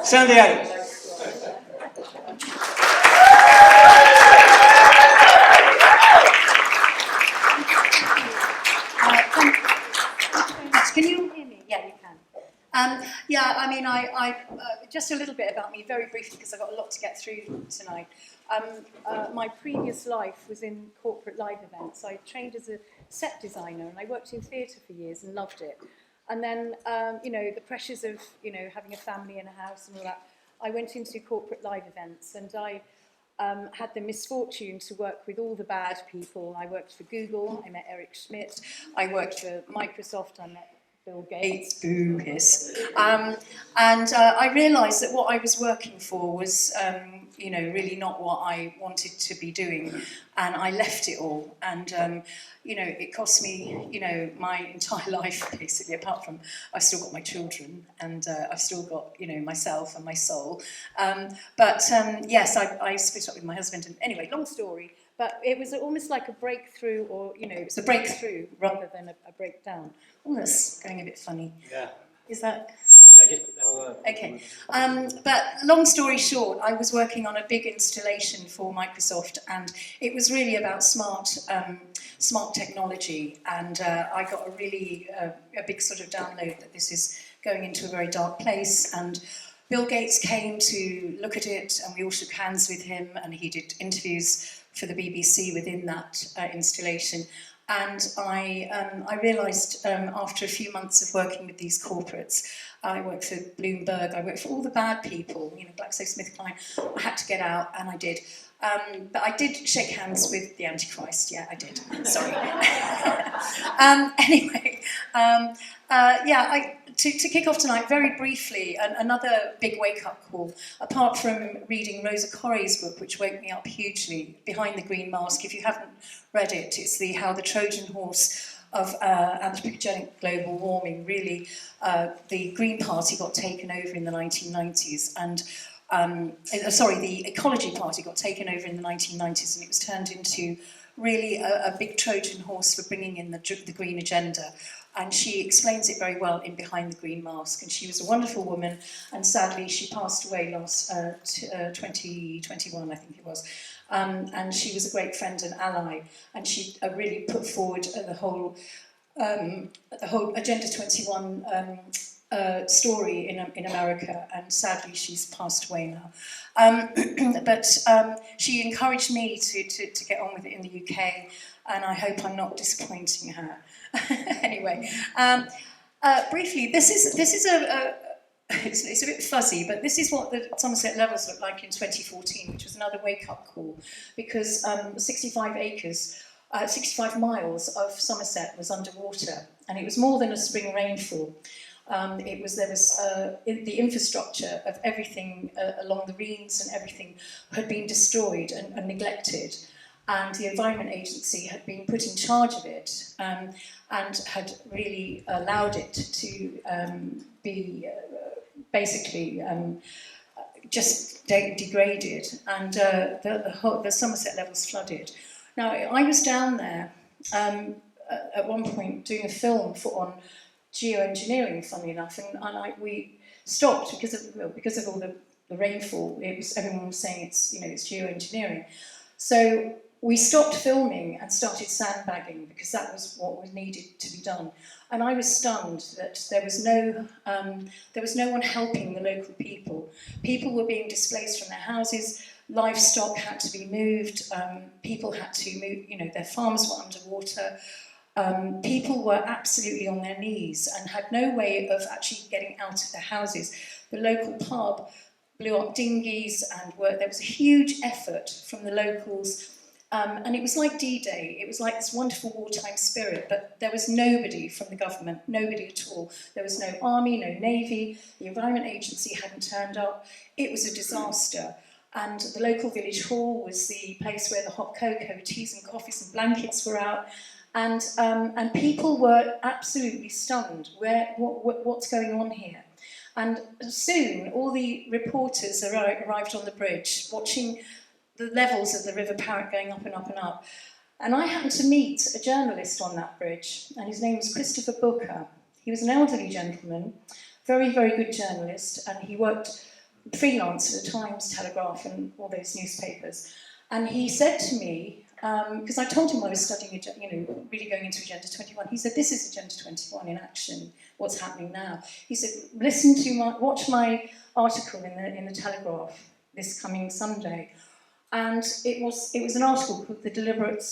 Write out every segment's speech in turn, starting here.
Sandi Adams. Can you hear me? Yeah, you can. Yeah, I mean, just a little bit about me, very briefly, because I've got a lot to get through tonight. My previous life was in corporate live events. I trained as a set designer, and I worked in theatre for years and loved it. And then, you know, the pressures of, you know, having a family and a house and all that, I went into corporate live events, and I had the misfortune to work with all the bad people. I worked for Google, I met Eric Schmidt. I worked for Microsoft, I met Bill Gates, boo, hiss. And I realised that what I was working for was, you know, really not what I wanted to be doing. And I left it all. And, you know, it cost me, you know, my entire life, basically, apart from I've still got my children and I've still got, you know, myself and my soul. Yes, I split up with my husband. And anyway, long story. But it was almost like a breakthrough, or, you know, it was a breakthrough rather than a breakdown. Oh, that's going a bit funny. Yeah. Is that? Yeah, just put down Okay. But long story short, I was working on a big installation for Microsoft, and it was really about smart technology. And I got a really a big sort of download that this is going into a very dark place. And Bill Gates came to look at it, and we all shook hands with him, and he did interviews for the BBC within that installation. And I realised after a few months of working with these corporates, I worked for Bloomberg, I worked for all the bad people, you know, GlaxoSmithKline, I had to get out, and I did. But I did shake hands with the Antichrist, yeah, I did, sorry. Anyway, to kick off tonight, very briefly, another big wake-up call. Apart from reading Rosa Corey's book, which woke me up hugely, Behind the Green Mask, if you haven't read it, it's how the Trojan horse of anthropogenic global warming, really, the Green Party got taken over in the 1990s, and the Ecology Party got taken over in the 1990s, and it was turned into really a big Trojan horse for bringing in the green agenda. And she explains it very well in Behind the Green Mask. And she was a wonderful woman, and sadly she passed away last 2021, I think it was. And she was a great friend and ally, and she really put forward the whole Agenda 21 story in America, and sadly she's passed away now. But she encouraged me to get on with it in the UK, and I hope I'm not disappointing her. Anyway, briefly, this is it's a bit fuzzy, but this is what the Somerset levels looked like in 2014, which was another wake-up call, because 65 acres, 65 miles of Somerset was underwater, and it was more than a spring rainfall. There was the infrastructure of everything along the Reens and everything had been destroyed and neglected, and the Environment Agency had been put in charge of it and had really allowed it to be basically just degraded, and the Somerset levels flooded. Now, I was down there at one point doing a film on geoengineering, funnily enough, and we stopped because of all the rainfall. Everyone was saying it's geoengineering. So we stopped filming and started sandbagging, because that was what was needed to be done. And I was stunned that there was no one helping the local people. People were being displaced from their houses. Livestock had to be moved. People had to move. Their farms were underwater. People were absolutely on their knees and had no way of actually getting out of their houses. The local pub blew up dinghies, and there was a huge effort from the locals. And it was like D-Day. It was like this wonderful wartime spirit, but there was nobody from the government, nobody at all. There was no army, no navy. The Environment Agency hadn't turned up. It was a disaster. And the local village hall was the place where the hot cocoa, teas and coffees and blankets were out. And people were absolutely stunned. What's going on here? And soon, all the reporters arrived on the bridge, watching the levels of the River Parrett going up and up and up. And I happened to meet a journalist on that bridge, and his name was Christopher Booker. He was an elderly gentleman, very, very good journalist, and he worked freelance at the Times, Telegraph, and all those newspapers. And he said to me, because I told him I was studying, really going into Agenda 21. He said, "This is Agenda 21 in action. What's happening now?" He said, watch my article in the Telegraph this coming Sunday." And it was an article called "The Deliberate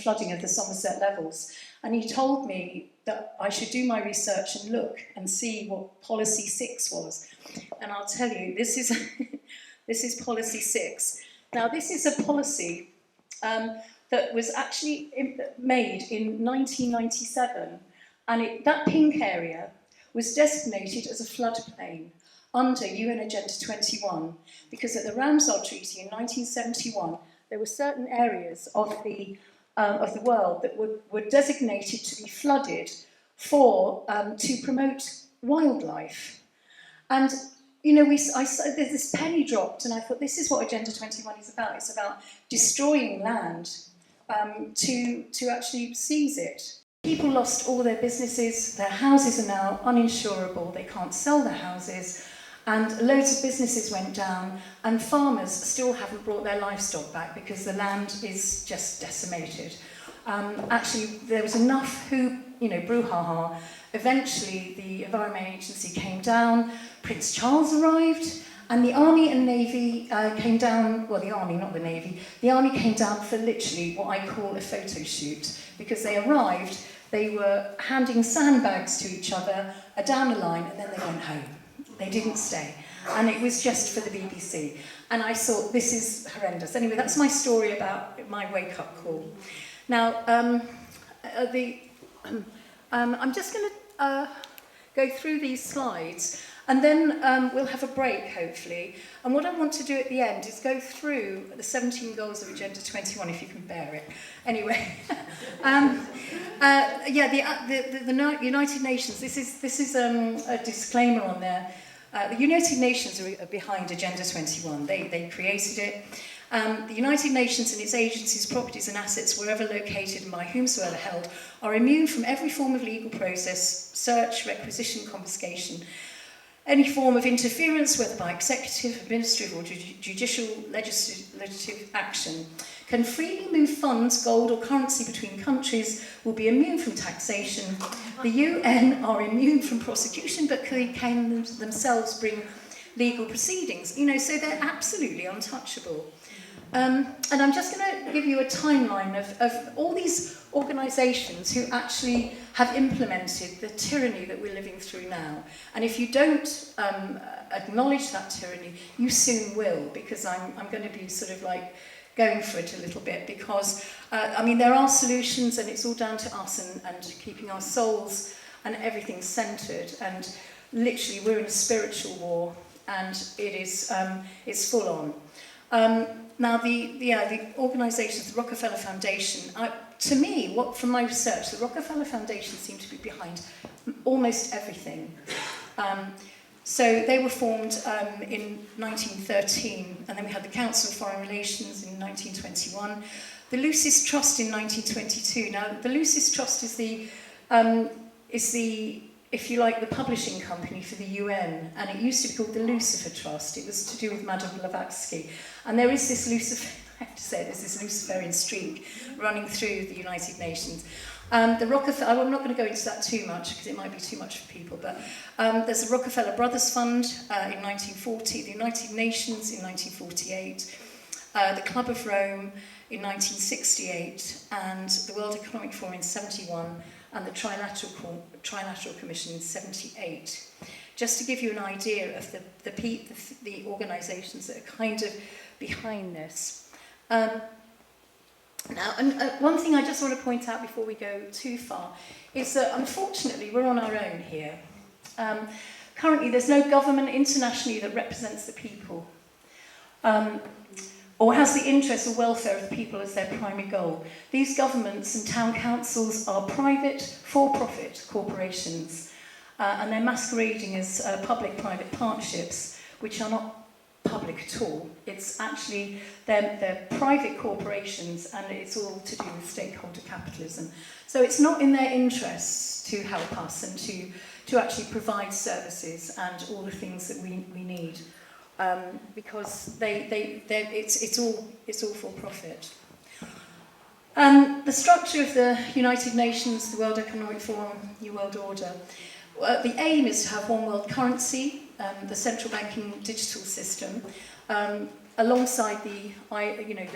Flooding of the Somerset Levels." And he told me that I should do my research and look and see what Policy 6 was. And I'll tell you, this is this is Policy 6. Now, this is a policy that was actually made in 1997, and that pink area was designated as a floodplain under UN Agenda 21, because at the Ramsar Treaty in 1971, there were certain areas of the world that were designated to be flooded to promote wildlife. And there's this penny dropped, and I thought, this is what Agenda 21 is about. It's about destroying land to actually seize it. People lost all their businesses, their houses are now uninsurable, they can't sell their houses, and loads of businesses went down, and farmers still haven't brought their livestock back because the land is just decimated. Actually, there was enough brouhaha. Eventually, the Environment Agency came down, Prince Charles arrived, and the Army and Navy came down, well, the Army, not the Navy, the Army came down for literally what I call a photo shoot, because they arrived, they were handing sandbags to each other down the line, and then they went home. They didn't stay. And it was just for the BBC. And I thought, this is horrendous. Anyway, that's my story about my wake-up call. Now, I'm just going to go through these slides, and then we'll have a break, hopefully. And what I want to do at the end is go through the 17 goals of Agenda 21, if you can bear it. Anyway, the United Nations, this is a disclaimer on there. The United Nations are behind Agenda 21. They created it. The United Nations and its agencies, properties and assets, wherever located and by whomsoever held, are immune from every form of legal process, search, requisition, confiscation, any form of interference, whether by executive, administrative or judicial, legislative action, can freely move funds, gold or currency between countries, will be immune from taxation. The UN are immune from prosecution, but can themselves bring legal proceedings. So they're absolutely untouchable. And I'm just going to give you a timeline of all these organisations who actually have implemented the tyranny that we're living through now. And if you don't acknowledge that tyranny, you soon will, because I'm going to be sort of like going for it a little bit, because, there are solutions, and it's all down to us and keeping our souls and everything centred. And literally, we're in a spiritual war, and it's full on. Now, the organisations, the Rockefeller Foundation, to me, from my research, the Rockefeller Foundation seemed to be behind almost everything. So they were formed in 1913, and then we had the Council of Foreign Relations in 1921, the Lucis Trust in 1922. Now, the Lucis Trust is the if you like, the publishing company for the UN, and it used to be called the Lucifer Trust. It was to do with Madame Blavatsky. And there is this there's this Luciferian streak running through the United Nations. The Rockefeller, I'm not going to go into that too much because it might be too much for people, but there's the Rockefeller Brothers Fund in 1940, the United Nations in 1948, the Club of Rome in 1968, and the World Economic Forum in 71, and the Trilateral Commission in 78. Just to give you an idea of the organisations that are kind of behind this. Now, one thing I just want to point out before we go too far is that, unfortunately, we're on our own here. Currently, there's no government internationally that represents the people, or has the interests or welfare of the people as their primary goal. These governments and town councils are private, for-profit corporations, and they're masquerading as public-private partnerships, which are not public at all. It's actually, they're private corporations, and it's all to do with stakeholder capitalism. So it's not in their interests to help us and to actually provide services and all the things that we need. because it's all for profit. The structure of the United Nations, the World Economic Forum, New World Order, the aim is to have one world currency, the central banking digital system, alongside the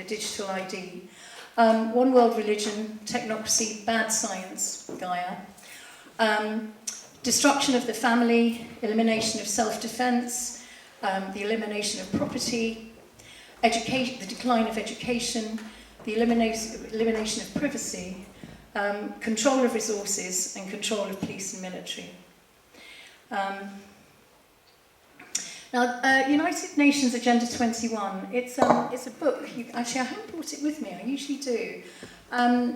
digital ID. One world religion, technocracy, bad science, Gaia. Destruction of the family, elimination of self-defense, the elimination of property, education, the decline of education, the elimination of privacy, control of resources, and control of police and military. Now, United Nations Agenda 21, it's a book. Actually, I haven't brought it with me. I usually do.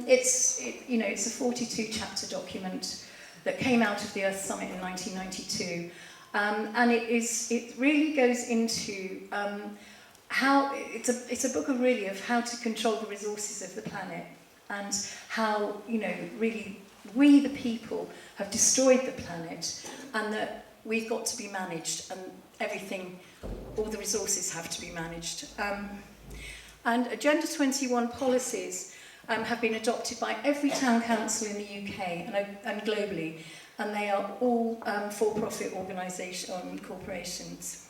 It's a 42-chapter document that came out of the Earth Summit in 1992, and it really goes into how it's a book of how to control the resources of the planet, and how really we the people have destroyed the planet, and that we've got to be managed, and all the resources have to be managed. And Agenda 21 policies have been adopted by every town council in the UK and globally, and they are all for-profit corporations.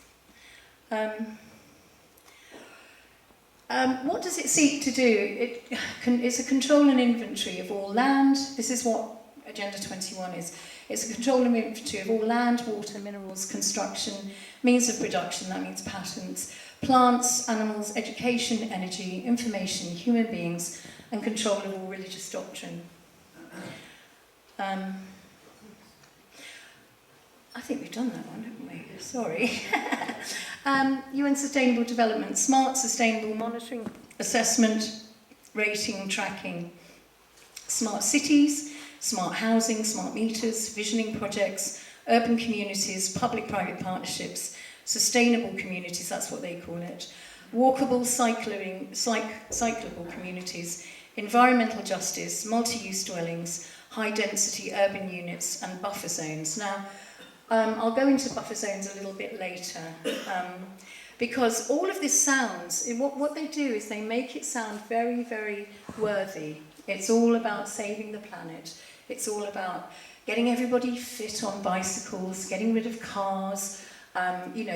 What does it seek to do? It's a control and inventory of all land. This is what Agenda 21 is. It's a control and inventory of all land, water, minerals, construction, means of production, that means patents, plants, animals, education, energy, information, human beings, and control of all religious doctrine. I think we've done that one, haven't we? Sorry. UN Sustainable Development, smart, sustainable monitoring, assessment, rating, tracking. Smart cities, smart housing, smart meters, visioning projects, urban communities, public-private partnerships, sustainable communities, that's what they call it, walkable, cyclable communities, environmental justice, multi-use dwellings, high-density urban units, and buffer zones. Now, I'll go into buffer zones a little bit later, because all of this sounds, what they do is they make it sound very, very worthy. It's all about saving the planet. It's all about getting everybody fit on bicycles, getting rid of cars, we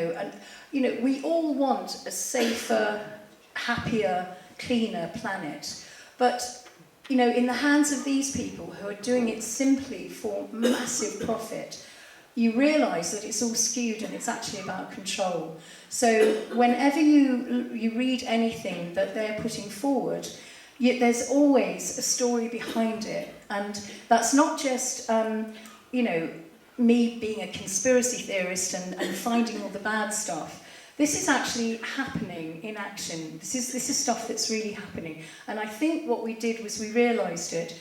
all want a safer, happier, cleaner planet. But, in the hands of these people who are doing it simply for massive profit, you realise that it's all skewed and it's actually about control. So whenever you read anything that they're putting forward, there's always a story behind it. And that's not just, me being a conspiracy theorist and finding all the bad stuff. This is actually happening in action. This is stuff that's really happening. And I think what we did was we realised it,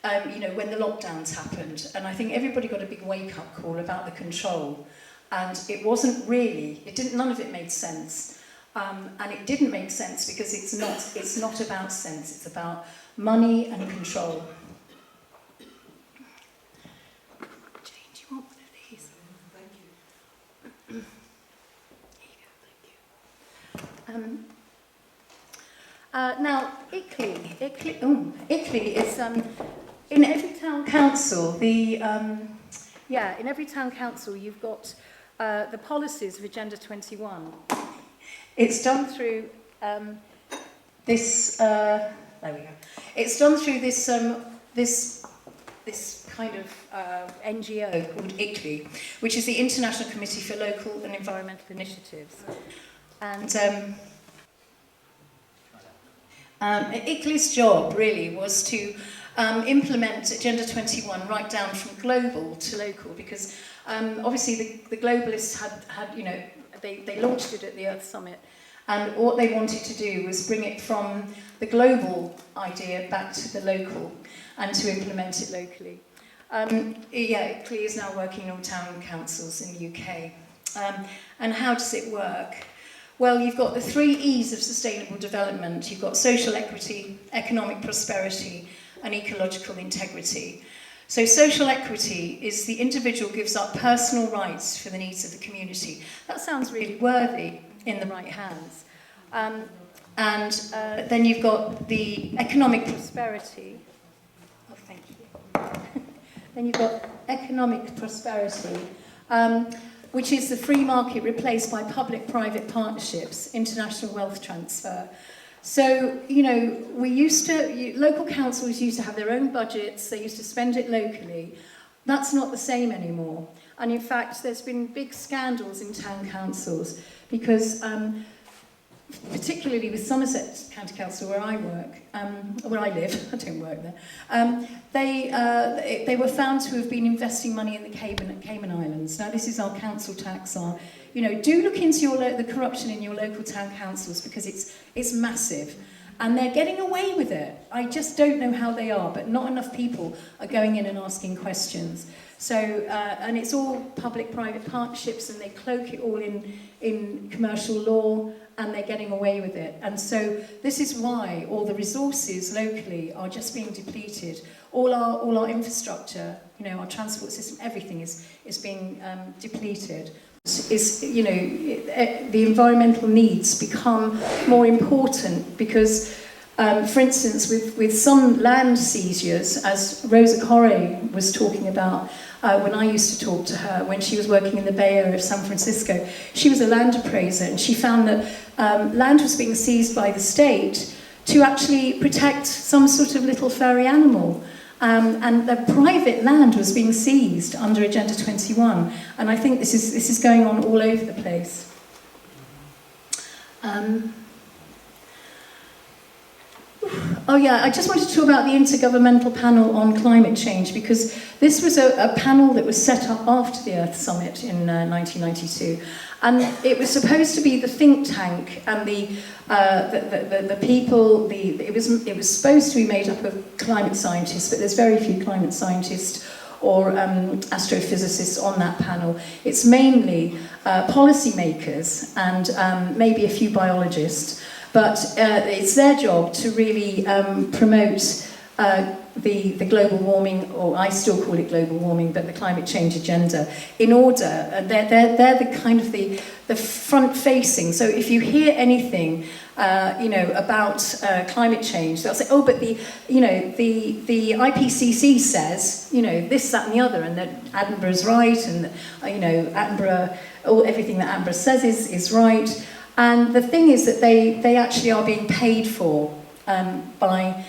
when the lockdowns happened. And I think everybody got a big wake-up call about the control. And it wasn't really, none of it made sense. And it didn't make sense because it's not about sense, it's about money and control. Jane, do you want one of these? Thank you. Here you go, thank you. Now, ICLEI is in every town council. In every town council, you've got the policies of Agenda 21. It's done through this. There we go. It's done through this kind of NGO called ICLEI, which is the International Committee for Local and Environmental Initiatives, and ICLEI's job really was to implement Agenda 21 right down from global to local, because obviously the globalists had they launched it at the Earth Summit, and what they wanted to do was bring it from the global idea back to the local and to implement it locally. ICLEI is now working on town councils in the UK. And how does it work? Well, you've got the 3 E's of sustainable development. You've got social equity, economic prosperity, and ecological integrity. So social equity is the individual gives up personal rights for the needs of the community. That sounds really worthy. in the right hands. And then you've got the economic prosperity. Oh, thank you. Then you've got economic prosperity, which is the free market replaced by public-private partnerships, international wealth transfer. So, you know, local councils used to have their own budgets, they used to spend it locally. That's not the same anymore. And in fact, there's been big scandals in town councils because, particularly with Somerset County Council, where I work, where I live, I don't work there, they were found to have been investing money in the Cayman Islands. Now, this is our council tax. You know, do look into the corruption in your local town councils because it's massive. And they're getting away with it. I just don't know how they are, but not enough people are going in and asking questions. So, and it's all public-private partnerships, and they cloak it all in commercial law, and they're getting away with it. And so this is why all the resources locally are just being depleted. All our infrastructure, you know, our transport system, everything is being depleted. You know, the environmental needs become more important because, for instance, with some land seizures, as Rosa Corey was talking about when I used to talk to her, when she was working in the Bay Area of San Francisco, she was a land appraiser, and she found that land was being seized by the state to actually protect some sort of little furry animal. And the private land was being seized under Agenda 21, and I think this is going on all over the place. Oh yeah, I just wanted to talk about the Intergovernmental Panel on Climate Change, because this was a panel that was set up after the Earth Summit in 1992, and it was supposed to be the think tank and the people. It was supposed to be made up of climate scientists, but there's very few climate scientists or astrophysicists on that panel. It's mainly policymakers and maybe a few biologists. But it's their job to really promote the global warming, or I still call it global warming, but the climate change agenda. In order, they're the kind of the front-facing. So if you hear anything, you know, about climate change, they'll say, oh, but the IPCC says, you know, this, that, and the other, and that Attenborough's right, and you know, everything that Attenborough says is right. And the thing is that they actually are being paid for by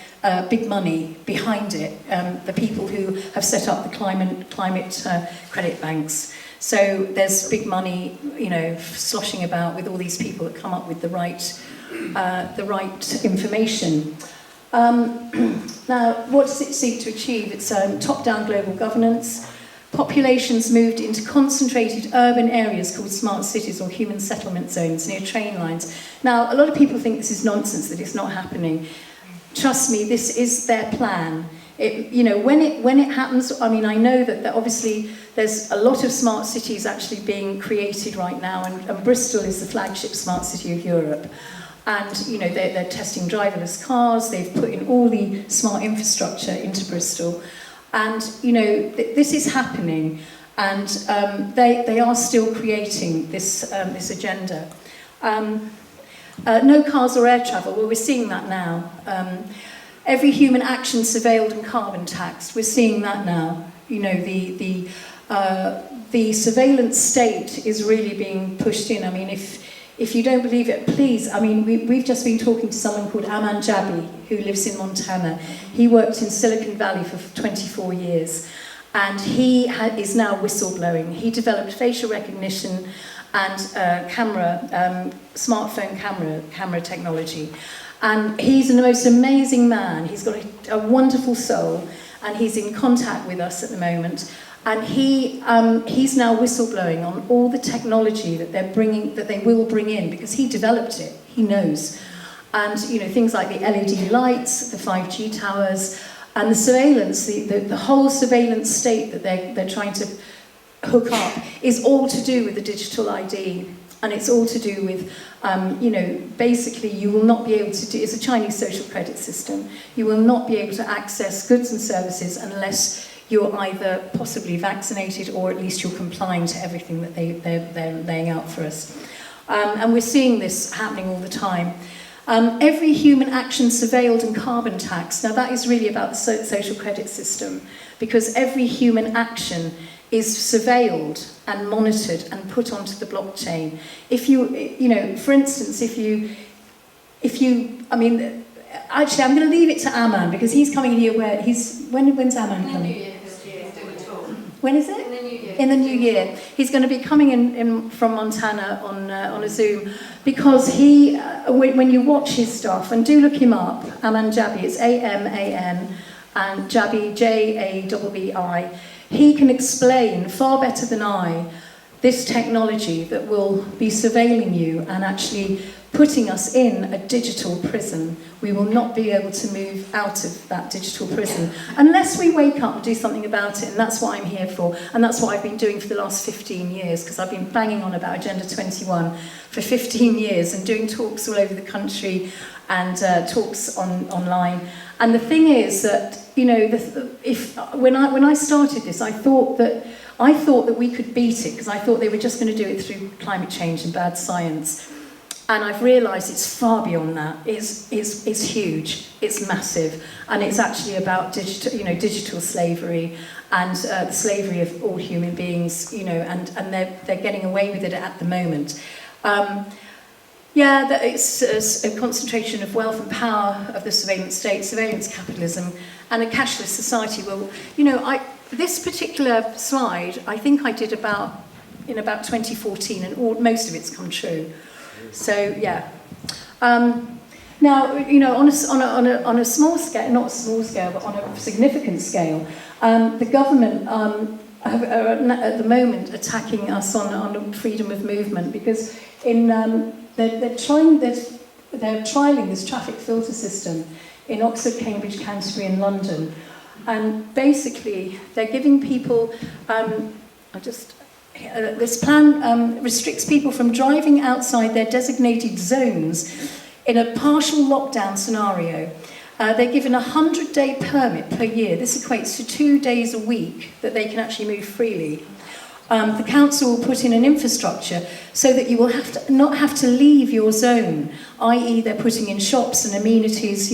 big money behind it, the people who have set up the climate credit banks. So there's big money, you know, sloshing about with all these people that come up with the right information. Now, what does it seek to achieve? It's top-down global governance. Populations moved into concentrated urban areas called smart cities or human settlement zones near train lines. Now, a lot of people think this is nonsense, that it's not happening. Trust me, this is their plan. You know, when it happens, I mean, I know that obviously there's a lot of smart cities actually being created right now, and Bristol is the flagship smart city of Europe. And, you know, they're testing driverless cars, they've put in all the smart infrastructure into Bristol. And, you know, this is happening, and they are still creating this agenda. No cars or air travel, well, we're seeing that now. Every human action surveilled and carbon taxed, we're seeing that now. You know, the surveillance state is really being pushed in. I mean, if you don't believe it, please, I mean, we've just been talking to someone called Aman Jabi, who lives in Montana. He worked in Silicon Valley for 24 years, and he is now whistleblowing. He developed facial recognition and smartphone camera technology. And he's the most amazing man. He's got a wonderful soul, and he's in contact with us at the moment. And he's now whistleblowing on all the technology that they will bring in, because he developed it, he knows. And, you know, things like the LED lights, the 5G towers, and the surveillance, the whole surveillance state that they're trying to hook up is all to do with the digital ID. And it's all to do with, you know, basically you will not be able to do, it's a Chinese social credit system, you will not be able to access goods and services unless you're either possibly vaccinated or at least you're complying to everything that they're laying out for us. And we're seeing this happening all the time. Every human action surveilled and carbon taxed. Now that is really about the social credit system, because every human action is surveilled and monitored and put onto the blockchain. If you, for instance, I mean, actually I'm going to leave it to Aman, because he's coming here when's Aman coming? When is it? In the new year. He's going to be coming in from Montana on a Zoom, because when you watch his stuff, and do look him up, Aman Jabi, it's A-M-A-N, and Jabi, J-A-B-B-I, he can explain far better than I this technology that will be surveilling you and actually putting us in a digital prison. We will not be able to move out of that digital prison unless we wake up and do something about it, and that's what I'm here for, and that's what I've been doing for the last 15 years, because I've been banging on about Agenda 21 for 15 years and doing talks all over the country and talks online. And the thing is that, when I started this, I thought that we could beat it, because I thought they were just going to do it through climate change and bad science. And I've realised it's far beyond that. It's huge, it's massive, and it's actually about digital slavery and the slavery of all human beings, and they're getting away with it at the moment. It's a concentration of wealth and power of the surveillance state, surveillance capitalism, and a cashless society. Well, this particular slide, I think I did about 2014, and most of it's come true. So yeah. Now, on a small scale, not a small scale, but on a significant scale, the government are at the moment attacking us on freedom of movement, because they're trialing this traffic filter system in Oxford, Cambridge, Canterbury, and London, and basically they're giving people this plan restricts people from driving outside their designated zones in a partial lockdown scenario. They're given a 100-day permit per year. This equates to 2 days a week that they can actually move freely. The council will put in an infrastructure so that you will not have to leave your zone, i.e. they're putting in shops and amenities,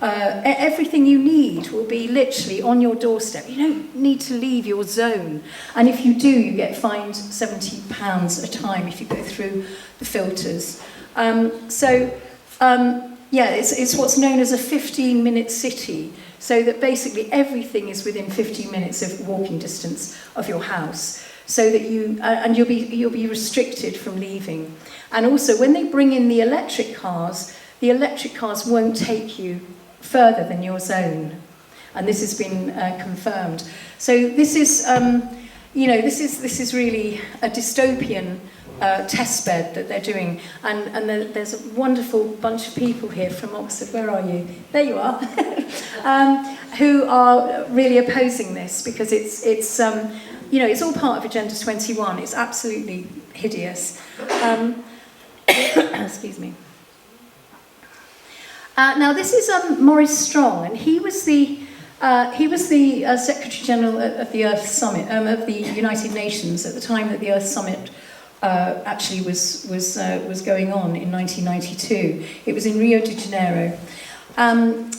everything you need will be literally on your doorstep. You don't need to leave your zone. And if you do, you get fined £70 a time if you go through the filters. It's what's known as a 15-minute city, so that basically everything is within 15 minutes of walking distance of your house, so that you'll be restricted from leaving. And also, when they bring in the electric cars won't take you further than your zone, and this has been confirmed. So this is, this is really a dystopian test bed that they're doing, and there's a wonderful bunch of people here from Oxford. Where are you? There you are. Who are really opposing this, because it's all part of Agenda 21. It's absolutely hideous. Excuse me. Now this is Maurice Strong, and he was the Secretary General of the Earth Summit of the United Nations at the time that the Earth Summit actually was going on in 1992. It was in Rio de Janeiro, and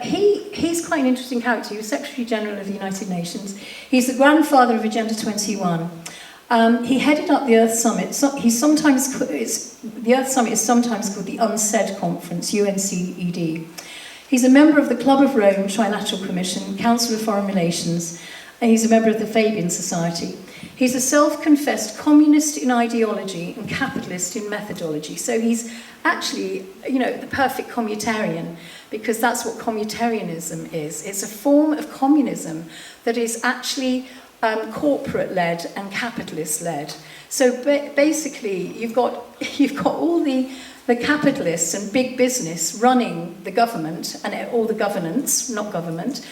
he's quite an interesting character. He was Secretary General of the United Nations. He's the grandfather of Agenda 21. He headed up the Earth Summit. The Earth Summit is sometimes called the Unsaid Conference, UNCED. He's a member of the Club of Rome Trilateral Commission, Council of Foreign Relations, and he's a member of the Fabian Society. He's a self-confessed communist in ideology and capitalist in methodology. So he's actually, the perfect communitarian, because that's what communitarianism is. It's a form of communism that is actually corporate-led and capitalist-led. So basically, you've got all the capitalists and big business running the government and all the governance, not government,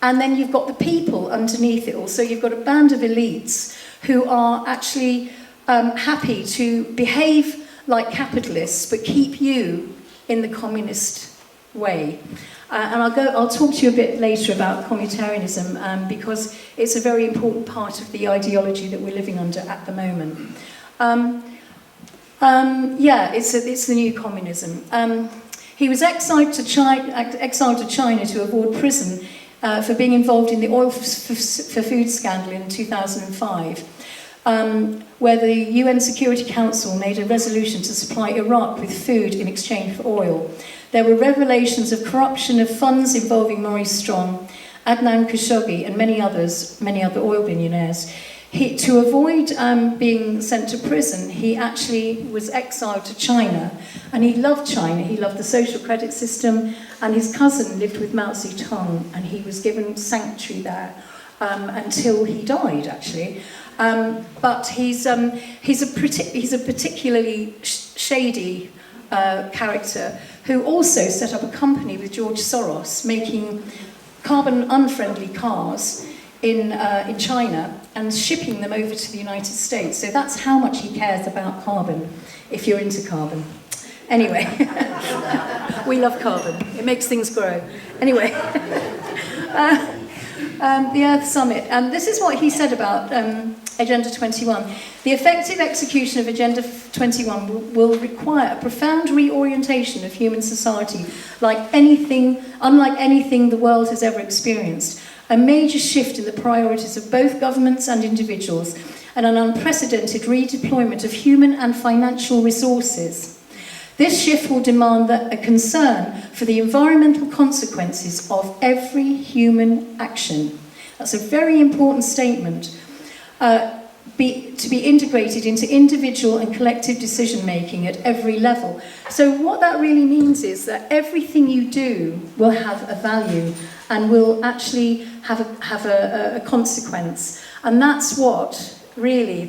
and then you've got the people underneath it all. So you've got a band of elites who are actually happy to behave like capitalists, but keep you in the communist way. And I'll talk to you a bit later about communitarianism, because it's a very important part of the ideology that we're living under at the moment. Yeah, it's the new communism. He was exiled to China to avoid prison for being involved in the oil for food scandal in 2005, where the UN Security Council made a resolution to supply Iraq with food in exchange for oil. There were revelations of corruption of funds involving Maurice Strong, Adnan Khashoggi, and many other oil billionaires. To avoid being sent to prison, he actually was exiled to China, and he loved China. He loved the social credit system, and his cousin lived with Mao Zedong, and he was given sanctuary there until he died, actually. But he's a particularly shady character who also set up a company with George Soros making carbon-unfriendly cars in China and shipping them over to the United States. So that's how much he cares about carbon, if you're into carbon. Anyway, we love carbon. It makes things grow. Anyway, the Earth Summit. This is what he said about Agenda 21. The effective execution of Agenda 21 will require a profound reorientation of human society, unlike anything the world has ever experienced. A major shift in the priorities of both governments and individuals, and an unprecedented redeployment of human and financial resources. This shift will demand a concern for the environmental consequences of every human action. That's a very important statement. To be integrated into individual and collective decision-making at every level. So what that really means is that everything you do will have a value and will actually have a consequence. And that's what really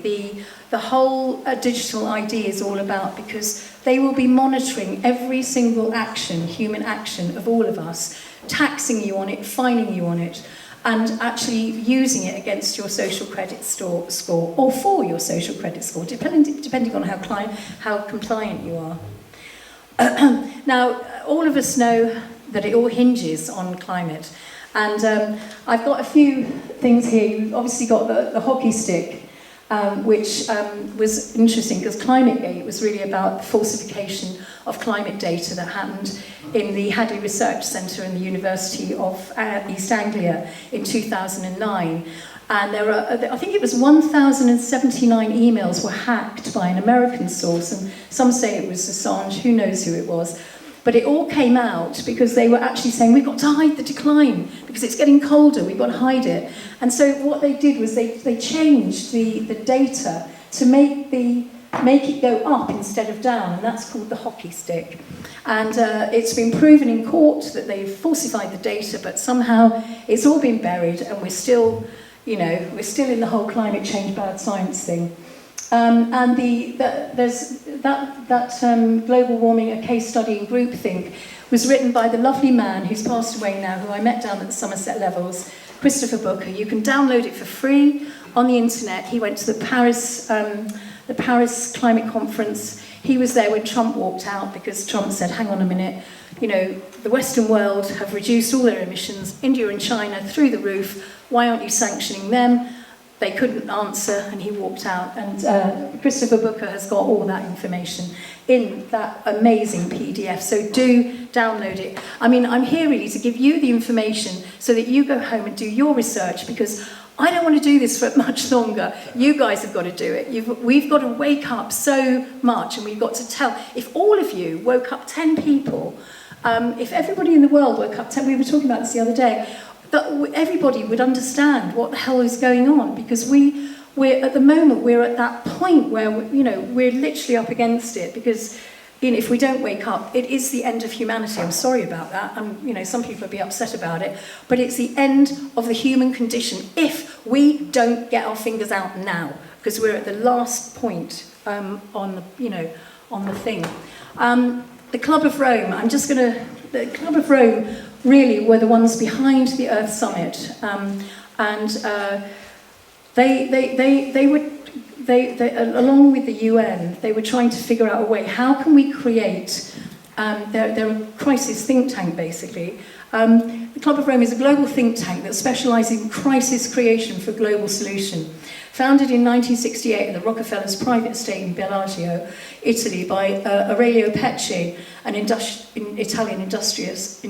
the whole digital idea is all about, because they will be monitoring every single action, human action of all of us, taxing you on it, fining you on it, and actually using it against your social credit score or for your social credit score, depending on how compliant you are. Now, all of us know that it all hinges on climate. And I've got a few things here. You've obviously got the hockey stick, which was interesting because ClimateGate was really about the falsification of climate data that happened in the Hadley Research Centre in the University of East Anglia in 2009. And there are, I think it was 1,079 emails were hacked by an American source, and some say it was Assange, who knows who it was. But it all came out because they were actually saying, we've got to hide the decline because it's getting colder, we've got to hide it. And so what they did was they changed the data to make it go up instead of down, and that's called the hockey stick. And it's been proven in court that they've falsified the data, but somehow it's all been buried, and we're still in the whole climate change bad science thing. And there's that global warming, a case study in groupthink, was written by the lovely man who's passed away now, who I met down at the Somerset Levels, Christopher Booker. You can download it for free on the internet. He went to the Paris Climate Conference. He was there when Trump walked out because Trump said, hang on a minute, the Western world have reduced all their emissions, India and China through the roof, why aren't you sanctioning them? They couldn't answer, and he walked out. And Christopher Booker has got all that information in that amazing PDF, so do download it. I mean, I'm here really to give you the information so that you go home and do your research, because I don't want to do this for much longer. You guys have got to do it. We've got to wake up so much, and we've got to tell. If all of you woke up 10 people, if everybody in the world woke up 10, we were talking about this the other day, that everybody would understand what the hell is going on, because we're at the moment, we're at that point where we're literally up against it, because if we don't wake up, it is the end of humanity. I'm sorry about that. Some people will be upset about it, but it's the end of the human condition if we don't get our fingers out now, because we're at the last point on the thing. The Club of Rome. The Club of Rome really were the ones behind the Earth Summit, and they were along with the UN, they were trying to figure out a way. How can we create? They're a crisis think tank basically. The Club of Rome is a global think tank that specialises in crisis creation for global solution. Founded in 1968 in the Rockefellers' private estate in Bellagio, Italy, by Aurelio Pecci, an Italian industrialist,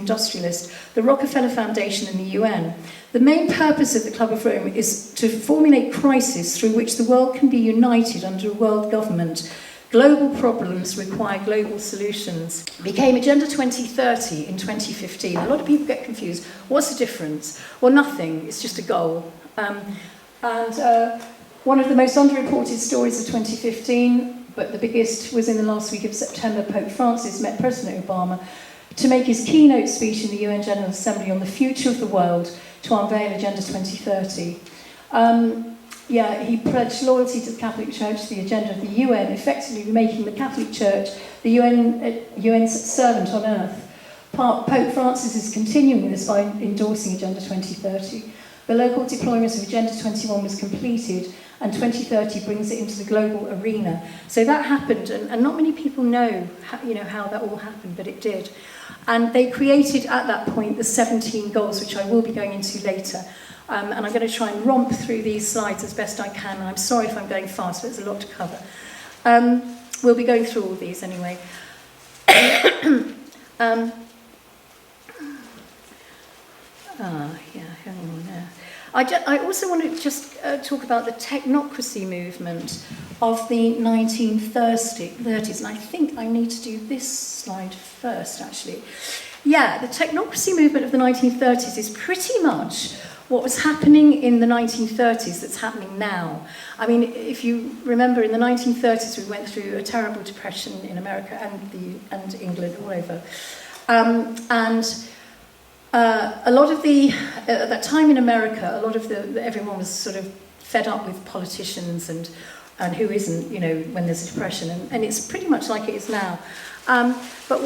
the Rockefeller Foundation and the UN. The main purpose of the Club of Rome is to formulate crises through which the world can be united under a world government. Global problems require global solutions. It became Agenda 2030 in 2015. A lot of people get confused. What's the difference? Well, nothing. It's just a goal. One of the most underreported stories of 2015, but the biggest, was in the last week of September. Pope Francis met President Obama to make his keynote speech in the UN General Assembly on the future of the world to unveil Agenda 2030. He pledged loyalty to the Catholic Church, the agenda of the UN, effectively making the Catholic Church the UN's servant on earth. Pope Francis is continuing this by endorsing Agenda 2030. The local deployment of Agenda 21 was completed, and 2030 brings it into the global arena. So that happened, and not many people know how that all happened, but it did. And they created at that point the 17 goals, which I will be going into later. And I'm going to try and romp through these slides as best I can. And I'm sorry if I'm going fast, but there's a lot to cover. We'll be going through all these anyway. Hang on there. I also want to just talk about the technocracy movement of the 1930s, and I think I need to do this slide first, actually. Yeah, the technocracy movement of the 1930s is pretty much what was happening in the 1930s that's happening now. I mean, if you remember, in the 1930s we went through a terrible depression in America and England, all over. A lot of at that time in America, a lot of everyone was sort of fed up with politicians and who isn't, when there's a depression, and it's pretty much like it is now. But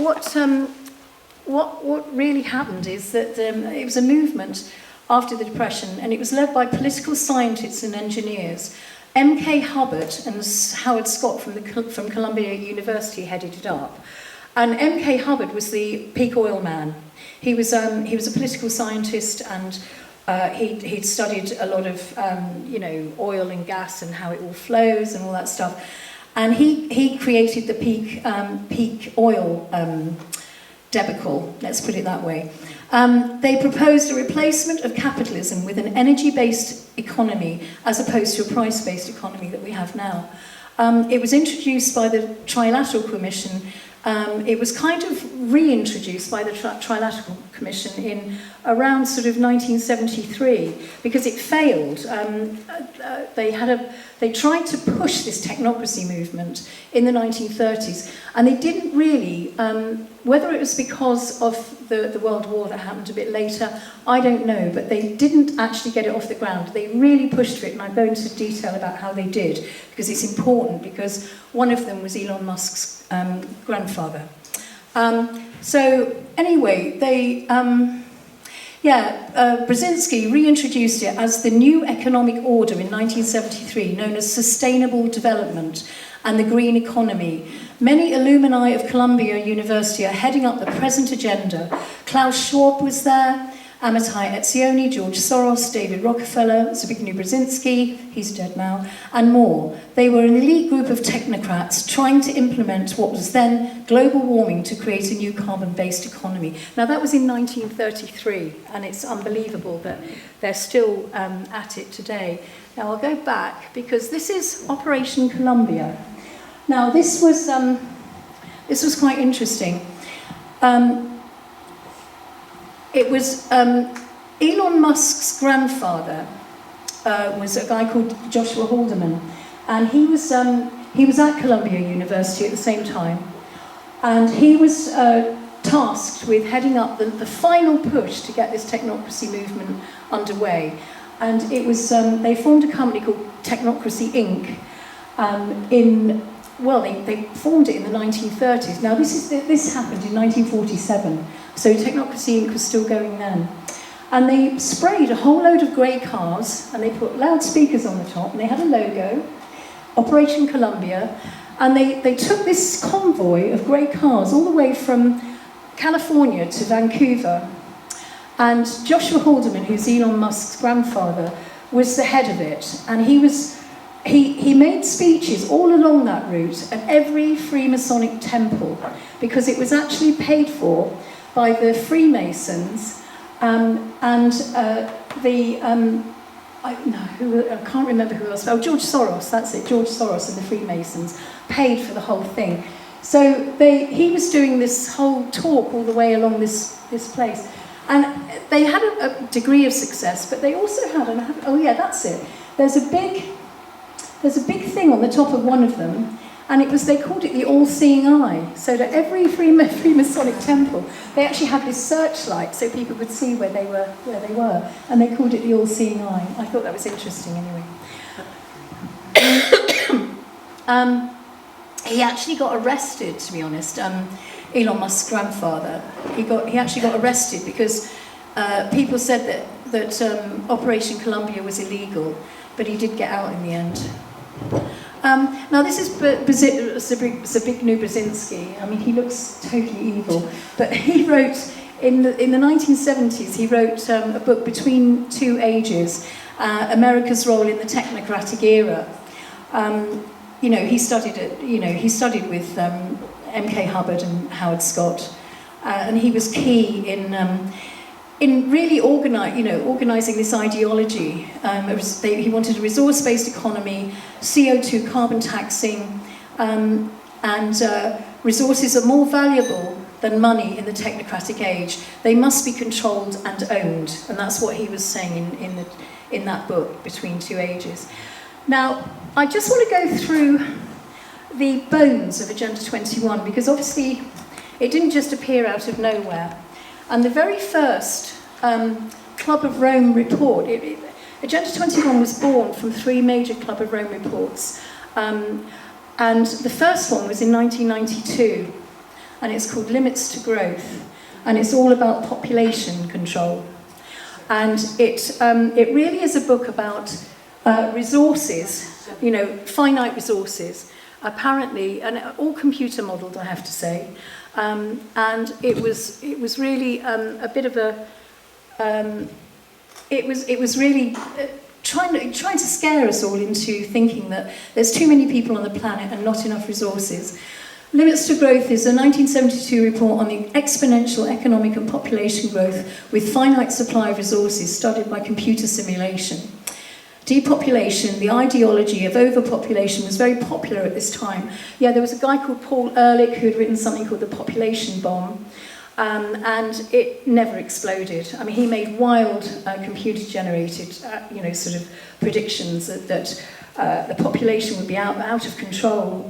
what really happened is that it was a movement after the depression, and it was led by political scientists and engineers. M.K. Hubbard and Howard Scott from Columbia University headed it up. And M.K. Hubbard was the peak oil man. He was a political scientist, and he'd studied a lot of oil and gas and how it all flows and all that stuff. And he created the peak oil debacle, let's put it that way. They proposed a replacement of capitalism with an energy-based economy as opposed to a price-based economy that we have now. It was introduced by the Trilateral Commission. It was kind of reintroduced by the Trilateral Commission in around sort of 1973 because it failed. They tried to push this technocracy movement in the 1930s, and they didn't really, whether it was because of the World War that happened a bit later, I don't know, but they didn't actually get it off the ground. They really pushed for it, and I'll go into detail about how they did, because it's important, because one of them was Elon Musk's grandfather. So anyway, Brzezinski reintroduced it as the new economic order in 1973, known as sustainable development and the green economy. Many alumni of Columbia University are heading up the present agenda. Klaus Schwab was there, Amitai Etzioni, George Soros, David Rockefeller, Zbigniew Brzezinski, he's dead now, and more. They were an elite group of technocrats trying to implement what was then global warming to create a new carbon-based economy. Now that was in 1933, and it's unbelievable that they're still at it today. Now I'll go back, because this is Operation Columbia. Now this was quite interesting. It was Elon Musk's grandfather was a guy called Joshua Haldeman, and he was at Columbia University at the same time, and he was tasked with heading up the final push to get this technocracy movement underway. And it was they formed a company called Technocracy Inc. They formed it in the 1930s. Now this happened in 1947. So Technocracy Inc. was still going then. And they sprayed a whole load of grey cars, and they put loudspeakers on the top, and they had a logo, Operation Columbia, and they took this convoy of grey cars all the way from California to Vancouver. And Joshua Haldeman, who's Elon Musk's grandfather, was the head of it. And he made speeches all along that route at every Freemasonic temple, because it was actually paid for by the Freemasons I can't remember who else. Oh, George Soros, that's it. George Soros and the Freemasons paid for the whole thing. So he was doing this whole talk all the way along this place. And they had a degree of success, but they also had oh yeah, that's it. There's a big thing on the top of one of them, and they called it the all-seeing eye. So that every Freemasonic temple, they actually had this searchlight so people could see where they were, and they called it the all-seeing eye. I thought that was interesting anyway. He actually got arrested, to be honest. Elon Musk's grandfather. He actually got arrested because people said that Operation Columbia was illegal, but he did get out in the end. Now this is Zbigniew Brzezinski. I mean, he looks totally evil, but he wrote in the 1970s. He wrote a book, Between Two Ages, America's Role in the Technocratic Era. He studied with M.K. Hubbard and Howard Scott, and he was key in really organising this ideology. He wanted a resource-based economy, CO2 carbon taxing, and resources are more valuable than money in the technocratic age. They must be controlled and owned, and that's what he was saying in that book, Between Two Ages. Now, I just want to go through the bones of Agenda 21, because obviously it didn't just appear out of nowhere. And the very first Club of Rome report, Agenda 21 was born from 3 major Club of Rome reports. And the first one was in 1992, and it's called Limits to Growth, and it's all about population control. And it really is a book about resources, finite resources, apparently, and all computer modelled, I have to say. And it was really a bit of a it was really trying to scare us all into thinking that there's too many people on the planet and not enough resources. Limits to Growth is a 1972 report on the exponential economic and population growth with finite supply of resources studied by computer simulation. Depopulation, the ideology of overpopulation, was very popular at this time. Yeah, there was a guy called Paul Ehrlich who had written something called The Population Bomb, and it never exploded. I mean, he made wild computer-generated, sort of predictions that the population would be out of control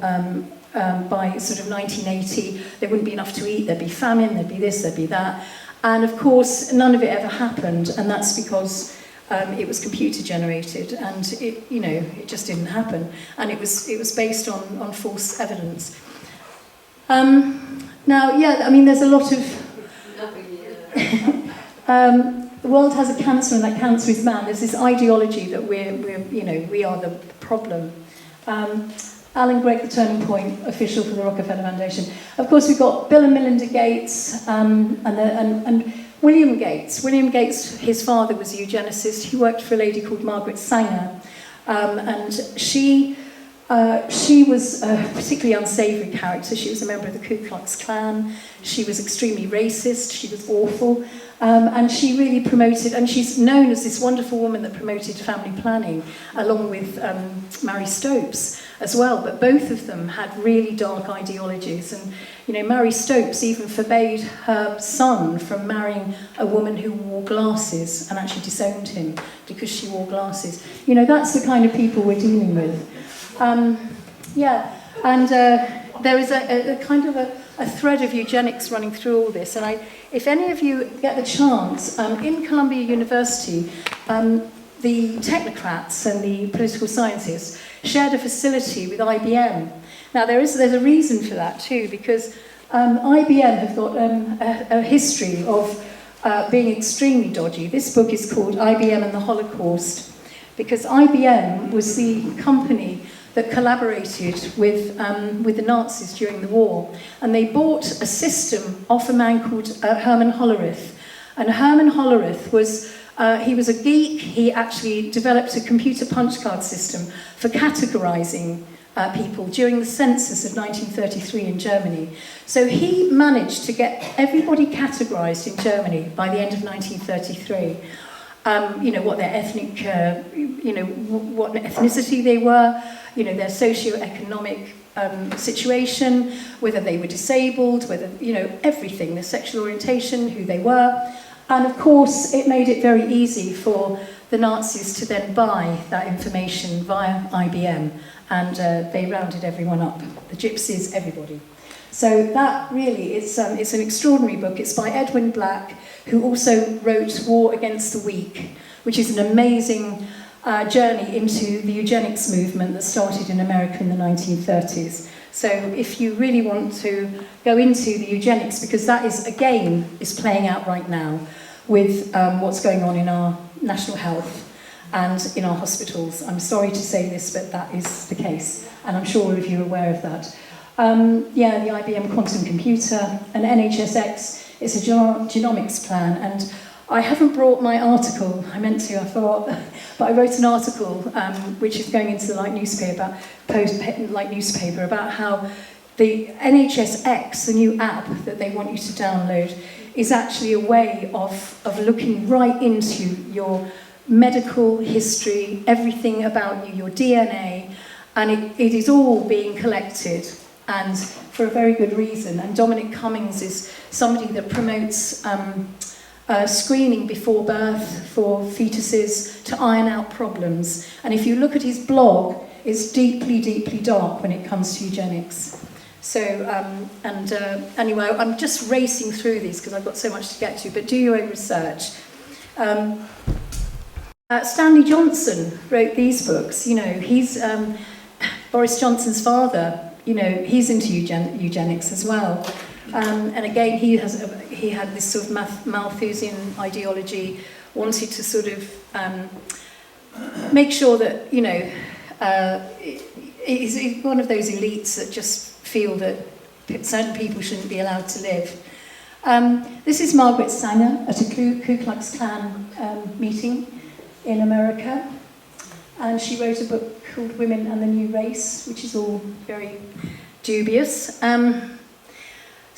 by sort of 1980. There wouldn't be enough to eat, there'd be famine, there'd be this, there'd be that. And of course, none of it ever happened, and that's because it was computer generated, and it just didn't happen, and it was based on false evidence. Now, yeah, I mean, there's a lot of the world has a cancer, and that cancer is man. There's this ideology that we are the problem. Alan Gregg, the Turning Point official for the Rockefeller Foundation. Of course, we've got Bill and Melinda Gates and William Gates. William Gates, his father was a eugenicist. He worked for a lady called Margaret Sanger, and she was a particularly unsavoury character. She was a member of the Ku Klux Klan. She was extremely racist. She was awful. And she really promoted, and she's known as this wonderful woman that promoted family planning, along with Mary Stopes as well. But both of them had really dark ideologies. And, Mary Stopes even forbade her son from marrying a woman who wore glasses, and actually disowned him because she wore glasses. That's the kind of people we're dealing with. There is a kind of a thread of eugenics running through all this, and if any of you get the chance, in Columbia University, the technocrats and the political scientists shared a facility with IBM. Now there's a reason for that too, because IBM have got a history of being extremely dodgy. This book is called IBM and the Holocaust, because IBM was the company that collaborated with the Nazis during the war. And they bought a system off a man called Hermann Hollerith. And Herman Hollerith was, he was a geek. He actually developed a computer punch card system for categorizing people during the census of 1933 in Germany. So he managed to get everybody categorized in Germany by the end of 1933. You know, what their ethnic, you know, what ethnicity they were, you know, their socio-economic situation, whether they were disabled, whether, you know, everything, their sexual orientation, who they were. And of course, it made it very easy for the Nazis to then buy that information via IBM, and they rounded everyone up, the gypsies, everybody. So that really, it's an extraordinary book. It's by Edwin Black, who also wrote War Against the Weak, which is an amazing journey into the eugenics movement that started in America in the 1930s. So if you really want to go into the eugenics, because that is, again, is playing out right now with what's going on in our national health and in our hospitals. I'm sorry to say this, but that is the case, and I'm sure all of you are aware of that. Yeah, the IBM quantum computer, and NHSX is a genomics plan, and I haven't brought my article. I meant to, I thought, but I wrote an article which is going into the Light newspaper about how the NHSX, the new app that they want you to download, is actually a way of looking right into your medical history, everything about you, your DNA, and it is all being collected, and for a very good reason. And Dominic Cummings is somebody that promotes screening before birth for fetuses to iron out problems. And if you look at his blog, it's deeply, deeply dark when it comes to eugenics. So, anyway, I'm just racing through these because I've got so much to get to, but do your own research. Stanley Johnson wrote these books. You know, he's Boris Johnson's father. You know, he's into eugenics as well. And again, he had this sort of Malthusian ideology, wanted to sort of make sure that, you know, he's one of those elites that just feel that certain people shouldn't be allowed to live. This is Margaret Sanger at a Ku Klux Klan meeting in America, and she wrote a book called Women and the New Race, which is all very dubious.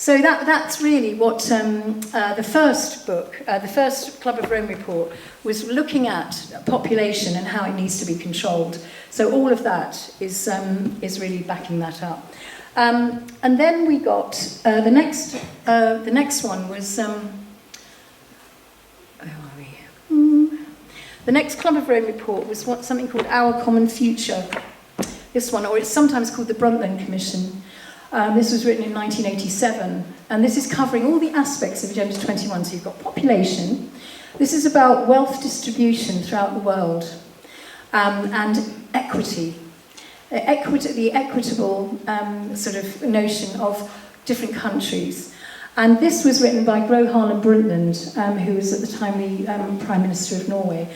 So that's really what the first book, the first Club of Rome report, was looking at population and how it needs to be controlled. So all of that is really backing that up. And then we got the next one was where are we? The next Club of Rome report was something called Our Common Future. This one, or it's sometimes called the Brundtland Commission. This was written in 1987, and this is covering all the aspects of Agenda 21. So you've got population. This is about wealth distribution throughout the world, and equity. The equitable sort of notion of different countries. And this was written by Gro Harlem Brundtland, who was at the time the Prime Minister of Norway.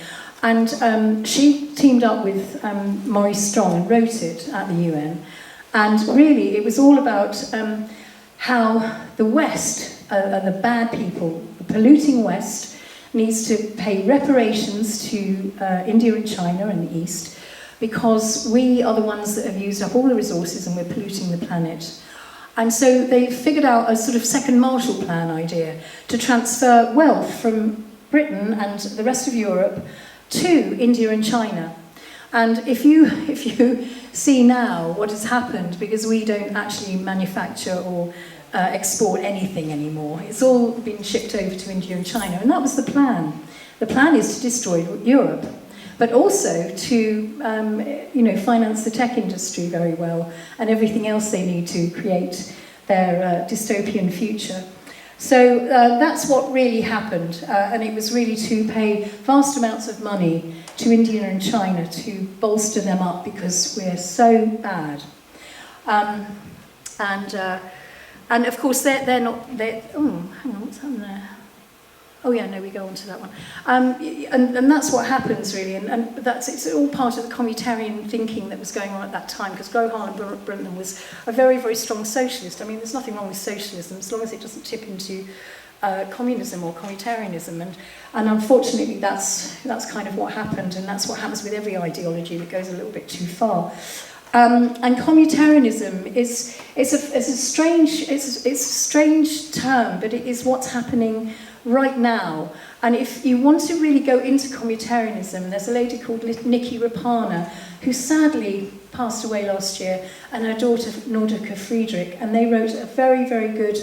And she teamed up with Maurice Strong and wrote it at the UN. And really, it was all about how the West, the bad people, the polluting West, needs to pay reparations to India and China and the East, because we are the ones that have used up all the resources and we're polluting the planet. And so they figured out a sort of second Marshall Plan idea to transfer wealth from Britain and the rest of Europe to India and China. And if you see now what has happened, because we don't actually manufacture or export anything anymore, it's all been shipped over to India and China, and that was the plan. The plan is to destroy Europe, but also to finance the tech industry very well and everything else they need to create their dystopian future. So that's what really happened, and it was really to pay vast amounts of money to India and China to bolster them up because we're so bad. And of course they're not. Oh, hang on, what's happened there? Oh yeah, no, we go on to that one. And that's what happens really, and it's all part of the communitarian thinking that was going on at that time, because Gro Harlem Brundtland was a very, very strong socialist. I mean, there's nothing wrong with socialism as long as it doesn't tip into communism or communitarianism, and unfortunately that's kind of what happened, and that's what happens with every ideology that goes a little bit too far. And communitarianism is a strange term, but it is what's happening right now. And if you want to really go into communitarianism, there's a lady called Nikki Rapana, who sadly passed away last year, and her daughter Nordica Friedrich, and they wrote a very, very good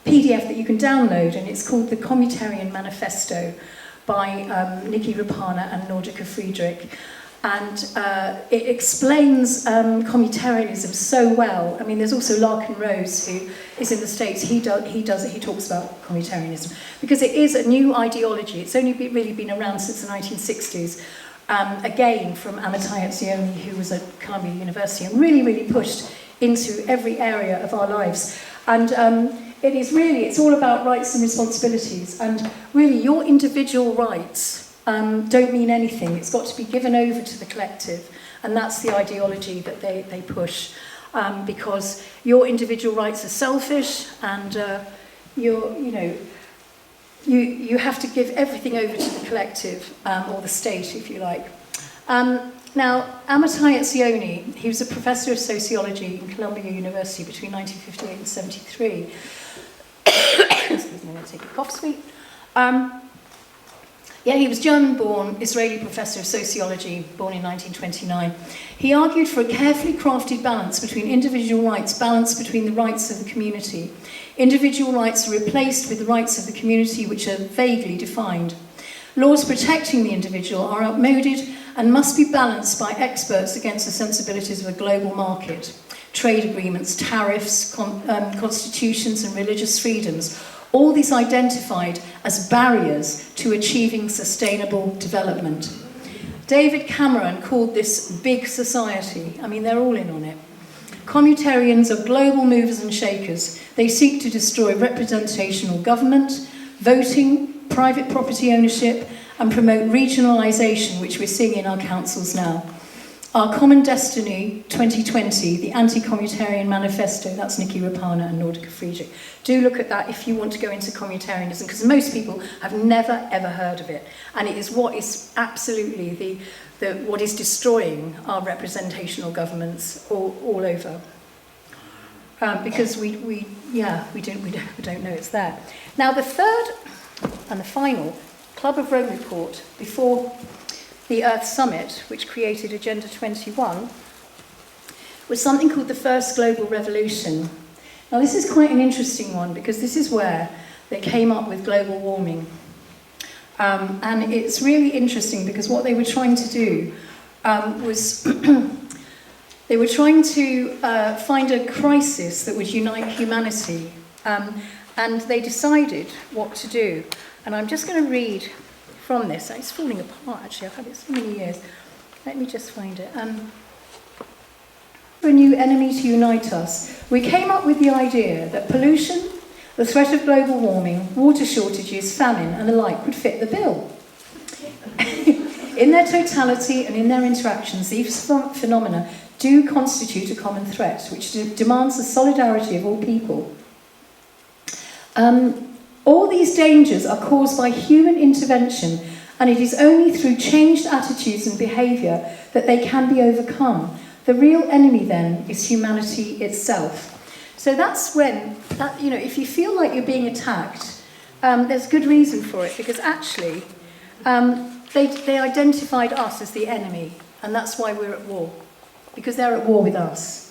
PDF that you can download, and it's called The Communitarian Manifesto by Nikki Rapana and Nordica Friedrich. And it explains communitarianism so well. I mean, there's also Larkin Rose, who is in the States. He talks about communitarianism because it is a new ideology. It's only really been around since the 1960s. Again, from Amitai Etzioni, who was at Columbia University, and really, really pushed into every area of our lives. And it's all about rights and responsibilities. And really, your individual rights don't mean anything. It's got to be given over to the collective, and that's the ideology that they push, because your individual rights are selfish, and you have to give everything over to the collective, or the state, if you like. Now, Amitai Etzioni, he was a professor of sociology in Columbia University between 1958 and 73. Excuse me, I'm going to take a cough sweet. He was German-born, Israeli professor of sociology, born in 1929. He argued for a carefully crafted balance between individual rights, balance between the rights of the community. Individual rights are replaced with the rights of the community, which are vaguely defined. Laws protecting the individual are outmoded and must be balanced by experts against the sensibilities of a global market. Trade agreements, tariffs, constitutions and religious freedoms, all these identified as barriers to achieving sustainable development. David Cameron called this big society. I mean, they're all in on it. Communitarians are global movers and shakers. They seek to destroy representational government, voting, private property ownership, and promote regionalisation, which we're seeing in our councils now. Our Common Destiny 2020, the Anti-Communitarian Manifesto, that's Nikki Rapana and Nordica Friedrich. Do look at that if you want to go into communitarianism, because most people have never, ever heard of it. And it is what is absolutely what is destroying our representational governments all over. Because we don't know it's there. Now, the third and the final Club of Rome report before the Earth Summit, which created Agenda 21, was something called the First Global Revolution. Now, this is quite an interesting one, because this is where they came up with global warming. And it's really interesting, because what they were trying to do was they were trying to find a crisis that would unite humanity. And they decided what to do. And I'm just going to read from this. It's falling apart, actually. I've had it so many years. Let me just find it. A new enemy to unite us. We came up with the idea that pollution, the threat of global warming, water shortages, famine, and the like would fit the bill. In their totality and in their interactions, these phenomena do constitute a common threat, which demands the solidarity of all people. All these dangers are caused by human intervention, and it is only through changed attitudes and behaviour that they can be overcome. The real enemy, then, is humanity itself. So that's when, if you feel like you're being attacked, there's good reason for it, because actually they identified us as the enemy, and that's why we're at war, because they're at war with us.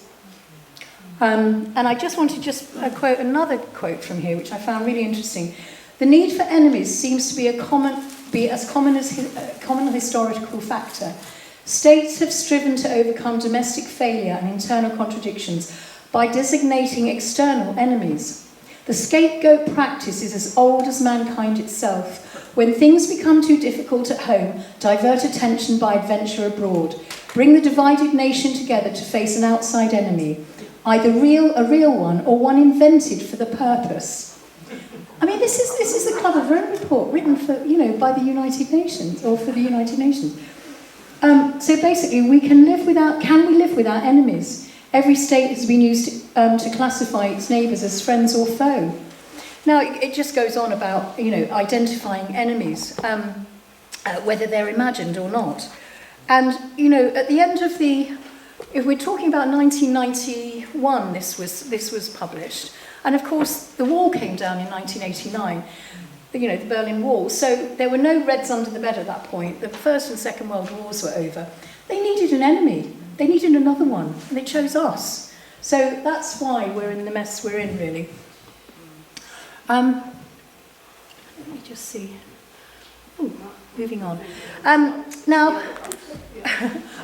And I just want to quote another quote from here, which I found really interesting. The need for enemies seems to be a common historical factor. States have striven to overcome domestic failure and internal contradictions by designating external enemies. The scapegoat practice is as old as mankind itself. When things become too difficult at home, divert attention by adventure abroad. Bring the divided nation together to face an outside enemy, either a real one, or one invented for the purpose. I mean, this is the Club of Rome report, written by the United Nations, or for the United Nations. So basically, can we live without enemies? Every state has been used to classify its neighbours as friends or foe. Now, it just goes on about, identifying enemies, whether they're imagined or not. And, at the end of if we're talking about 1991, this was published. And of course, the wall came down in 1989, the Berlin Wall. So there were no Reds under the bed at that point. The First and Second World Wars were over. They needed an enemy. They needed another one, and they chose us. So that's why we're in the mess we're in, really. Let me just see. Ooh, moving on. Now,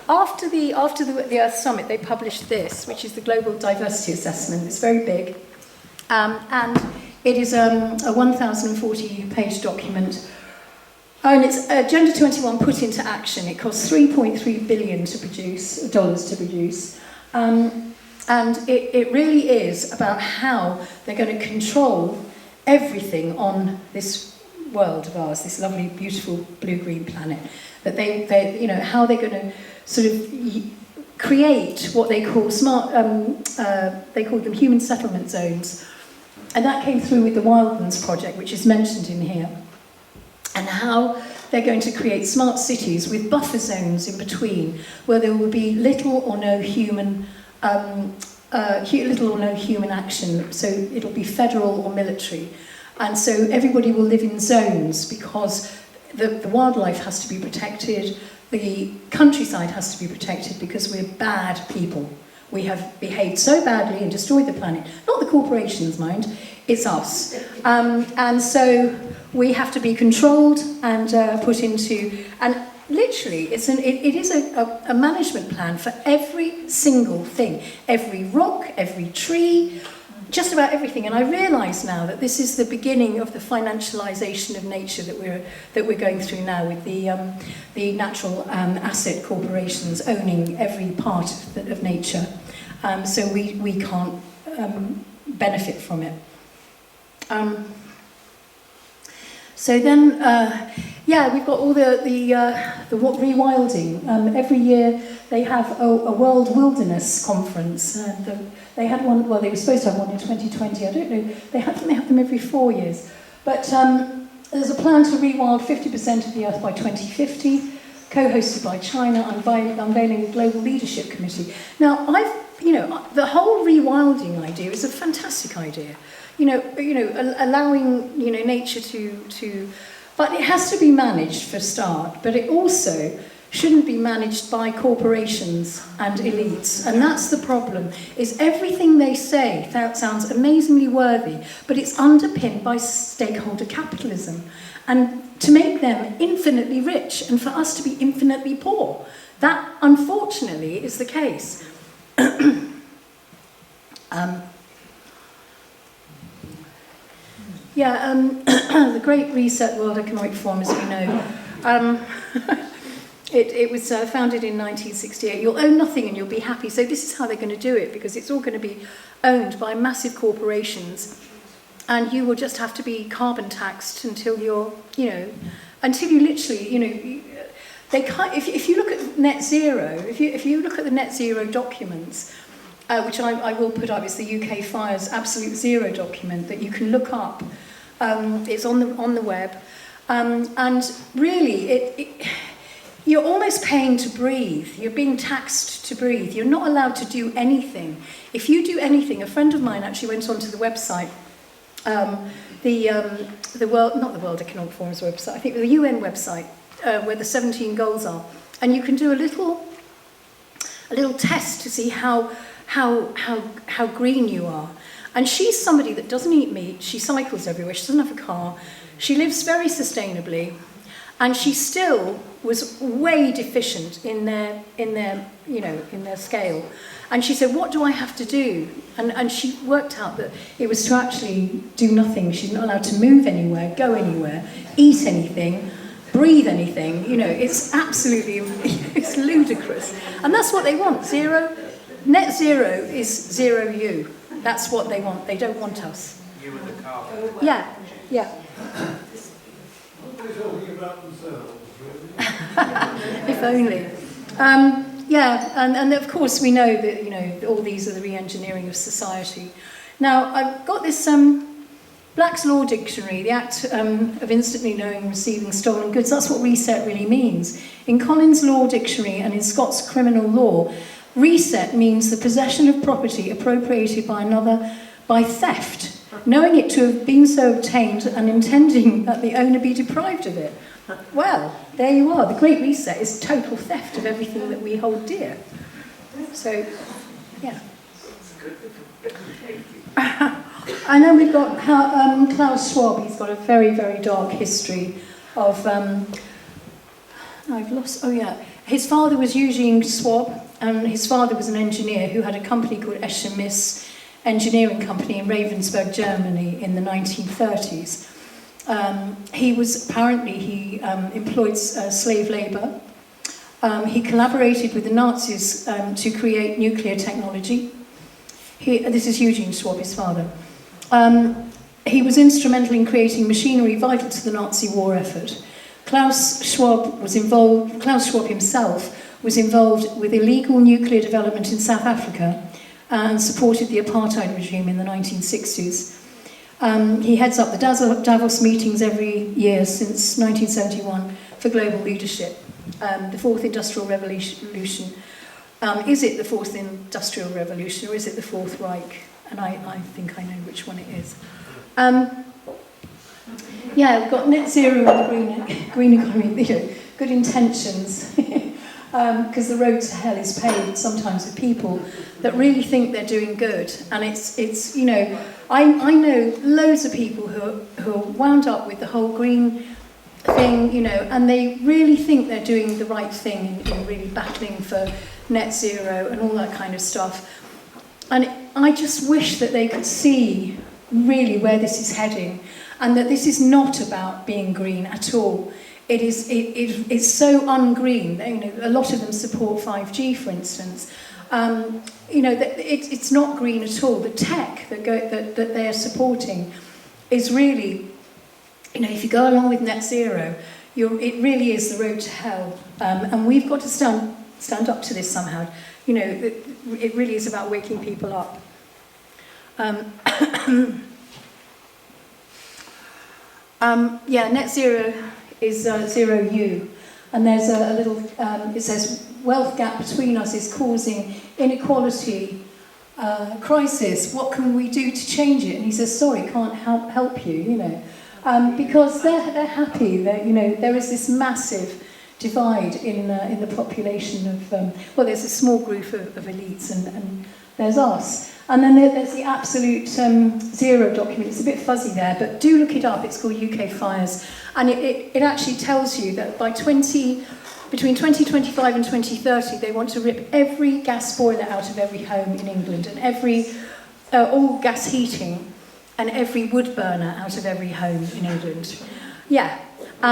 after the Earth Summit, they published this, which is the Global Diversity Assessment. It's very big, and it is a 1,040-page document. And it's Agenda 21 put into action. It costs $3.3 billion to produce. And it really is about how they're going to control everything on this world of ours, this lovely, beautiful blue-green planet. That they how they're going to sort of create what they call they call them human settlement zones. And that came through with the Wildlands project, which is mentioned in here. And how they're going to create smart cities with buffer zones in between, where there will be little or no human action. So it'll be federal or military. And so everybody will live in zones because the wildlife has to be protected, the countryside has to be protected because we're bad people. We have behaved so badly and destroyed the planet. Not the corporations, mind, it's us. And so we have to be controlled and put into... And literally, it is a management plan for every single thing. Every rock, every tree, just about everything. And I realise now that this is the beginning of the financialisation of nature that we're going through now with the natural asset corporations owning every part of nature. So we can't benefit from it. So then, we've got all the rewilding. Every year they have a World Wilderness Conference. They had one. Well, they were supposed to have one in 2020. I don't know. They have them every 4 years. But there's a plan to rewild 50% of the Earth by 2050, co-hosted by China, unveiling the Global Leadership Committee. Now, the whole rewilding idea is a fantastic idea. Allowing nature to, but it has to be managed for a start. But it also shouldn't be managed by corporations and elites, and that's the problem. Is everything they say that sounds amazingly worthy, but it's underpinned by stakeholder capitalism, and to make them infinitely rich and for us to be infinitely poor. That, unfortunately, is the case. The Great Reset World Economic Forum, as we know, it was founded in 1968. You'll own nothing and you'll be happy. So this is how they're going to do it, because it's all going to be owned by massive corporations, and you will just have to be carbon taxed until you're, until you literally, they can't. If you look at net zero, if you look at the net zero documents. Which I will put up, it's the UK Fire's Absolute Zero document that you can look up. It's on the web. And really, you're almost paying to breathe. You're being taxed to breathe. You're not allowed to do anything. If you do anything, a friend of mine actually went onto the website, the World Economic Forum's website, I think the UN website, where the 17 goals are. And you can do a little test to see how green you are. And she's somebody that doesn't eat meat, she cycles everywhere, she doesn't have a car, she lives very sustainably, and she still was way deficient in their scale. And she said, what do I have to do? And she worked out that it was to actually do nothing. She's not allowed to move anywhere, go anywhere, eat anything, breathe anything. It's absolutely, it's ludicrous. And that's what they want, zero. Net zero is zero you. That's what they want. They don't want us. You and the car. Yeah. They're talking about themselves, really. If only. And of course we know that all these are the re-engineering of society. Now I've got this Black's Law Dictionary, the act of instantly knowing and receiving stolen goods, that's what reset really means. In Collins' Law Dictionary and in Scott's criminal law, reset means the possession of property appropriated by another by theft, knowing it to have been so obtained and intending that the owner be deprived of it. Well, there you are. The Great Reset is total theft of everything that we hold dear. So, yeah. And then we've got Klaus Schwab. He's got a very, very dark history of... His father was Eugene Schwab, and his father was an engineer who had a company called Escher-Miss Engineering Company in Ravensburg, Germany in the 1930s. He employed slave labour. He collaborated with the Nazis to create nuclear technology. This is Eugene Schwab, his father. He was instrumental in creating machinery vital to the Nazi war effort. Klaus Schwab himself was involved with illegal nuclear development in South Africa and supported the apartheid regime in the 1960s. He heads up the Davos meetings every year since 1971 for global leadership. The Fourth Industrial Revolution. Is it the Fourth Industrial Revolution or is it the Fourth Reich? And I think I know which one it is. We've got net zero and the green economy, good intentions. Because the road to hell is paved sometimes with people that really think they're doing good. And it's I know loads of people who are wound up with the whole green thing, and they really think they're doing the right thing in really battling for net zero and all that kind of stuff. And I just wish that they could see really where this is heading and that this is not about being green at all. It's so ungreen. A lot of them support 5G, for instance. It's not green at all. The tech that they are supporting is really, if you go along with net zero, it really is the road to hell. And we've got to stand up to this somehow. It really is about waking people up. Net zero is zero U, and there's a little, it says, wealth gap between us is causing inequality crisis. What can we do to change it? And he says, sorry, can't help you, because they're happy that, there is this massive divide in the population of, there's a small group of elites and there's us. And then there's the absolute zero document. It's a bit fuzzy there, but do look it up. It's called UK Fires. And it actually tells you that between 2025 and 2030, they want to rip every gas boiler out of every home in England and all gas heating and every wood burner out of every home in England. Yeah. They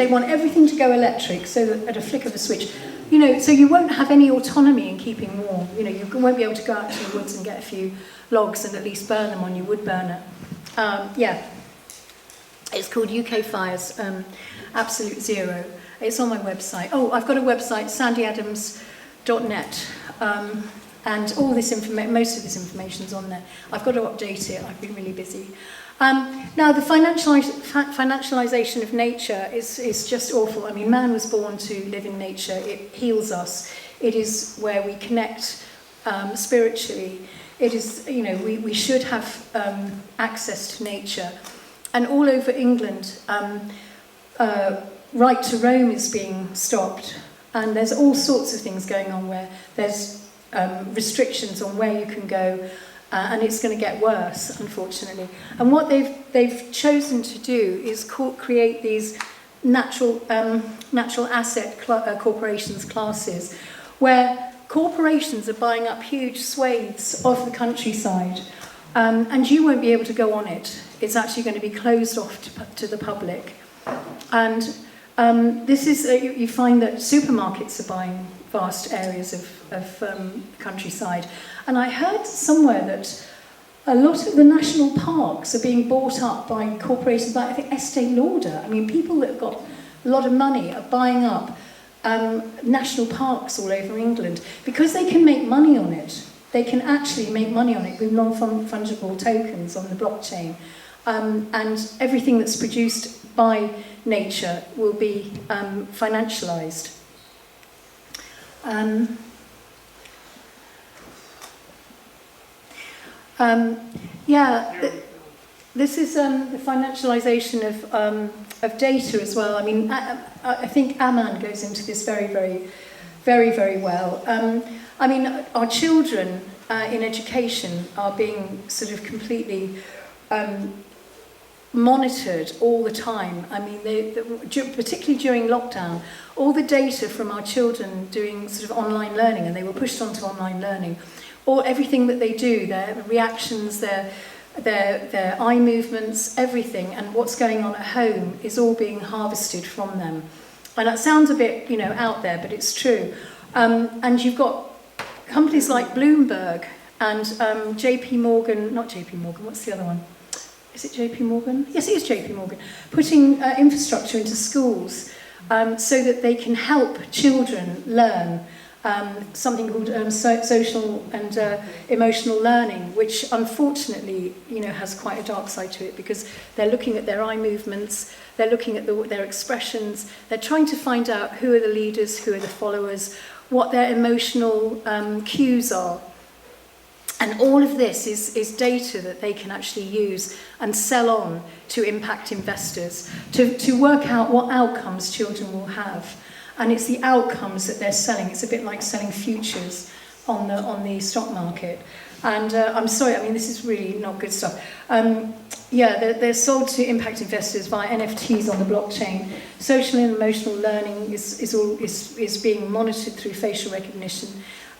want everything to go electric, so that at a flick of a switch, so you won't have any autonomy in keeping warm. You won't be able to go out to the woods and get a few logs and at least burn them on your wood burner. It's called UK Fires, Absolute Zero. It's on my website. Oh, I've got a website, sandyadams.net, and all this most of this information's on there. I've got to update it. I've been really busy. Now, the financialisation of nature is just awful. I mean, man was born to live in nature. It heals us. It is where we connect spiritually. It is, we should have access to nature. And all over England, right to roam is being stopped. And there's all sorts of things going on where there's restrictions on where you can go. And it's going to get worse, unfortunately. And what they've chosen to do is create these natural asset corporations classes, where corporations are buying up huge swathes of the countryside, and you won't be able to go on it. It's actually going to be closed off to the public. And this is you find that supermarkets are buying vast areas of countryside. And I heard somewhere that a lot of the national parks are being bought up by corporations like, I think, Estee Lauder. I mean, people that have got a lot of money are buying up national parks all over England because they can make money on it. they can actually make money on it with non-fungible tokens on the blockchain. And everything that's produced by nature will be financialized. This is the financialization of data as well. I mean, I think Aman goes into this very well. I mean, our children in education are being sort of completely monitored all the time. I mean, particularly during lockdown, all the data from our children doing sort of online learning, and they were pushed onto online learning, or everything that they do, their reactions, their eye movements, everything, and what's going on at home is all being harvested from them. And that sounds a bit, out there, but it's true. And you've got companies like Bloomberg and JP Morgan, not JP Morgan, what's the other one? Is it JP Morgan? Yes, it is JP Morgan, putting infrastructure into schools so that they can help children learn something called social and emotional learning, which unfortunately, has quite a dark side to it, because they're looking at their eye movements, they're looking at their expressions, they're trying to find out who are the leaders, who are the followers, what their emotional cues are. And all of this is data that they can actually use and sell on to impact investors to work out what outcomes children will have. And it's the outcomes that they're selling. It's a bit like selling futures on the stock market. And I'm sorry, I mean, this is really not good stuff. They're sold to impact investors via NFTs on the blockchain. Social and emotional learning is being monitored through facial recognition.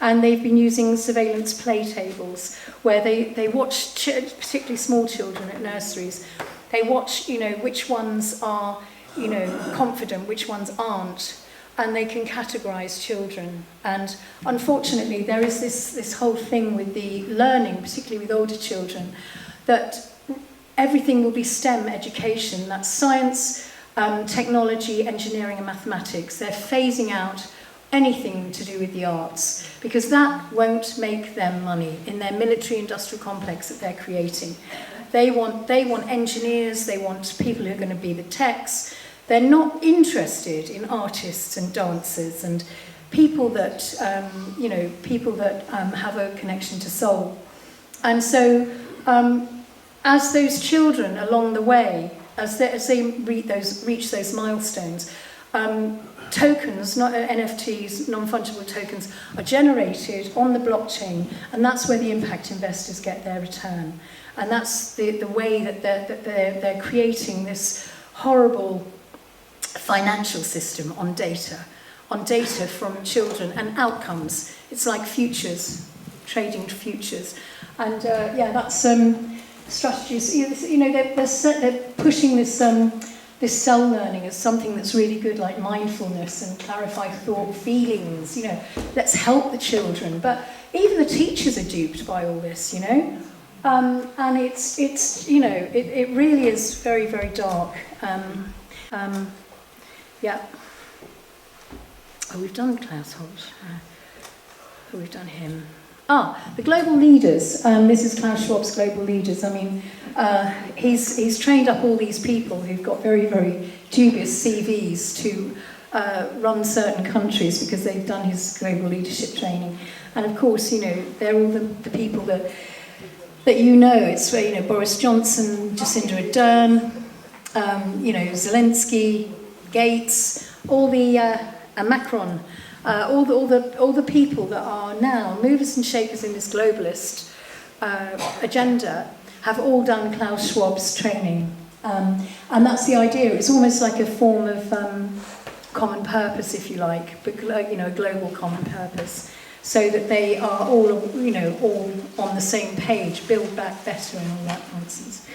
And they've been using surveillance play tables where they watch, particularly small children at nurseries, they watch, which ones are, confident, which ones aren't. And they can categorise children. And unfortunately, there is this whole thing with the learning, particularly with older children, that everything will be STEM education. That's science, technology, engineering and mathematics. They're phasing out anything to do with the arts, because that won't make them money in their military industrial complex that they're creating. They want engineers, they want people who are going to be the techs. They're not interested in artists and dancers and people that, have a connection to soul. And so, as those children along the way, as they reach those milestones, tokens, not NFTs, non-fungible tokens, are generated on the blockchain, and that's where the impact investors get their return. And that's the way that they're creating this horrible financial system on data from children and outcomes. It's like futures, trading futures. And that's strategies. They're pushing this cell learning as something that's really good, like mindfulness and clarify thought, feelings. Let's help the children. But even the teachers are duped by all this. And it's it really is very, very dark. We've done Klaus Holt. We've done him. The global leaders. This is Klaus Schwab's global leaders. I mean, he's trained up all these people who've got very, very dubious CVs to run certain countries because they've done his global leadership training. And of course, they're all the people that It's Boris Johnson, Jacinda Ardern, Zelensky, Gates, and Macron. All the people that are now movers and shakers in this globalist agenda have all done Klaus Schwab's training, and that's the idea. It's almost like a form of common purpose, if you like, but a global common purpose, so that they are all all on the same page, build back better, and all that nonsense.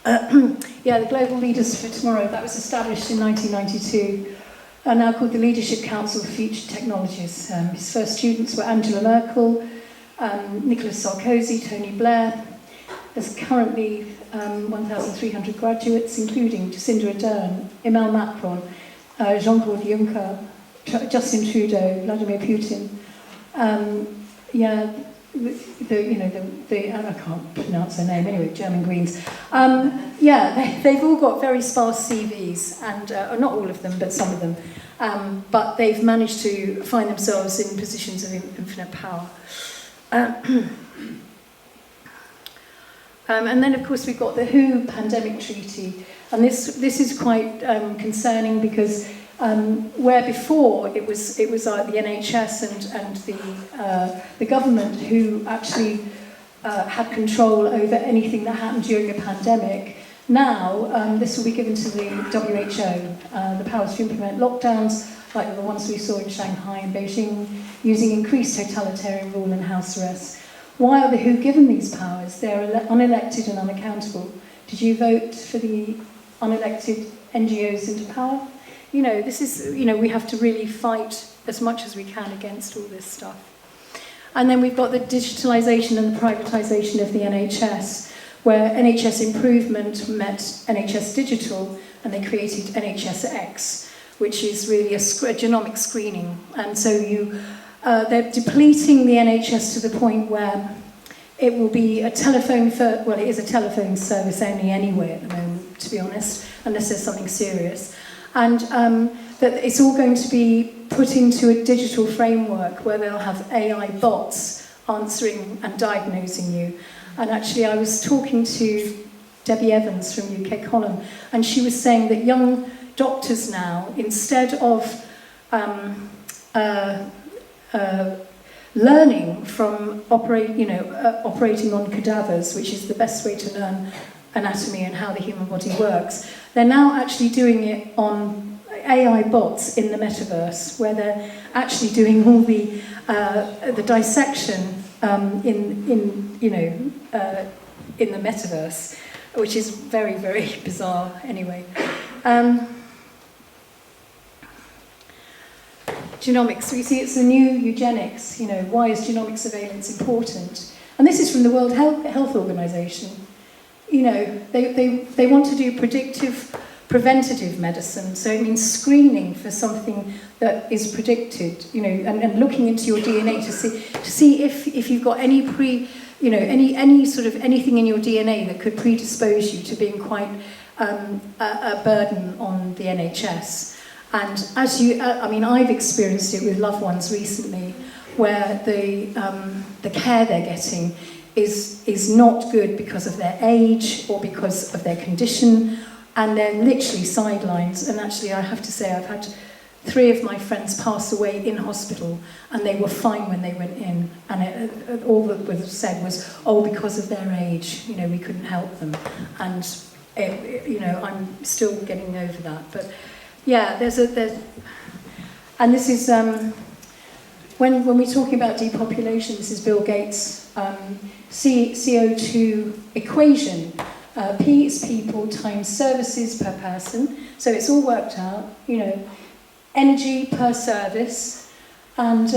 The Global Leaders for Tomorrow, that was established in 1992. Are now called the Leadership Council for Future Technologies. His first students were Angela Merkel, Nicolas Sarkozy, Tony Blair. There's currently 1,300 graduates, including Jacinda Ardern, Emmanuel Macron, Jean-Claude Juncker, Justin Trudeau, Vladimir Putin. and I can't pronounce their name anyway, German Greens. They've all got very sparse CVs, and not all of them, but some of them. But they've managed to find themselves in positions of infinite power. And then, of course, we've got the WHO pandemic treaty, and this is quite concerning because where before it was the NHS and the government who actually had control over anything that happened during a pandemic. Now this will be given to the WHO, the powers to implement lockdowns like the ones we saw in Shanghai and Beijing, using increased totalitarian rule and house arrest. Why are the WHO given these powers? They're unelected and unaccountable. Did you vote for the unelected NGOs into power? This is, we have to really fight as much as we can against all this stuff. And then we've got the digitalisation and the privatisation of the NHS, where NHS Improvement met NHS Digital, and they created NHSX, which is really a genomic screening. And so they're depleting the NHS to the point where it will be it is a telephone service only anyway at the moment, to be honest, unless there's something serious. And that it's all going to be put into a digital framework where they'll have AI bots answering and diagnosing you. And actually, I was talking to Debbie Evans from UK Column, and she was saying that young doctors now, instead of learning from operating on cadavers, which is the best way to learn anatomy and how the human body works, they're now actually doing it on AI bots in the metaverse, where they're actually doing all the dissection in the metaverse, which is very, very bizarre anyway. Genomics, we see it's the new eugenics. Why is genomic surveillance important? And this is from the World Health Organization. They want to do predictive, preventative medicine, so it means screening for something that is predicted, and looking into your DNA to see if you've got any any sort of anything in your DNA that could predispose you to being quite a burden on the NHS. And as I've experienced it with loved ones recently, where the care they're getting is not good because of their age or because of their condition, and they're literally sidelines. And actually, I have to say, I've had 3 of my friends pass away in hospital, and they were fine when they went in, and all that was said was, because of their age, we couldn't help them. And I'm still getting over that. But yeah, and this is when we're talking about depopulation. This is Bill Gates' CO2 equation. P is people times services per person, so it's all worked out. Energy per service, and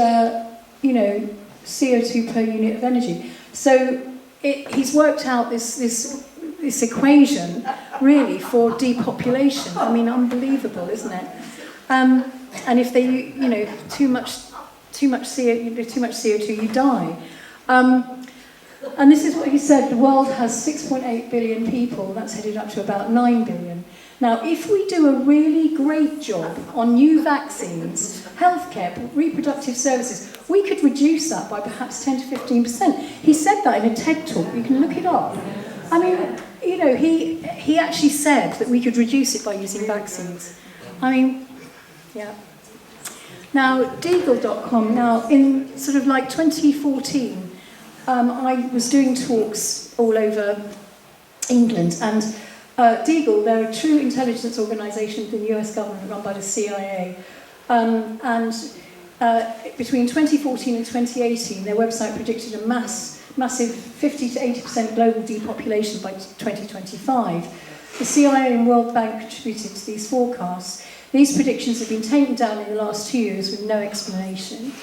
CO2 per unit of energy. So he's worked out this equation really for depopulation. Unbelievable, isn't it? And if they too much CO2, you die. And this is what he said: the world has 6.8 billion people. That's headed up to about 9 billion. Now, if we do a really great job on new vaccines, healthcare, reproductive services, we could reduce that by perhaps 10 to 15%. He said that in a TED talk. You can look it up. He actually said that we could reduce it by using vaccines. Yeah. Now, Deagle.com. Now, in sort of like 2014, I was doing talks all over England, and Deagle, they're a true intelligence organisation of the US government run by the CIA. And between 2014 and 2018, their website predicted a massive 50 to 80% global depopulation by 2025. The CIA and World Bank contributed to these forecasts. These predictions have been taken down in the last 2 years with no explanation.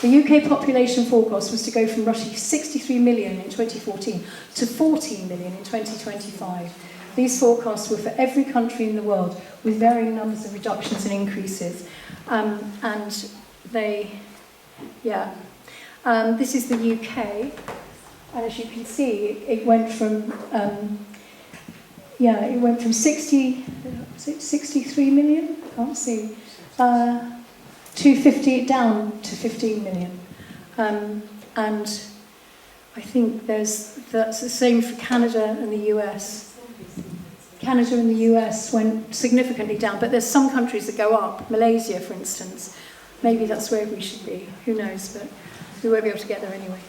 The UK population forecast was to go from roughly 63 million in 2014 to 14 million in 2025. These forecasts were for every country in the world, with varying numbers of reductions and increases. This is the UK, and as you can see, it went from 63 million, can't see, to 50, down to 15 million. And I think that's the same for Canada and the US. Canada and the US went significantly down, but there's some countries that go up. Malaysia, for instance. Maybe that's where we should be. Who knows? But we won't be able to get there anyway.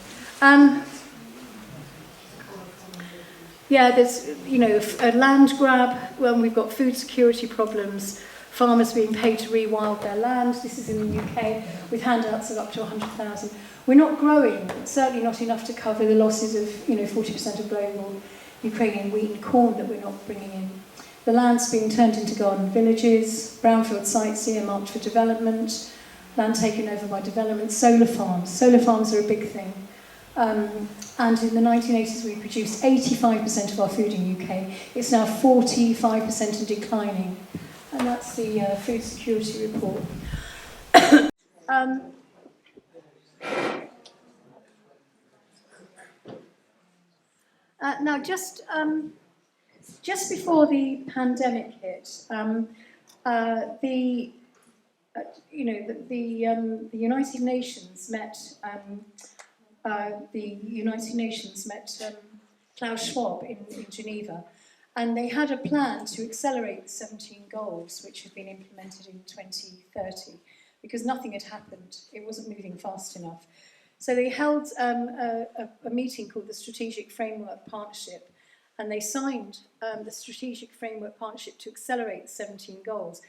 There's, a land grab. Well, we've got food security problems, farmers being paid to rewild their land. This is in the UK, with handouts of up to 100,000. We're not growing, certainly not enough to cover the losses of, 40% of global Ukrainian wheat and corn that we're not bringing in. The land's being turned into garden villages, brownfield sites earmarked for development, land taken over by development, solar farms. Solar farms are a big thing. And in the 1980s, we produced 85% of our food in the UK. It's now 45% and declining. And that's the food security report. Now, just before the pandemic hit, the United Nations met. Klaus Schwab in Geneva, and they had a plan to accelerate the 17 goals which had been implemented in 2030 because nothing had happened. It wasn't moving fast enough. So they held a meeting called the Strategic Framework Partnership, and they signed the Strategic Framework Partnership to accelerate the 17 goals.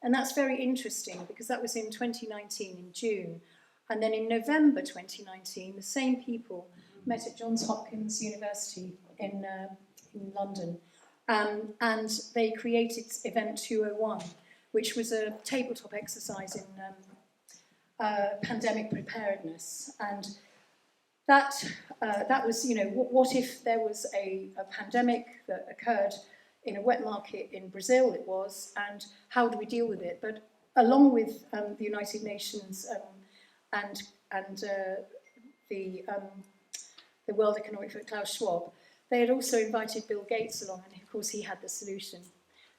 And that's very interesting because that was in 2019, in June. And then in November 2019, the same people met at Johns Hopkins University in London, and they created Event 201, which was a tabletop exercise in pandemic preparedness. And that was, what if there was a pandemic that occurred in a wet market in Brazil, it was, and how do we deal with it? But along with the United Nations and the World Economic Forum, Klaus Schwab, they had also invited Bill Gates along, and of course he had the solution.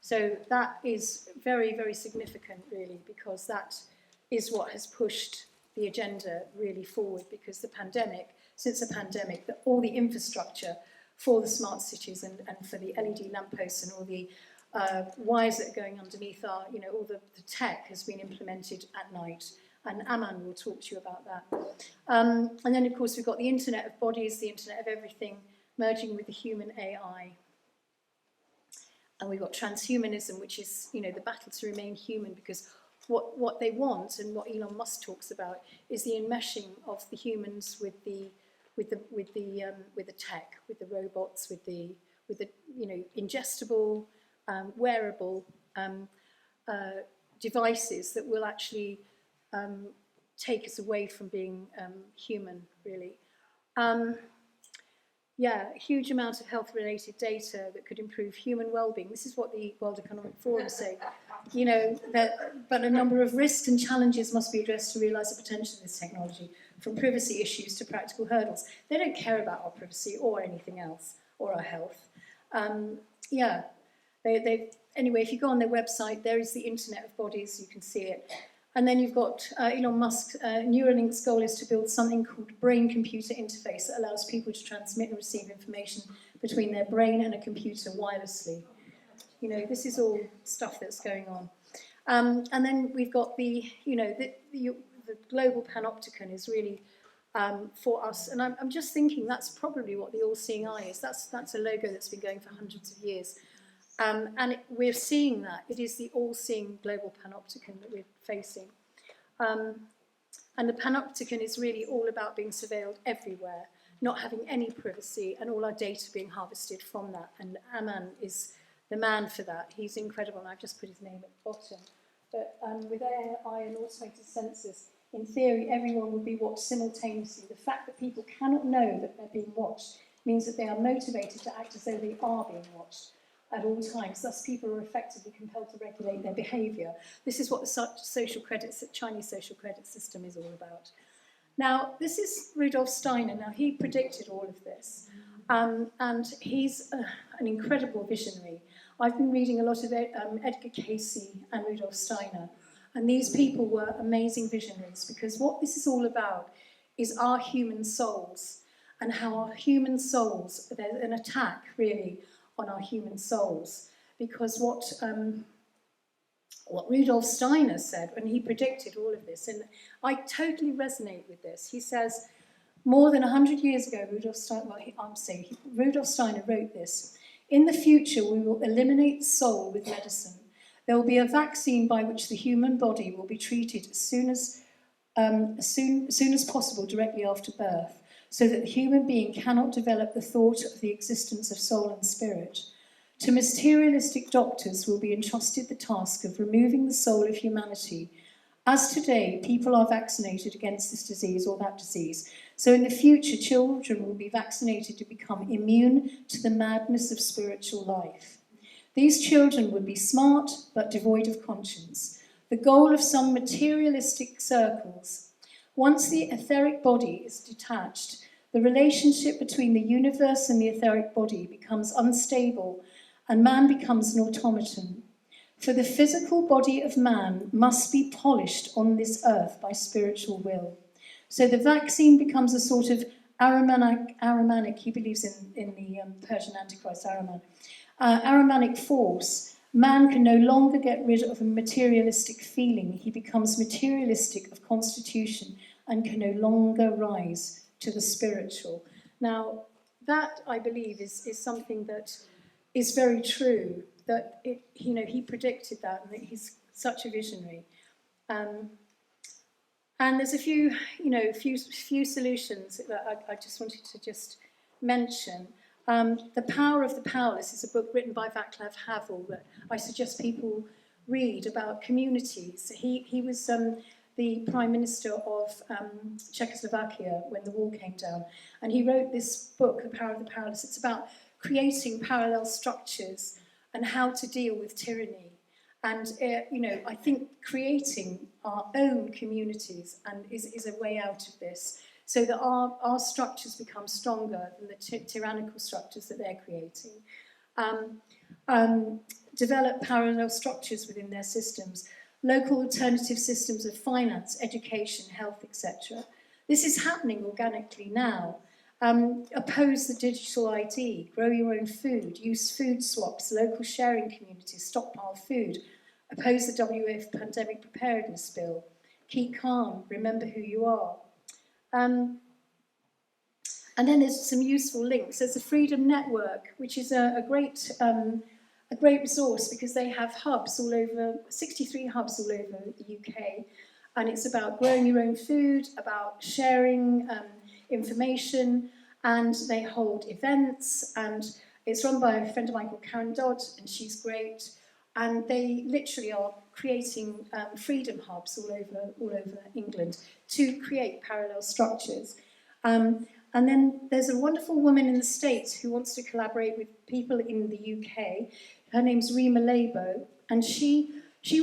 So that is very, very significant, really, because that is what has pushed the agenda really forward, because since the pandemic, all the infrastructure for the smart cities and for the LED lampposts and all the wires that are going underneath all the tech has been implemented at night. And Aman will talk to you about that. And then, of course, we've got the Internet of Bodies, the Internet of Everything, merging with the human AI. And we've got transhumanism, which is, the battle to remain human, because what they want and what Elon Musk talks about is the enmeshing of the humans with the tech, with the robots, with the ingestible, wearable devices that will actually take us away from being human, really. A huge amount of health-related data that could improve human well-being. This is what the World Economic Forum say. But a number of risks and challenges must be addressed to realise the potential of this technology, from privacy issues to practical hurdles. They don't care about our privacy or anything else, or our health. Anyway, if you go on their website, there is the Internet of Bodies, you can see it. And then you've got Elon Musk's Neuralink's goal is to build something called brain-computer interface that allows people to transmit and receive information between their brain and a computer wirelessly. This is all stuff that's going on. And then we've got the global panopticon is really for us. And I'm just thinking that's probably what the all-seeing eye is. That's a logo that's been going for hundreds of years. We're seeing that. It is the all-seeing global panopticon that we're facing. And the panopticon is really all about being surveilled everywhere, not having any privacy, and all our data being harvested from that. And Aman is the man for that. He's incredible, and I've just put his name at the bottom. But with AI and automated sensors, in theory, everyone will be watched simultaneously. The fact that people cannot know that they're being watched means that they are motivated to act as though they are being watched at all times. Thus, people are effectively compelled to regulate their behaviour. This is what the Chinese social credit system is all about. Now, this is Rudolf Steiner. Now, he predicted all of this, and he's an incredible visionary. I've been reading a lot of Edgar Cayce and Rudolf Steiner, and these people were amazing visionaries, because what this is all about is our human souls, and how our human souls, there's an attack really on our human souls, because what Rudolf Steiner said when he predicted all of this, and I totally resonate with this. He says, more than 100 years ago, Rudolf Steiner wrote this: "In the future, we will eliminate the soul with medicine. There will be a vaccine by which the human body will be treated as soon as possible directly after birth, so that the human being cannot develop the thought of the existence of soul and spirit. To materialistic doctors will be entrusted the task of removing the soul of humanity. As today, people are vaccinated against this disease or that disease, so in the future, children will be vaccinated to become immune to the madness of spiritual life. These children would be smart, but devoid of conscience, the goal of some materialistic circles. Once the etheric body is detached, the relationship between the universe and the etheric body becomes unstable, and man becomes an automaton. For the physical body of man must be polished on this earth by spiritual will. So the vaccine becomes a sort of Ahrimanic, he believes in the Persian Antichrist, Ahrimanic force. Man can no longer get rid of a materialistic feeling. He becomes materialistic of constitution and can no longer rise to the spiritual." Now, that, I believe, is something that is very true, that he predicted that, and that he's such a visionary. And there's a few solutions that I just wanted to just mention. The Power of the Powerless is a book written by Václav Havel that I suggest people read, about communities. He was the Prime Minister of Czechoslovakia when the wall came down, and he wrote this book, The Power of the Powerless. It's about creating parallel structures and how to deal with tyranny. And, I think creating our own communities is a way out of this, so that our structures become stronger than the tyrannical structures that they're creating. Develop parallel structures within their systems, local alternative systems of finance, education, health, etc. This is happening organically now. Oppose the digital ID, grow your own food, use food swaps, local sharing communities, stockpile food, oppose the WF pandemic preparedness bill, keep calm, remember who you are. And then there's some useful links. There's the Freedom Network, which is a great resource, because they have hubs all over, 63 hubs all over the UK, and it's about growing your own food, about sharing information, and they hold events, and it's run by a friend of mine called Karen Dodd, and she's great, and they literally are creating freedom hubs all over England to create parallel structures. And then there's a wonderful woman in the States who wants to collaborate with people in the UK. Her name's Rima Labo, and she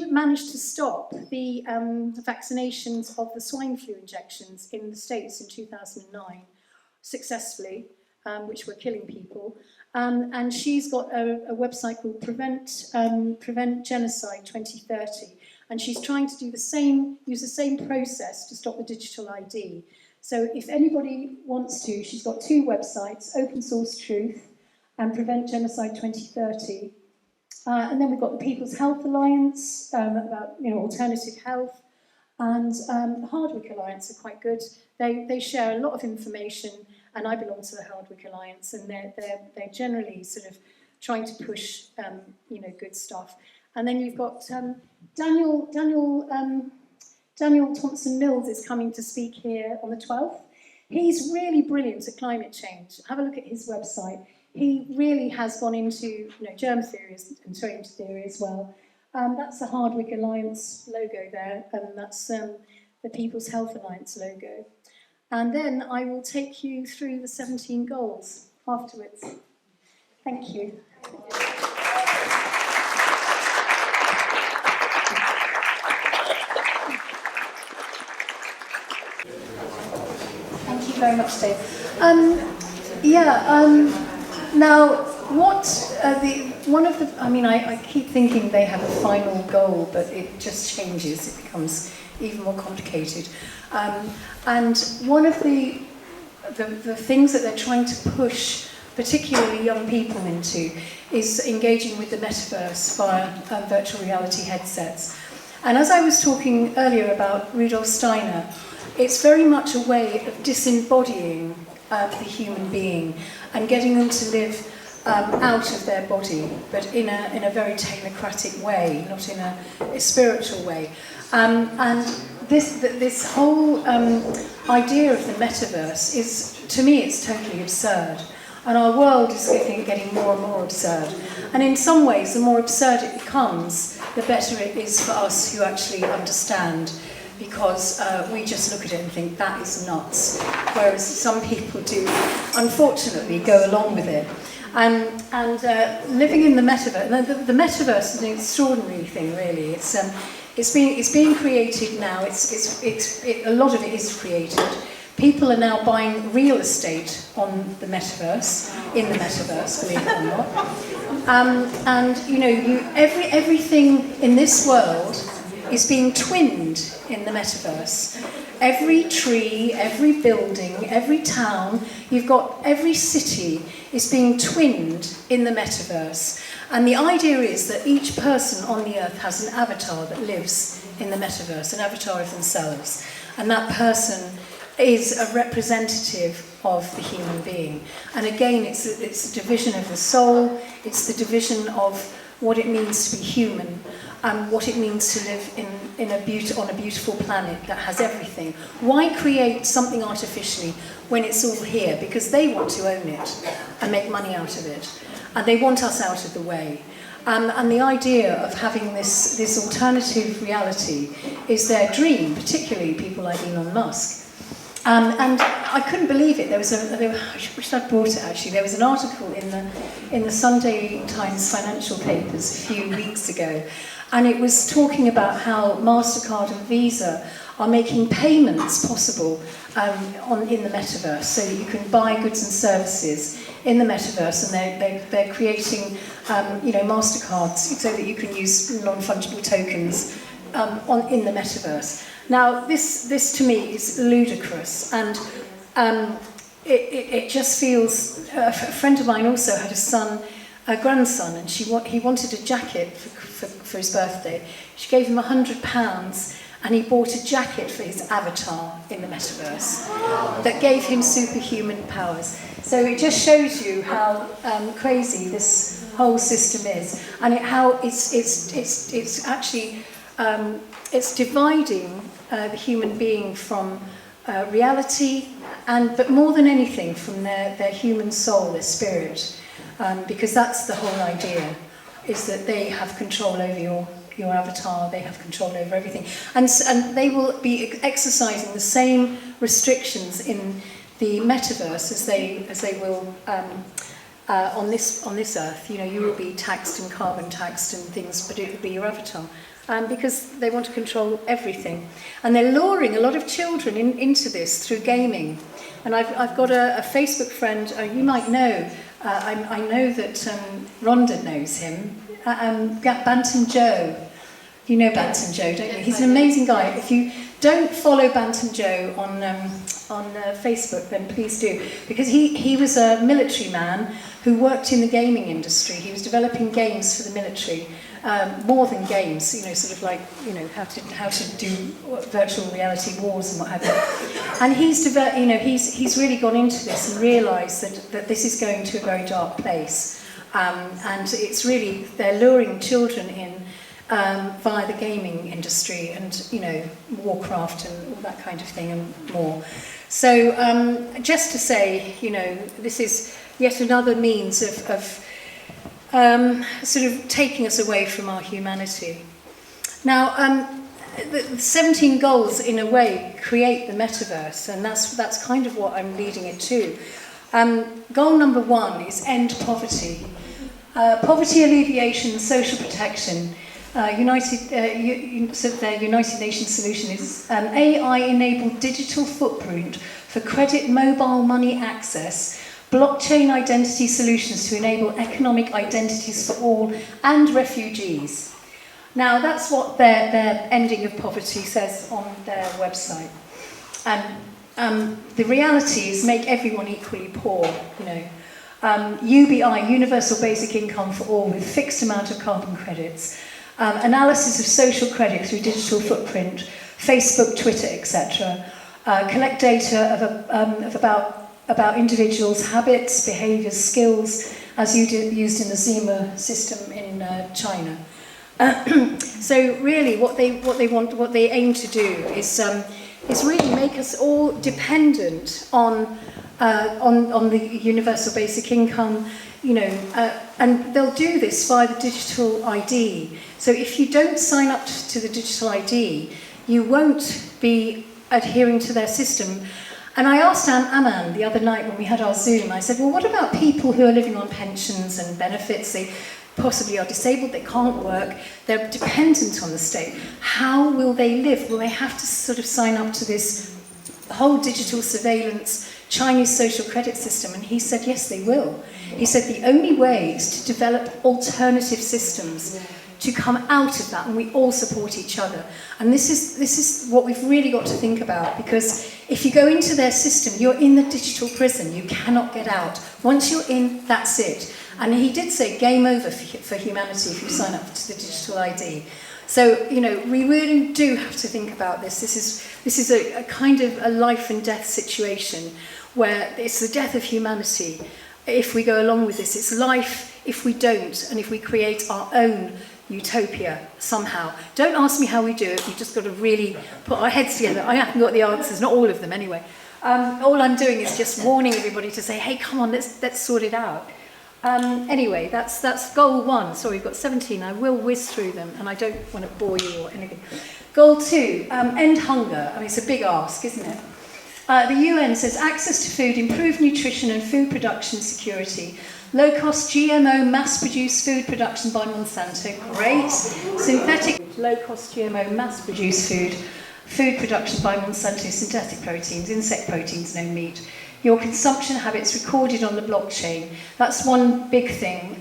managed to stop the vaccinations of the swine flu injections in the States in 2009 successfully, which were killing people. And she's got a website called Prevent Genocide 2030, and she's trying to use the same process to stop the digital ID. So if anybody wants to, she's got two websites, Open Source Truth and Prevent Genocide 2030. And then we've got the People's Health Alliance, about alternative health, and the Hardwick Alliance are quite good. They share a lot of information, and I belong to the Hardwick Alliance, and they're generally sort of trying to push good stuff. And then you've got Daniel Thompson-Mills is coming to speak here on the 12th. He's really brilliant at climate change. Have a look at his website. He really has gone into germ theory and strange theory as well. That's the Hardwick Alliance logo there, and that's the People's Health Alliance logo. And then I will take you through the 17 goals afterwards. Thank you. Thank you very much, Dave. Now, I keep thinking they have a final goal, but it just changes. It becomes even more complicated. And one of the things that they're trying to push, particularly young people into, is engaging with the metaverse via virtual reality headsets. And as I was talking earlier about Rudolf Steiner, it's very much a way of disembodying the human being and getting them to live out of their body, but in a very technocratic way, not in a spiritual way. And this whole idea of the metaverse is, to me, it's totally absurd. And our world is getting more and more absurd. And in some ways, the more absurd it becomes, the better it is for us who actually understand, because we just look at it and think, that is nuts. Whereas some people do, unfortunately, go along with it. And living in the metaverse, the metaverse is an extraordinary thing, really. It's being created now. A lot of it is created. People are now buying real estate on the metaverse, in the metaverse, believe it or not. And everything in this world is being twinned in the metaverse. Every tree, every building, every town, you've got every city is being twinned in the metaverse. And the idea is that each person on the earth has an avatar that lives in the metaverse, an avatar of themselves. And that person is a representative of the human being. And again, it's the division of the soul, it's the division of what it means to be human, and what it means to live on a beautiful planet that has everything. Why create something artificially when it's all here? Because they want to own it and make money out of it. And they want us out of the way. And the idea of having this alternative reality is their dream, particularly people like Elon Musk. And I couldn't believe it. I wish I'd brought it actually. There was an article in the Sunday Times financial papers a few weeks ago, and it was talking about how MasterCard and Visa are making payments possible in the metaverse, so that you can buy goods and services in the metaverse, and they're creating MasterCards so that you can use non-fungible tokens in the metaverse. Now, this to me is ludicrous, and it just feels. A friend of mine also had a grandson, and he wanted a jacket for his birthday. She gave him £100, and he bought a jacket for his avatar in the metaverse that gave him superhuman powers. So it just shows you how crazy this whole system is, and how it's actually it's dividing the human being from reality, but more than anything from their human soul, their spirit, because that's the whole idea, is that they have control over your avatar, they have control over everything, and they will be exercising the same restrictions in the metaverse as they will on this earth. You will be taxed and carbon taxed and things, but it will be your avatar. Because they want to control everything. And they're luring a lot of children into this through gaming. And I've got a Facebook friend, you might know, I know that Rhonda knows him, Bantam Joe. You know Bantam Joe, don't you? He's an amazing guy. If you don't follow Bantam Joe on Facebook, then please do. Because he was a military man who worked in the gaming industry. He was developing games for the military. More than games, sort of like, how to do virtual reality wars and what have you. And he's really gone into this and realised that this is going to a very dark place. And it's really, they're luring children in via the gaming industry and, Warcraft and all that kind of thing and more. So just to say, this is yet another means of sort of taking us away from our humanity. Now, the 17 goals, in a way, create the metaverse, and that's kind of what I'm leading it to. Goal number 1 is end poverty. Poverty alleviation, social protection. their United Nations solution is AI-enabled digital footprint for credit mobile money access, blockchain identity solutions to enable economic identities for all and refugees. Now, that's what their ending of poverty says on their website. And the reality is make everyone equally poor, you know. UBI, Universal Basic Income for All, with fixed amount of carbon credits. Analysis of social credit through digital footprint, Facebook, Twitter, etc. Collect data of about individuals' habits, behaviours, skills, as used in the Zima system in China. So really, what they aim to do is really make us all dependent on the universal basic income, you know, and they'll do this via the digital ID. So if you don't sign up to the digital ID, you won't be adhering to their system. And I asked Aman the other night when we had our Zoom, I said, well, what about people who are living on pensions and benefits? They possibly are disabled, they can't work, they're dependent on the state. How will they live? Will they have to sort of sign up to this whole digital surveillance Chinese social credit system? And he said, yes, they will. He said the only way is to develop alternative systems to come out of that, and we all support each other. And this is what we've really got to think about, because if you go into their system, you're in the digital prison, you cannot get out. Once you're in, that's it. And he did say game over for humanity if you sign up to the digital ID. So, you know, we really do have to think about this. This is a kind of a life and death situation where it's the death of humanity if we go along with this. It's life if we don't, and if we create our own utopia somehow. Don't ask me how we do it. We've just got to really put our heads together. I haven't got the answers, not all of them anyway. All I'm doing is just warning everybody to say, hey, come on, let's sort it out. Anyway, that's goal 1. Sorry, we've got 17. I will whiz through them, and I don't want to bore you or anything. Goal 2, end hunger. I mean, it's a big ask, isn't it? The UN says access to food, improved nutrition and food production security, low-cost GMO mass-produced food production by Monsanto, great. Synthetic, low-cost GMO mass-produced food production by Monsanto, synthetic proteins, insect proteins, no meat. Your consumption habits recorded on the blockchain. That's one big thing.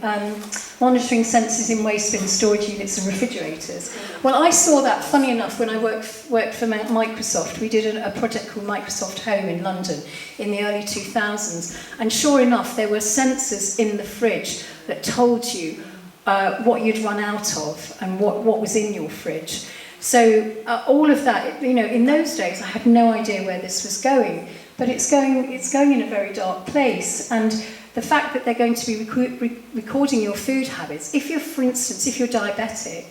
Monitoring sensors in waste bins, storage units and refrigerators. Well, I saw that, funny enough, when I worked for Microsoft. We did a project called Microsoft Home in London in the early 2000s. And sure enough, there were sensors in the fridge that told you what you'd run out of and what was in your fridge. So all of that, you know, in those days, I had no idea where this was going. But it's going in a very dark place, and the fact that they're going to be recording your food habits. For instance, if you're diabetic,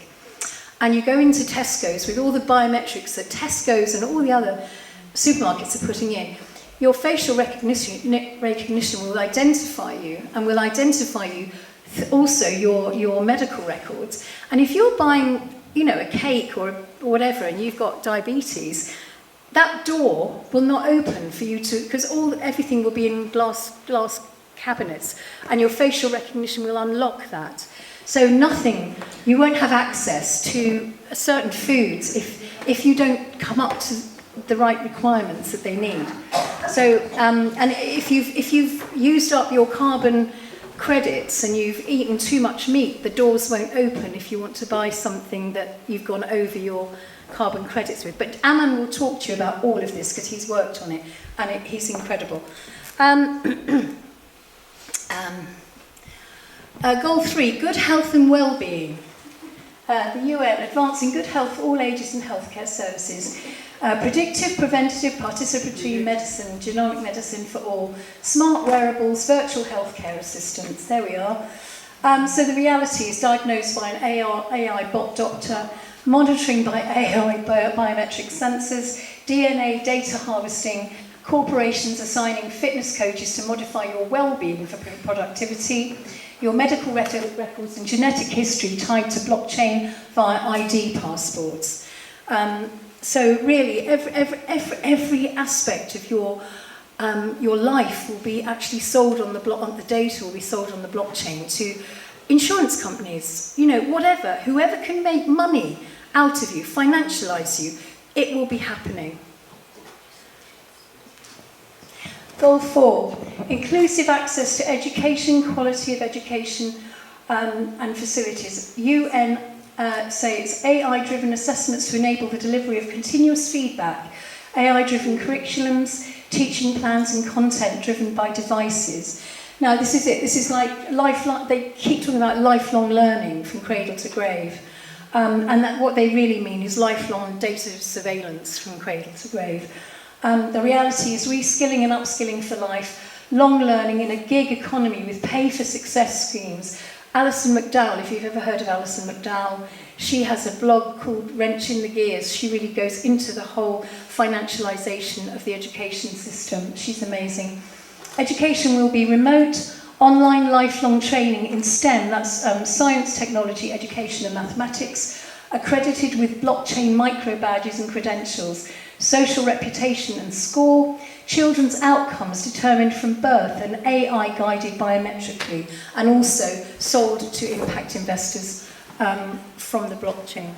and you go into Tesco's with all the biometrics that Tesco's and all the other supermarkets are putting in, your facial recognition will identify you, and will identify you also your medical records. And if you're buying, you know, a cake or whatever, and you've got diabetes, that door will not open for you to, because everything will be in glass cabinets, and your facial recognition will unlock that. So you won't have access to certain foods if you don't come up to the right requirements that they need. So, and if you've used up your carbon credits and you've eaten too much meat, the doors won't open if you want to buy something that you've gone over your carbon credits with. But Aman will talk to you about all of this because he's worked on it, and he's incredible. Goal 3, good health and well-being. The UN, advancing good health for all ages and healthcare services. Predictive, preventative, participatory medicine, genomic medicine for all. Smart wearables, virtual healthcare assistants. There we are. So the reality is diagnosed by an AI bot doctor, monitoring by AI biometric sensors, DNA data harvesting, corporations assigning fitness coaches to modify your well-being for productivity, your medical records and genetic history tied to blockchain via ID passports. So really, every aspect of your life will be actually sold on the data will be sold on the blockchain insurance companies, whatever, whoever can make money out of you, financialise you, it will be happening. Goal 4, inclusive access to education, quality of education and facilities. UN say it's AI-driven assessments to enable the delivery of continuous feedback, AI-driven curriculums, teaching plans and content driven by devices. Now this is it, this is like lifelong, they keep talking about lifelong learning from cradle to grave. And that what they really mean is lifelong data surveillance from cradle to grave. The reality is reskilling and upskilling for life, long learning in a gig economy with pay for success schemes. Alison McDowell, if you've ever heard of Alison McDowell, she has a blog called Wrench in the Gears. She really goes into the whole financialisation of the education system. She's amazing. Education will be remote, online lifelong training in STEM, that's science, technology, education and mathematics, accredited with blockchain micro badges and credentials, social reputation and score, children's outcomes determined from birth and AI guided biometrically, and also sold to impact investors from the blockchain.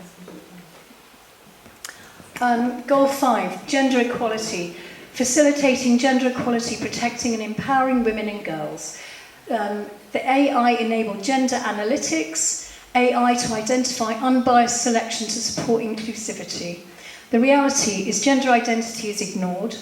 Goal 5, gender equality, facilitating gender equality, protecting and empowering women and girls. The AI-enabled gender analytics, AI to identify unbiased selection to support inclusivity. The reality is gender identity is ignored.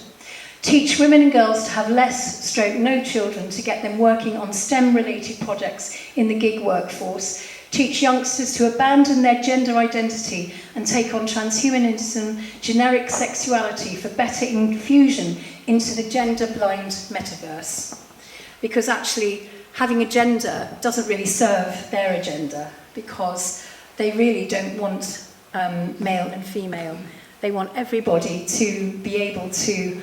Teach women and girls to have less no children to get them working on STEM-related projects in the gig workforce. Teach youngsters to abandon their gender identity and take on transhumanism, generic sexuality for better infusion into the gender-blind metaverse. Because actually, having a gender doesn't really serve their agenda, because they really don't want male and female. They want everybody to be able to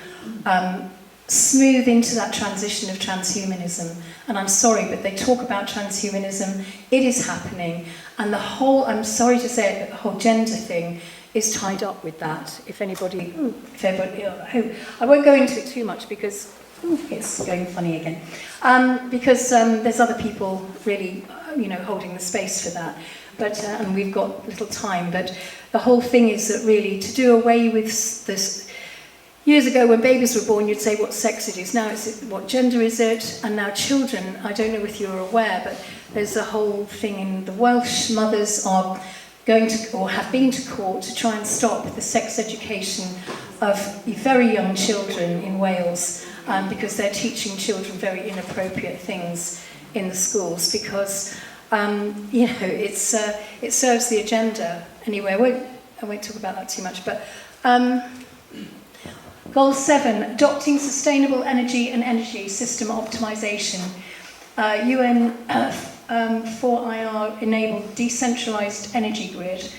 smooth into that transition of transhumanism. And I'm sorry, but they talk about transhumanism. It is happening. And the whole, I'm sorry to say it, but the whole gender thing is tied up with that. If anybody, I won't go into it too much because it's going funny again. Because there's other people really, holding the space for that. But and we've got little time. But the whole thing is that really to do away with this. Years ago, when babies were born, you'd say what sex it is. Now it's what gender is it? And now children, I don't know if you're aware, but there's a whole thing in the Welsh mothers are going to, or have been to court to try and stop the sex education of very young children in Wales, because they're teaching children very inappropriate things in the schools, because it serves the agenda. Anyway, I won't talk about that too much, but Goal 7, adopting sustainable energy and energy system optimization. UN 4IR enabled decentralized energy grid,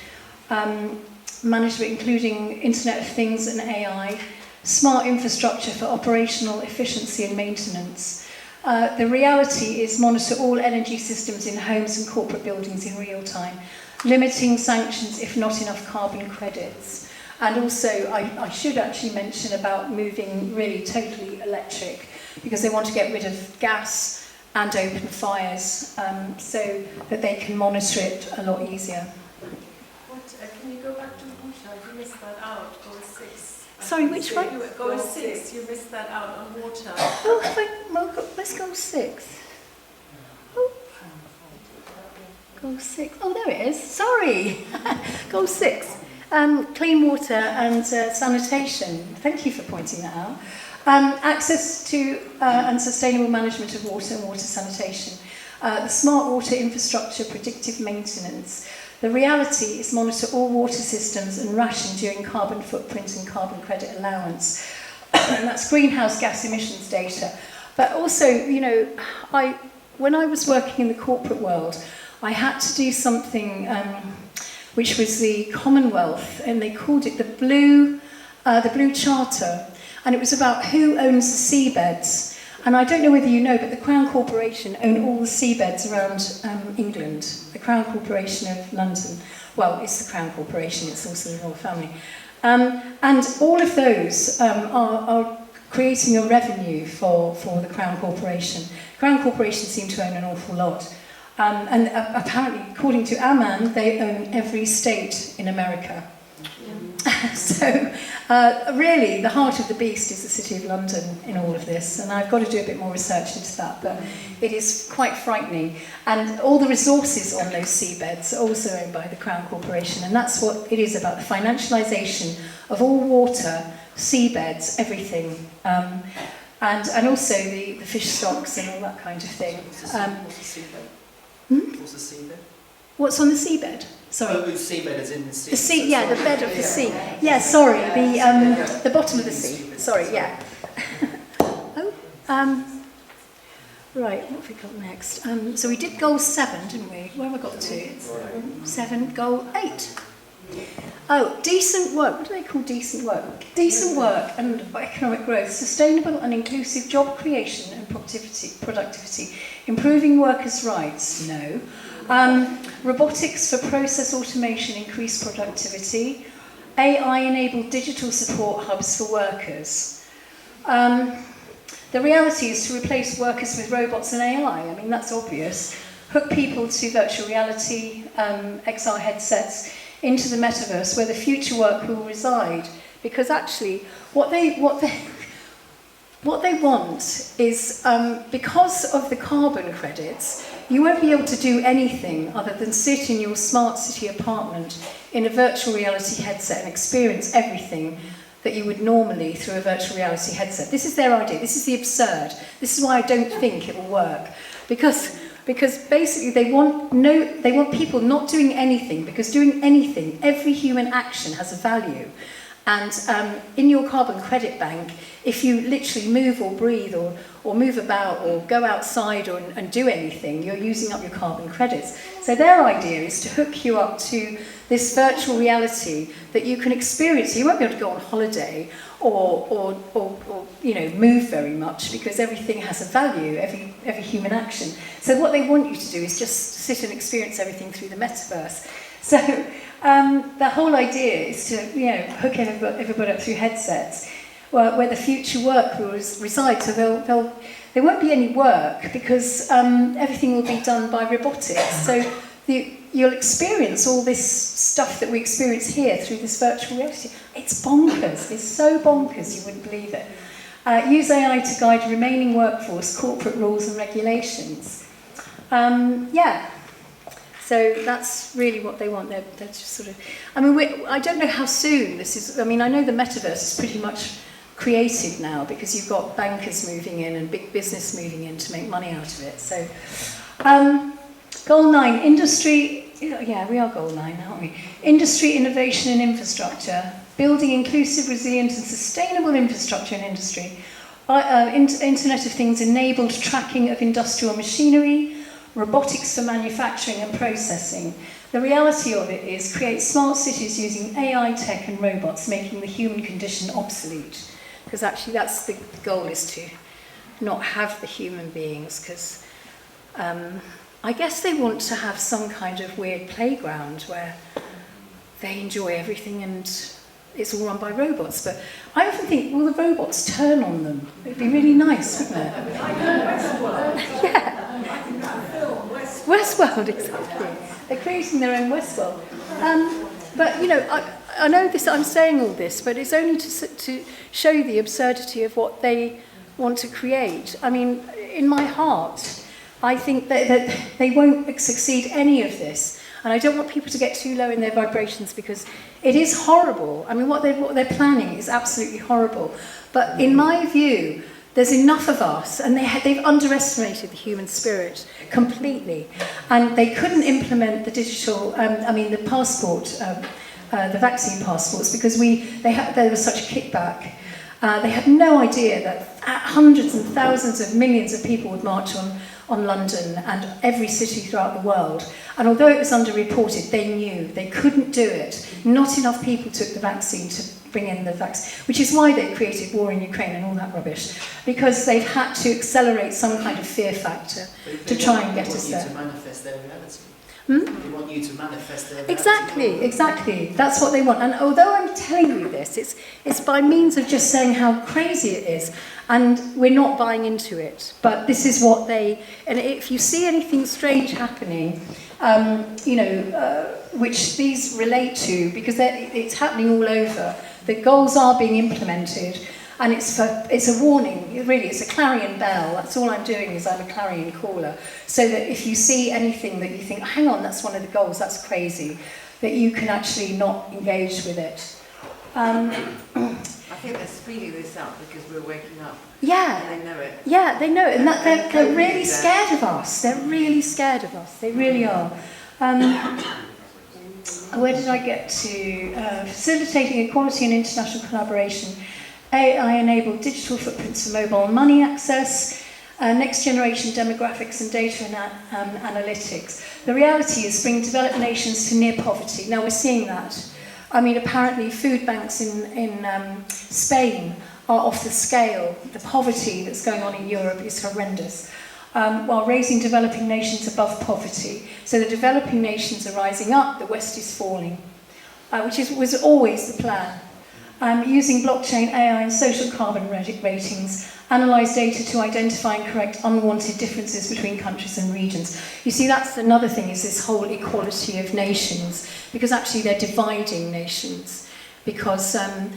management including Internet of Things and AI, smart infrastructure for operational efficiency and maintenance. The reality is monitor all energy systems in homes and corporate buildings in real time, limiting sanctions if not enough carbon credits. And also, I should actually mention about moving really totally electric, because they want to get rid of gas and open fires, so that they can monitor it a lot easier. Can you go back to water? You missed that out. Goal 6. Sorry, which one? Goal 6. You missed that out on water. Oh, let's go 6. Oh. Goal 6. Oh, there it is. Sorry. Goal 6. Clean water and sanitation. Thank you for pointing that out. Access to and sustainable management of water and water sanitation. The smart water infrastructure, predictive maintenance. The reality is monitor all water systems and ration during carbon footprint and carbon credit allowance. And that's greenhouse gas emissions data. But also, when I was working in the corporate world, I had to do something which was the Commonwealth, and they called it the Blue Charter, and it was about who owns the seabeds. And I don't know whether you know, but the Crown Corporation own all the seabeds around England. The Crown Corporation of London. Well, it's the Crown Corporation, it's also the royal family. And all of those are creating a revenue for the Crown Corporation. Crown Corporation seem to own an awful lot. And apparently, according to our man, they own every state in America. So, really, the heart of the beast is the City of London in all of this, and I've got to do a bit more research into that, but it is quite frightening. And all the resources on those seabeds are also owned by the Crown Corporation, and that's what it is about, the financialisation of all water, seabeds, everything. And also the fish stocks and all that kind of thing. What's the seabed? What's on the seabed? Sorry. Oh, seabed is in the sea. The sea, yeah, the bed of the sea. Yeah, sorry, the bottom of the sea. Sorry, yeah. Right, what have we got next? So we did goal 7, didn't we? Where have I got to? 7, goal 8. Oh, decent work. What do they call decent work? Decent work and economic growth, sustainable and inclusive job creation and productivity, improving workers' rights. No. Robotics for process automation, increased productivity. AI-enabled digital support hubs for workers. The reality is to replace workers with robots and AI. I mean, that's obvious. Hook people to virtual reality, XR headsets, into the metaverse where the future work will reside. Because actually, what they want is, because of the carbon credits, you won't be able to do anything other than sit in your smart city apartment in a virtual reality headset and experience everything that you would normally through a virtual reality headset. This is their idea. This is the absurd. This is why I don't think it will work. Because basically they want people not doing anything, because doing anything, every human action has a value. And in your carbon credit bank, if you literally move or breathe or move about or go outside and do anything, you're using up your carbon credits. So their idea is to hook you up to this virtual reality that you can experience. You won't be able to go on holiday or move very much, because everything has a value, every human action. So what they want you to do is just sit and experience everything through the metaverse. So the whole idea is to hook everybody up through headsets where the future work will reside. So there won't be any work, because everything will be done by robotics. So you'll experience all this stuff that we experience here through this virtual reality. It's bonkers. It's so bonkers you wouldn't believe it. Use AI to guide remaining workforce, corporate rules and regulations. So that's really what they want. They're just sort of... I mean, I don't know how soon this is... I mean, I know the metaverse is pretty much created now, because you've got bankers moving in and big business moving in to make money out of it. So, goal 9, industry... Yeah, we are goal 9, aren't we? Industry, innovation and infrastructure. Building inclusive, resilient and sustainable infrastructure and industry. Internet of Things enabled tracking of industrial machinery. Robotics for manufacturing and processing. The reality of it is create smart cities using AI tech and robots, making the human condition obsolete. Because actually that's the goal, is to not have the human beings, because I guess they want to have some kind of weird playground where they enjoy everything and it's all run by robots. But I often think, will the robots turn on them? It'd be really nice, wouldn't it? Yeah. Westworld, exactly. They're creating their own Westworld. But, I know this. I'm saying all this, but it's only to show you the absurdity of what they want to create. I mean, in my heart, I think that they won't succeed any of this. And I don't want people to get too low in their vibrations, because it is horrible. I mean, what they're planning is absolutely horrible. But in my view, there's enough of us, and they've underestimated the human spirit completely. And they couldn't implement the digital, the passport, the vaccine passports, because there was such a kickback. They had no idea that hundreds and thousands of millions of people would march on London and every city throughout the world. And although it was underreported, they knew they couldn't do it. Not enough people took the vaccine to bring in the vaccine, which is why they created war in Ukraine and all that rubbish, because they've had to accelerate some kind of fear factor to try and get us there. To manifest their reality. They want you to manifest their Exactly. That's what they want. And although I'm telling you this, it's by means of just saying how crazy it is, and we're not buying into it. But this is what they. And if you see anything strange happening, which these relate to, because it's happening all over. The goals are being implemented. And it's a warning, really, it's a clarion bell. That's all I'm doing is I'm a clarion caller. So that if you see anything that you think, hang on, that's one of the goals, that's crazy, that you can actually not engage with it. I think they're speeding this up because we're waking up. Yeah. And they know it. Yeah, they know it. And they're really scared of us. They're really scared of us. They really are. Where did I get to? Facilitating equality and international collaboration. AI-enabled digital footprints for mobile money access, next generation demographics and data and analytics. The reality is bringing developed nations to near poverty. Now we're seeing that. I mean, apparently food banks in Spain are off the scale. The poverty that's going on in Europe is horrendous. While raising developing nations above poverty. So the developing nations are rising up, the West is falling, which was always the plan. Using blockchain, AI and social carbon ratings, analyse data to identify and correct unwanted differences between countries and regions. You see, that's another thing, is this whole equality of nations, because actually they're dividing nations, because the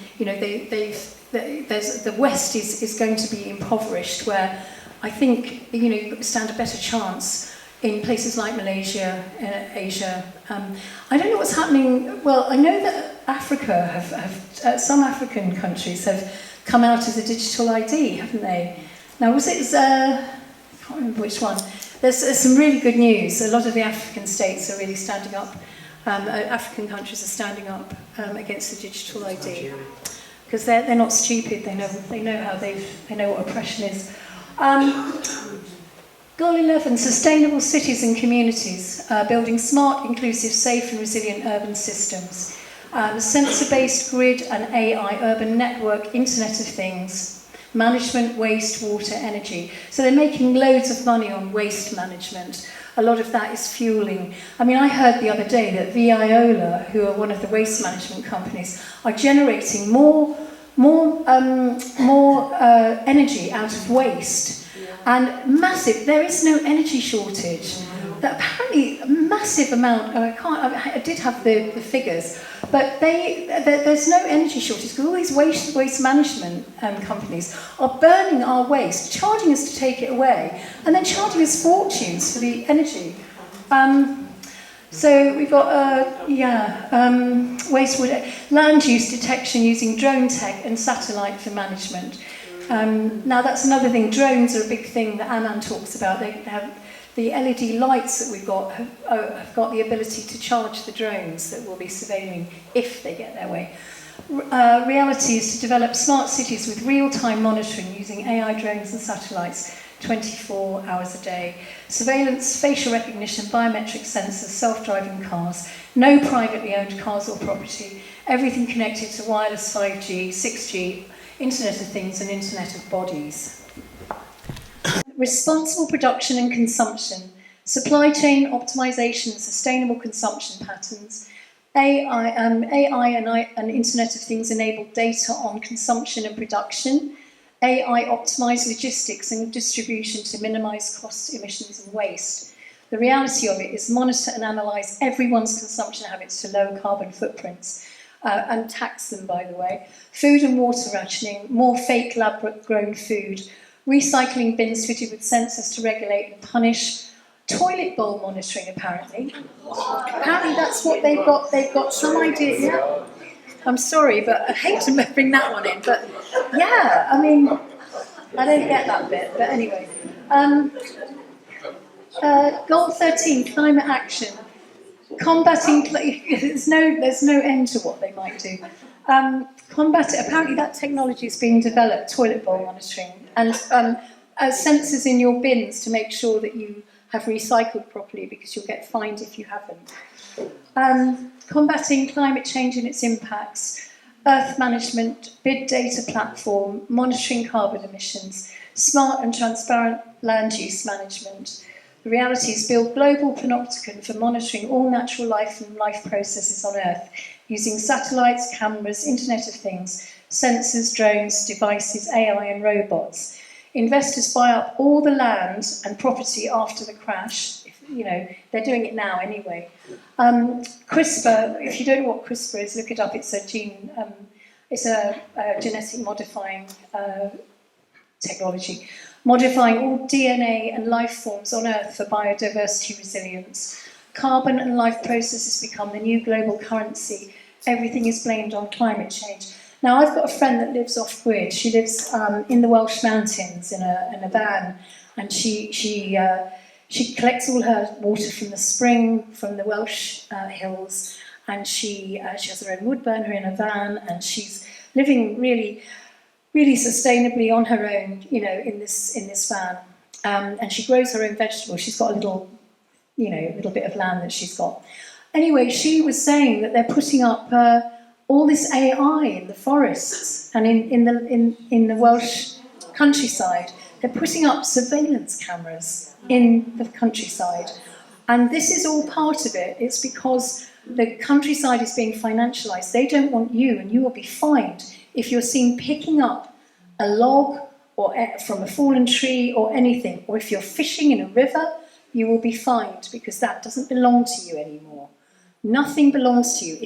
West is going to be impoverished, where I think you stand a better chance in places like Malaysia, Asia. I don't know what's happening. Well, I know that Africa some African countries have come out as a digital ID, haven't they? Now, was it? I can't remember which one. There's some really good news. A lot of the African states are really standing up. African countries are standing up against the digital ID because they're not stupid. They know what oppression is. Goal 11, sustainable cities and communities, building smart, inclusive, safe and resilient urban systems. Sensor-based grid and AI, urban network, Internet of Things, management, waste, water, energy. So they're making loads of money on waste management. A lot of that is fueling. I mean, I heard the other day that Viola, who are one of the waste management companies, are generating more energy out of waste. And massive, there is no energy shortage. Apparently, a massive amount, I did have the figures, but there's no energy shortage because all these waste management companies are burning our waste, charging us to take it away, and then charging us fortunes for the energy. So we've got, wastewater, land use detection using drone tech and satellite for management. Now that's another thing, drones are a big thing that Anand talks about. They have the LED lights that we've got have got the ability to charge the drones that will be surveilling if they get their way. Reality is to develop smart cities with real-time monitoring using AI drones and satellites 24 hours a day. Surveillance, facial recognition, biometric sensors, self-driving cars, no privately owned cars or property, everything connected to wireless 5G, 6G, Internet of Things and Internet of Bodies. Responsible production and consumption, supply chain optimization and sustainable consumption patterns, AI and Internet of Things enable data on consumption and production, AI optimize logistics and distribution to minimize costs, emissions and waste. The reality of it is monitor and analyze everyone's consumption habits to lower carbon footprints. And tax them, by the way. Food and water rationing, more fake lab-grown food, recycling bins fitted with sensors to regulate and punish, toilet bowl monitoring, apparently. Apparently that's what they've got. They've got some idea. Yeah. I'm sorry, but I hate to bring that one in. But yeah, I mean, I don't get that bit. But anyway. Goal 13, climate action. Combating, there's no end to what they might do. Apparently that technology is being developed, toilet bowl monitoring, and sensors in your bins to make sure that you have recycled properly because you'll get fined if you haven't. Combating climate change and its impacts, earth management, big data platform, monitoring carbon emissions, smart and transparent land use management, The reality is build global panopticon for monitoring all natural life and life processes on Earth, using satellites, cameras, Internet of Things, sensors, drones, devices, AI and robots. Investors buy up all the land and property after the crash. They're doing it now anyway. CRISPR, if you don't know what CRISPR is, look it up. It's a genetic modifying technology, modifying all DNA and life forms on Earth for biodiversity resilience. Carbon and life processes become the new global currency. Everything is blamed on climate change. Now, I've got a friend that lives off-grid. She lives in the Welsh mountains in a van, and she collects all her water from the spring, from the Welsh hills, and she has her own wood burner in a van, and she's living really, really sustainably on her own, in this van. And she grows her own vegetables. She's got a little bit of land that she's got. Anyway, she was saying that they're putting up all this AI in the forests and in the Welsh countryside. They're putting up surveillance cameras in the countryside. And this is all part of it. It's because the countryside is being financialised. They don't want you, and you will be fined if you're seen picking up a log or from a fallen tree or anything. Or if you're fishing in a river, you will be fined because that doesn't belong to you anymore. Nothing belongs to you.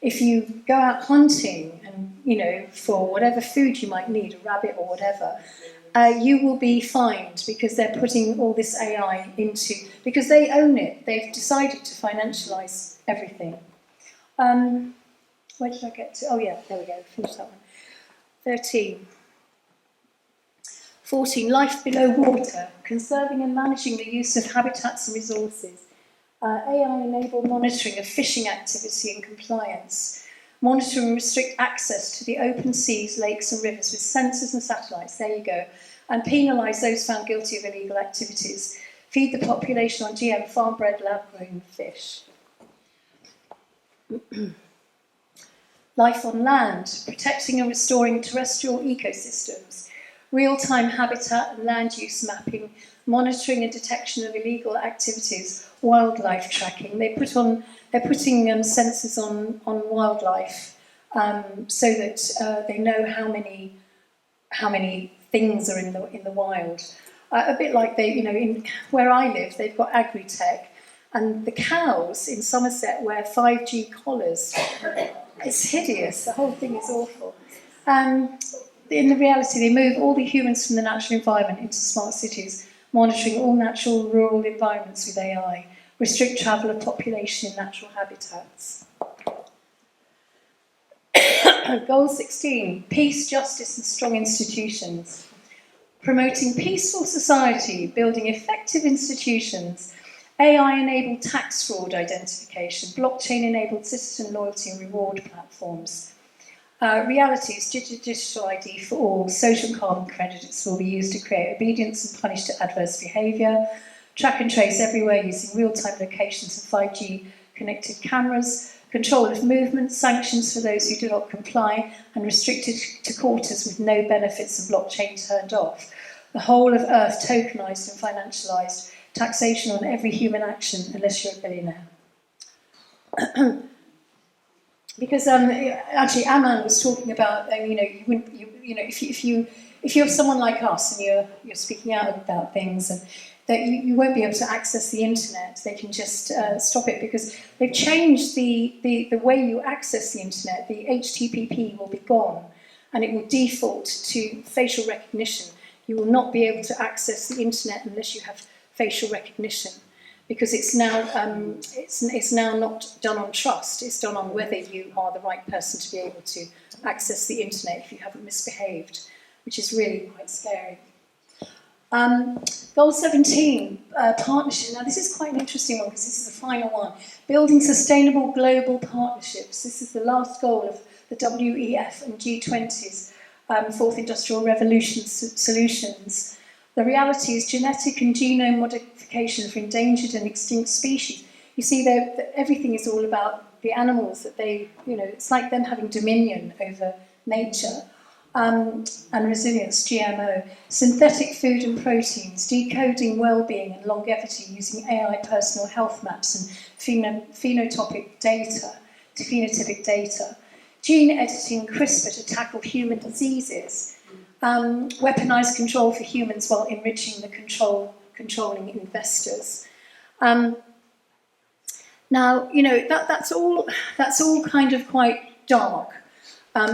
If you go out hunting and, for whatever food you might need, a rabbit or whatever, you will be fined because they're putting all this AI because they own it. They've decided to financialise everything. Where did I get to? Oh yeah, there we go, finish that one. 13. 14, life below water, conserving and managing the use of habitats and resources. AI-enabled monitoring of fishing activity and compliance. Monitor and restrict access to the open seas, lakes and rivers with sensors and satellites, there you go. And penalise those found guilty of illegal activities. Feed the population on GM farm-bred lab-grown fish. Life on land, protecting and restoring terrestrial ecosystems. Real-time habitat and land use mapping, monitoring and detection of illegal activities, wildlife tracking. They're putting sensors on wildlife so that they know how many things are in the wild. A bit like where I live, they've got agri-tech, and the cows in Somerset wear 5G collars. It's hideous. The whole thing is awful. In the reality, they move all the humans from the natural environment into smart cities, monitoring all natural rural environments with AI, restrict travel of population in natural habitats. Goal 16, peace, justice and strong institutions. Promoting peaceful society, building effective institutions, AI-enabled tax fraud identification, blockchain-enabled citizen loyalty and reward platforms. Reality is digital ID for all. Social carbon credits will be used to create obedience and punish to adverse behaviour. Track and trace everywhere using real-time locations and 5G connected cameras. Control of movement, sanctions for those who do not comply, and restricted to quarters with no benefits and blockchain turned off. The whole of Earth tokenised and financialised. Taxation on every human action unless you're a billionaire. Because actually, Aman was talking about if you're someone like us and you're speaking out about things, and that you won't be able to access the internet. They can just stop it because they've changed the way you access the internet. The HTTP will be gone, and it will default to facial recognition. You will not be able to access the internet unless you have facial recognition, because it's now not done on trust. It's done on whether you are the right person to be able to access the internet if you haven't misbehaved, which is really quite scary. Goal 17, partnership. Now this is quite an interesting one because this is the final one. Building sustainable global partnerships. This is the last goal of the WEF and G20's Fourth Industrial Revolution solutions. The reality is genetic and genome modification for endangered and extinct species. You see, everything is all about the animals that it's like them having dominion over nature. and resilience, GMO, synthetic food and proteins, decoding well-being and longevity using AI personal health maps and phenotypic data, gene editing CRISPR to tackle human diseases, weaponized control for humans while enriching the controlling investors. Now, you know, that's all kind of quite dark.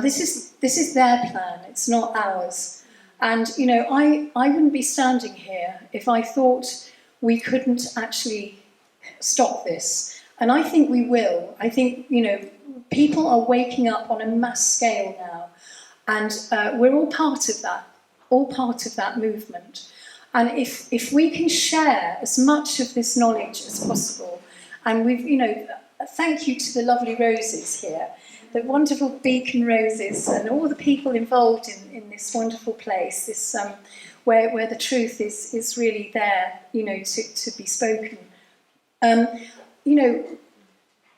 This is their plan, it's not ours. And, you know, I wouldn't be standing here if I thought we couldn't actually stop this. And I think we will. I think, you know, people are waking up on a mass scale now. And we're all part of that movement. And if we can share as much of this knowledge as possible, and we've, you know, thank you to the lovely roses here, the wonderful beacon roses and all the people involved in this wonderful place, this where the truth is really there, you know, to be spoken. You know,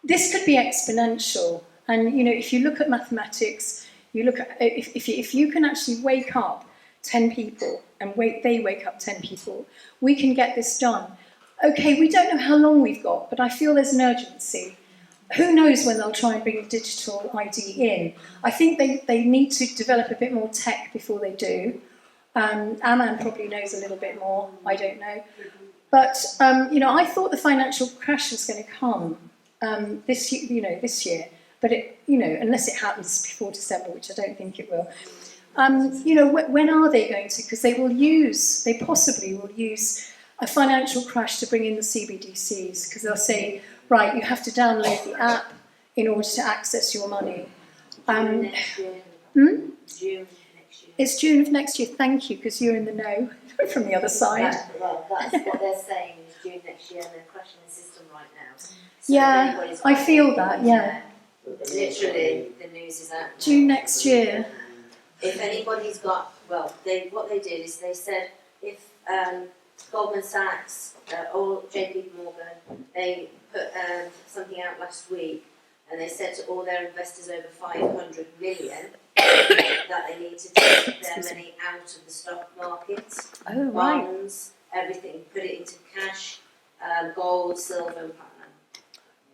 this could be exponential. And, you know, if you look at mathematics, you look at, if you can actually wake up 10 people and they wake up 10 people, we can get this done. Okay, we don't know how long we've got, but I feel there's an urgency. Who knows when they'll try and bring a digital ID in? I think they need to develop a bit more tech before they do. Aman probably knows a little bit more, I don't know. But, you know, I thought the financial crash was going to come this year. But, you know, unless it happens before December, which I don't think it will. You know, when are they going to? Because they possibly will use a financial crash to bring in the CBDCs, because they'll say, right, you have to download the app in order to access your money. June next year. It's June of next year, thank you, because you're in the know from the other side. Well, that's what they're saying, is June next year, and they're crashing the system right now. So Yeah, I feel that, yeah. Literally, the news is out. June next year. If anybody's got, well, what they did is they said if Goldman Sachs or JP Morgan, they put something out last week, and they said to all their investors over 500 million that they need to take their money out of the stock markets, bonds, everything, put it into cash, gold, silver, and platinum.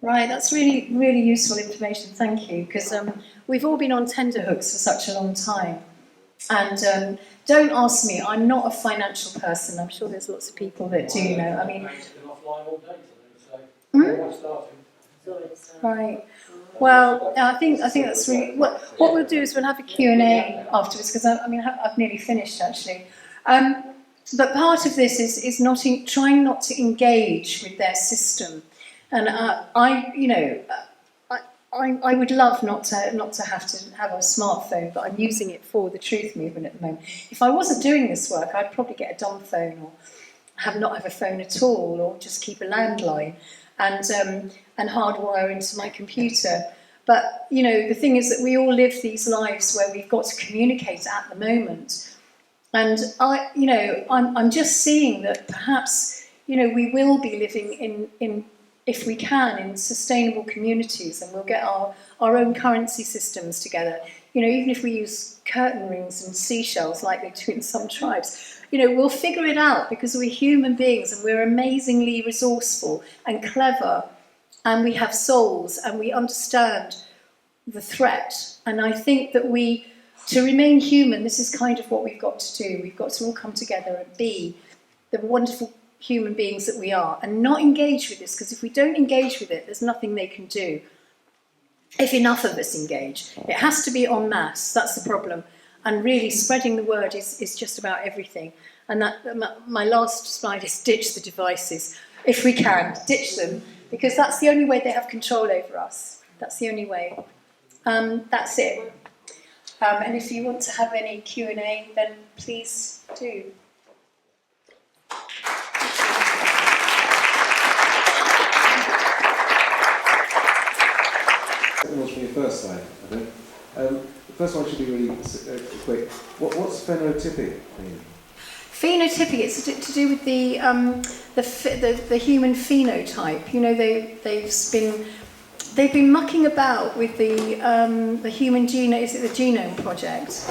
Right, that's really, really useful information, thank you, because we've all been on tenterhooks for such a long time. And don't ask me, I'm not a financial person. I'm sure there's lots of people that do know. I mean, right. Well, I think that's really what we'll do is we'll have a Q&A afterwards, because I've nearly finished actually. But part of this is trying not to engage with their system, and I would love not to have a smartphone, but I'm using it for the truth movement at the moment. If I wasn't doing this work, I'd probably get a dumb phone, or not have a phone at all, or just keep a landline and hardwire into my computer. But you know, the thing is that we all live these lives where we've got to communicate at the moment, and I'm just seeing that perhaps, you know, we will be living in if we can, in sustainable communities, and we'll get our own currency systems together. You know, even if we use curtain rings and seashells like they do in some tribes, you know, we'll figure it out, because we're human beings and we're amazingly resourceful and clever, and we have souls and we understand the threat. And I think that to remain human, this is kind of what we've got to do. We've got to all come together and be the wonderful human beings that we are, and not engage with this, because if we don't engage with it, there's nothing they can do. If enough of us engage, it has to be en masse. That's the problem. And really, spreading the word is just about everything. And my last slide is ditch the devices, if we can, ditch them, because that's the only way they have control over us. That's the only way. That's it. And if you want to have any Q&A, then please do. What's from your first slide, I think. The first one should be really quick. What's phenotypic mean? Phenotypic, it's to do with the human phenotype. You know, they've been mucking about with the human genome. Is it the Genome Project?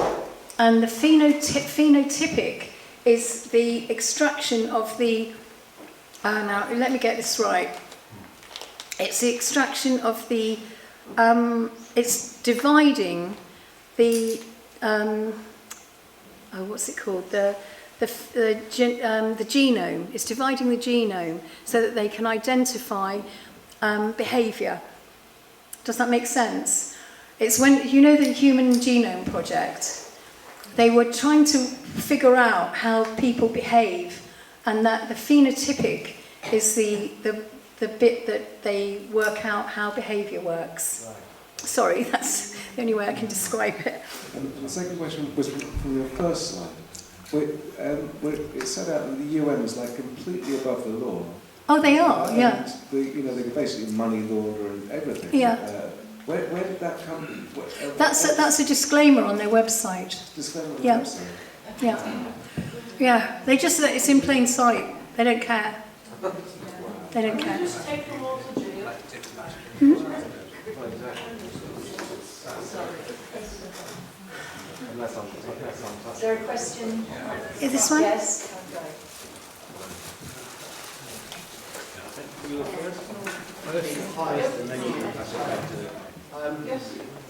And the phenotypic is the extraction of the, now let me get this right. It's the extraction of the, it's dividing the, what's it called? The genome. It's dividing the genome so that they can identify behaviour. Does that make sense? It's when, you know, the Human Genome Project, they were trying to figure out how people behave, and that the phenotypic is the bit that they work out how behaviour works. Right. Sorry, that's the only way I can describe it. And the second question was from your first slide. Where it set out that the UN was like completely above the law. Oh, they are, yeah. And they can basically money launder and everything. Yeah. Where did that come? That's a disclaimer on their website. Disclaimer on Yeah. the website. Yeah. They just, it's in plain sight. They don't care. They don't care. Just take them all to jail. Is there a question? Is this one? Yes.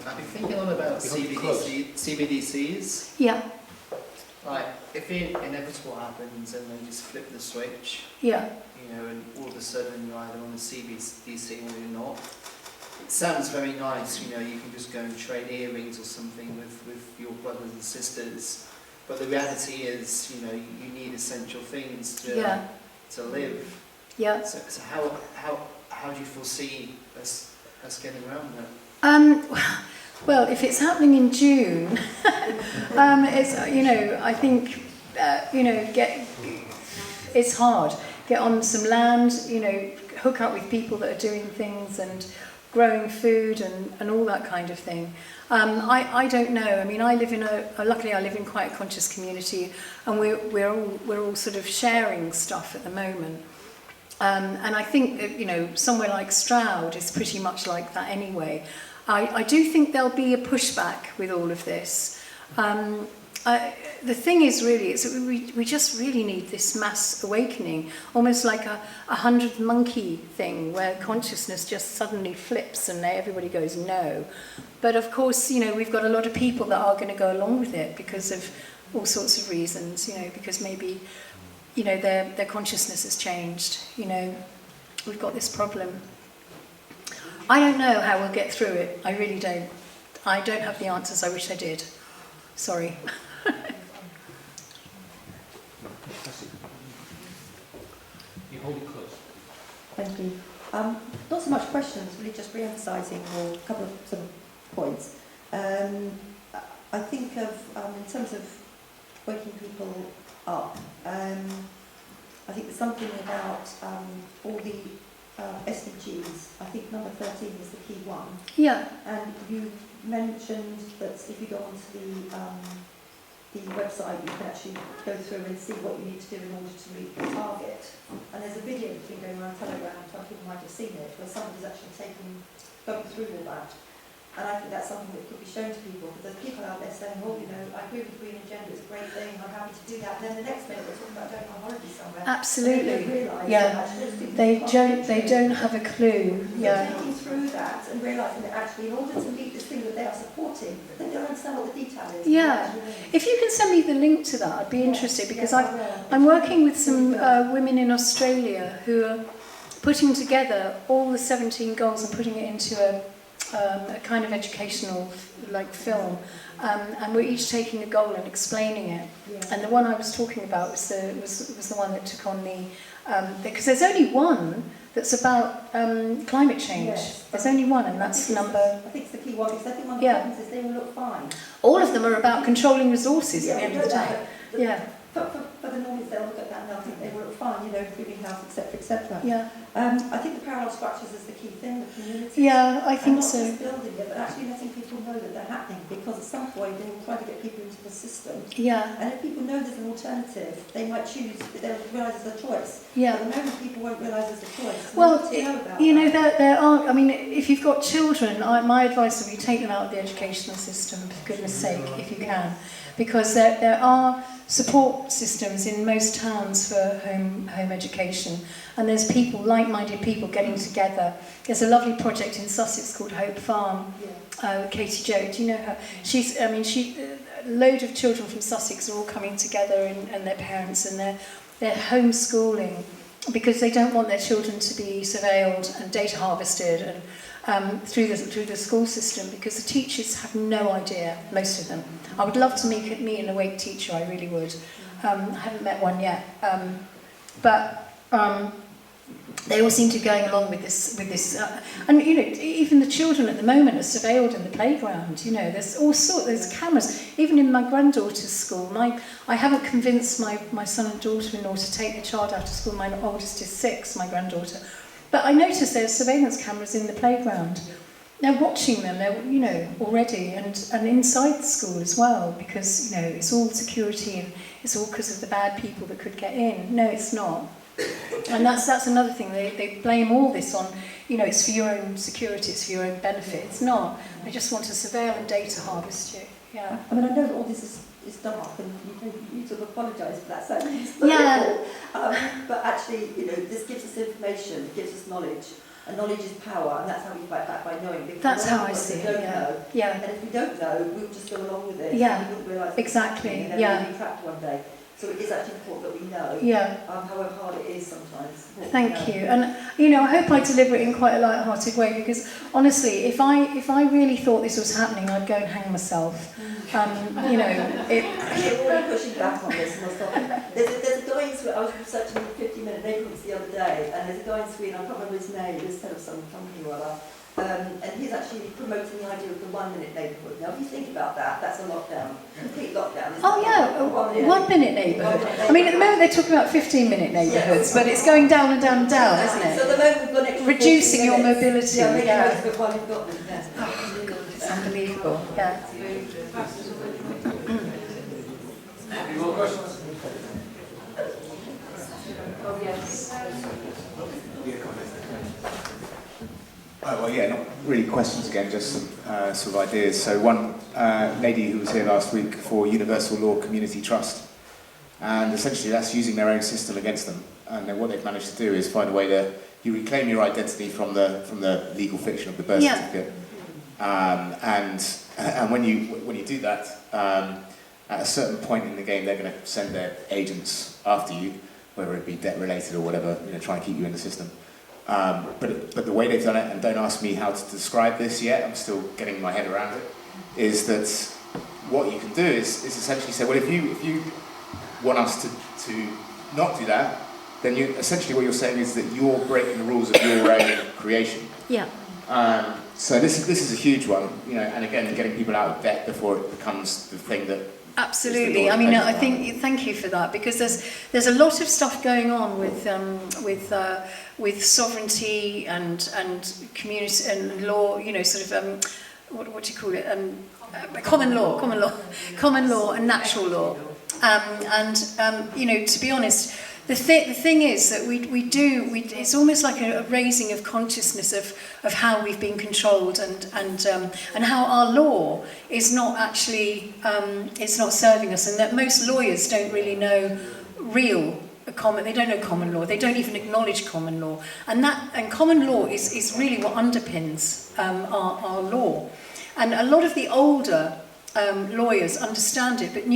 I've been thinking a lot about CBDCs. Yeah. Like, if the inevitable happens and they just flip the switch, Yeah. you know, and all of a sudden you're either on the CBDC or you're not. It sounds very nice, you know, you can just go and trade earrings or something with your brothers and sisters. But the reality is, you know, you need essential things to live. Yeah. So how do you foresee us getting around that? Well, if it's happening in June, it's, you know, I think, you know, it's hard. Get on some land, you know, hook up with people that are doing things and growing food and all that kind of thing. I don't know. I mean, I live in luckily I live in quite a conscious community, and we're all sort of sharing stuff at the moment. And I think that, you know, somewhere like Stroud is pretty much like that anyway. I do think there'll be a pushback with all of this. The thing is really, is that we just really need this mass awakening, almost like a 100 monkey thing, where consciousness just suddenly flips and everybody goes no. But of course, you know, we've got a lot of people that are going to go along with it because of all sorts of reasons, you know, because maybe, you know, their consciousness has changed, you know, we've got this problem. I don't know how we'll get through it, I really don't. I don't have the answers, I wish I did. Sorry. You hold it close. Thank you. Not so much questions, really just re-emphasising a couple of sort of points. I think of, in terms of waking people up, I think there's something about all the SDGs. I think number 13 is the key one. Yeah. And you mentioned that if you go onto the website, you can actually go through and see what you need to do in order to meet the target. And there's a video that's been going around Telegram, some people might have seen it, where somebody's actually going through all that. And I think that's something that could be shown to people, because there's people out there saying, well, you know, I agree with the green agenda, it's a great thing, I'm happy to do that. And then the next minute they're talking about going on holiday somewhere. Absolutely. Yeah. They don't have a clue. Yeah. Taking through that and realising that actually in order to meet this thing that they are supporting, they don't understand what the detail is. Yeah. If you can send me the link to that, I'd be interested, because I'm working with some women in Australia who are putting together all the 17 goals and putting it into a kind of educational like film, and we're each taking a goal and explaining it. Yeah. And the one I was talking about was the one that took on the because there's only one that's about climate change. Yes. There's only one, and that's number. I think it's the key one, because I think one of the problems is they will look fine. All of them are about controlling resources at the end of the day. Yeah. For the normies, they'll look at that and they'll think they will look fine, you know, greenhouse, etc., etc. Yeah. I think the parallel structures is the key thing, the community. Yeah, I And think not so. just building it, but actually letting people know that they're happening, because at some point they will try to get people into the system. Yeah, And if people know there's an alternative, they might choose, they'll realise there's a choice. yeah. At the moment, people won't realise there's a choice. Well, We need to know about you know, that. there are, I mean, if you've got children, my advice would be take them out of the educational system, for goodness sake, if you can. Because there are support systems in most towns for home education. And there's people, like-minded people getting together. There's a lovely project in Sussex called Hope Farm, Katie Jo, do you know her? A load of children from Sussex are all coming together and their parents, and they're homeschooling because they don't want their children to be surveilled and data harvested and through the school system, because the teachers have no idea, most of them. I would love to meet an awake teacher, I really would. I haven't met one yet. But they all seem to be going along with this, and you know, even the children at the moment are surveilled in the playground. You know, there's all sorts, there's cameras. Even in my granddaughter's school, I haven't convinced my son and daughter-in-law to take the child out of school. My oldest is 6, my granddaughter, but I noticed there's surveillance cameras in the playground. They're watching them, you know, already, and inside the school as well, because, you know, it's all security and it's all because of the bad people that could get in. No, it's not. And that's another thing. They blame all this on, you know, it's for your own security, it's for your own benefit. It's not. They just want to surveil and data harvest you. Yeah. I mean, I know that all this is dark, and you sort of apologise for that. So Yeah. But actually, you know, this gives us information, it gives us knowledge. And knowledge is power, and that's how we fight back, by knowing. Because That's how I we see it, don't yeah. know. Yeah. And if we don't know, we'll just go along with it. Yeah. And we wouldn't realise Exactly, and then yeah. we'll be trapped one day. So it is actually important that we know. Yeah. However hard it is sometimes. Thank you. And you know, I hope I deliver it in quite a light-hearted way, because honestly, if I really thought this was happening, I'd go and hang myself. You know, We're all pushing back on this, and we'll stop it. There's a guy in Sweden, I was researching the 50-minute neighbourhoods the other day, and there's a guy in Sweden, I can't remember his name, he's head of some company or other, and he's actually promoting the idea of the 1-minute neighbourhood. Now, if you think about that, that's a lockdown, complete lockdown. oh yeah, a 1-minute neighbourhood. I mean, at the moment they're talking about 15-minute neighbourhoods, but it's going down and down and down, isn't it? So at the moment we've got an extra Reducing 40 your minutes. mobility. Yeah, making Yeah. most of it while you've got them. Yeah. Oh, God, it's unbelievable. Yeah. Any more questions? Oh, yes. Oh, well, yeah, not really questions again, just some sort of ideas. So one lady who was here last week for Universal Law Community Trust, and essentially that's using their own system against them. And then what they've managed to do is find a way that you reclaim your identity from the legal fiction of the birth certificate. And when you do that, at a certain point in the game, they're going to send their agents after you, whether it be debt related or whatever, you know, try and keep you in the system. But the way they've done it, and don't ask me how to describe this yet, I'm still getting my head around it, is that what you can do is essentially say, well, if you want us to not do that, then essentially what you're saying is that you're breaking the rules of your own creation. Yeah. So this is a huge one, you know, and again, getting people out of debt before it becomes the thing that. Absolutely. I mean, I think thank you for that, because there's a lot of stuff going on with sovereignty and community and law. You know, sort of what do you call it? Common law and natural law. You know, to be honest, the thing is that it's almost like a raising of consciousness of how we've been controlled and how our law is not actually it's not serving us, and that most lawyers don't really know they don't know common law, they don't even acknowledge common law, and common law is really what underpins our law. And a lot of the older lawyers understand it, but the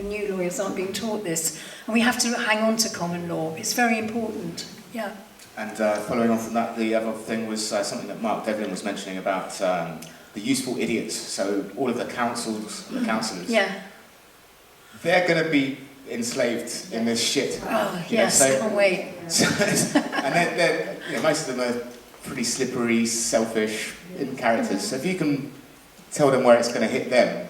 new lawyers aren't being taught this, and we have to hang on to common law. It's very important. Yeah. And following on from that, the other thing was something that Mark Devlin was mentioning about the useful idiots. So all of the counsellors, Yeah. they're going to be enslaved in this shit. Oh yes, can't wait. And they're you know, most of them are pretty slippery, selfish characters. So if you can tell them where it's going to hit them,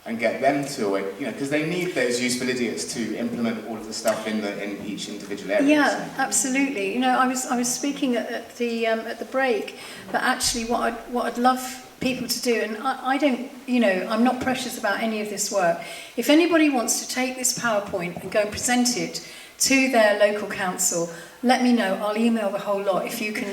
and get them to it, you know, because they need those useful idiots to implement all of the stuff in each individual area. Yeah, absolutely. You know, I was speaking at the break, but actually, what I'd love people to do, and I don't, you know, I'm not precious about any of this work. If anybody wants to take this PowerPoint and go and present it to their local council, let me know. I'll email the whole lot if you can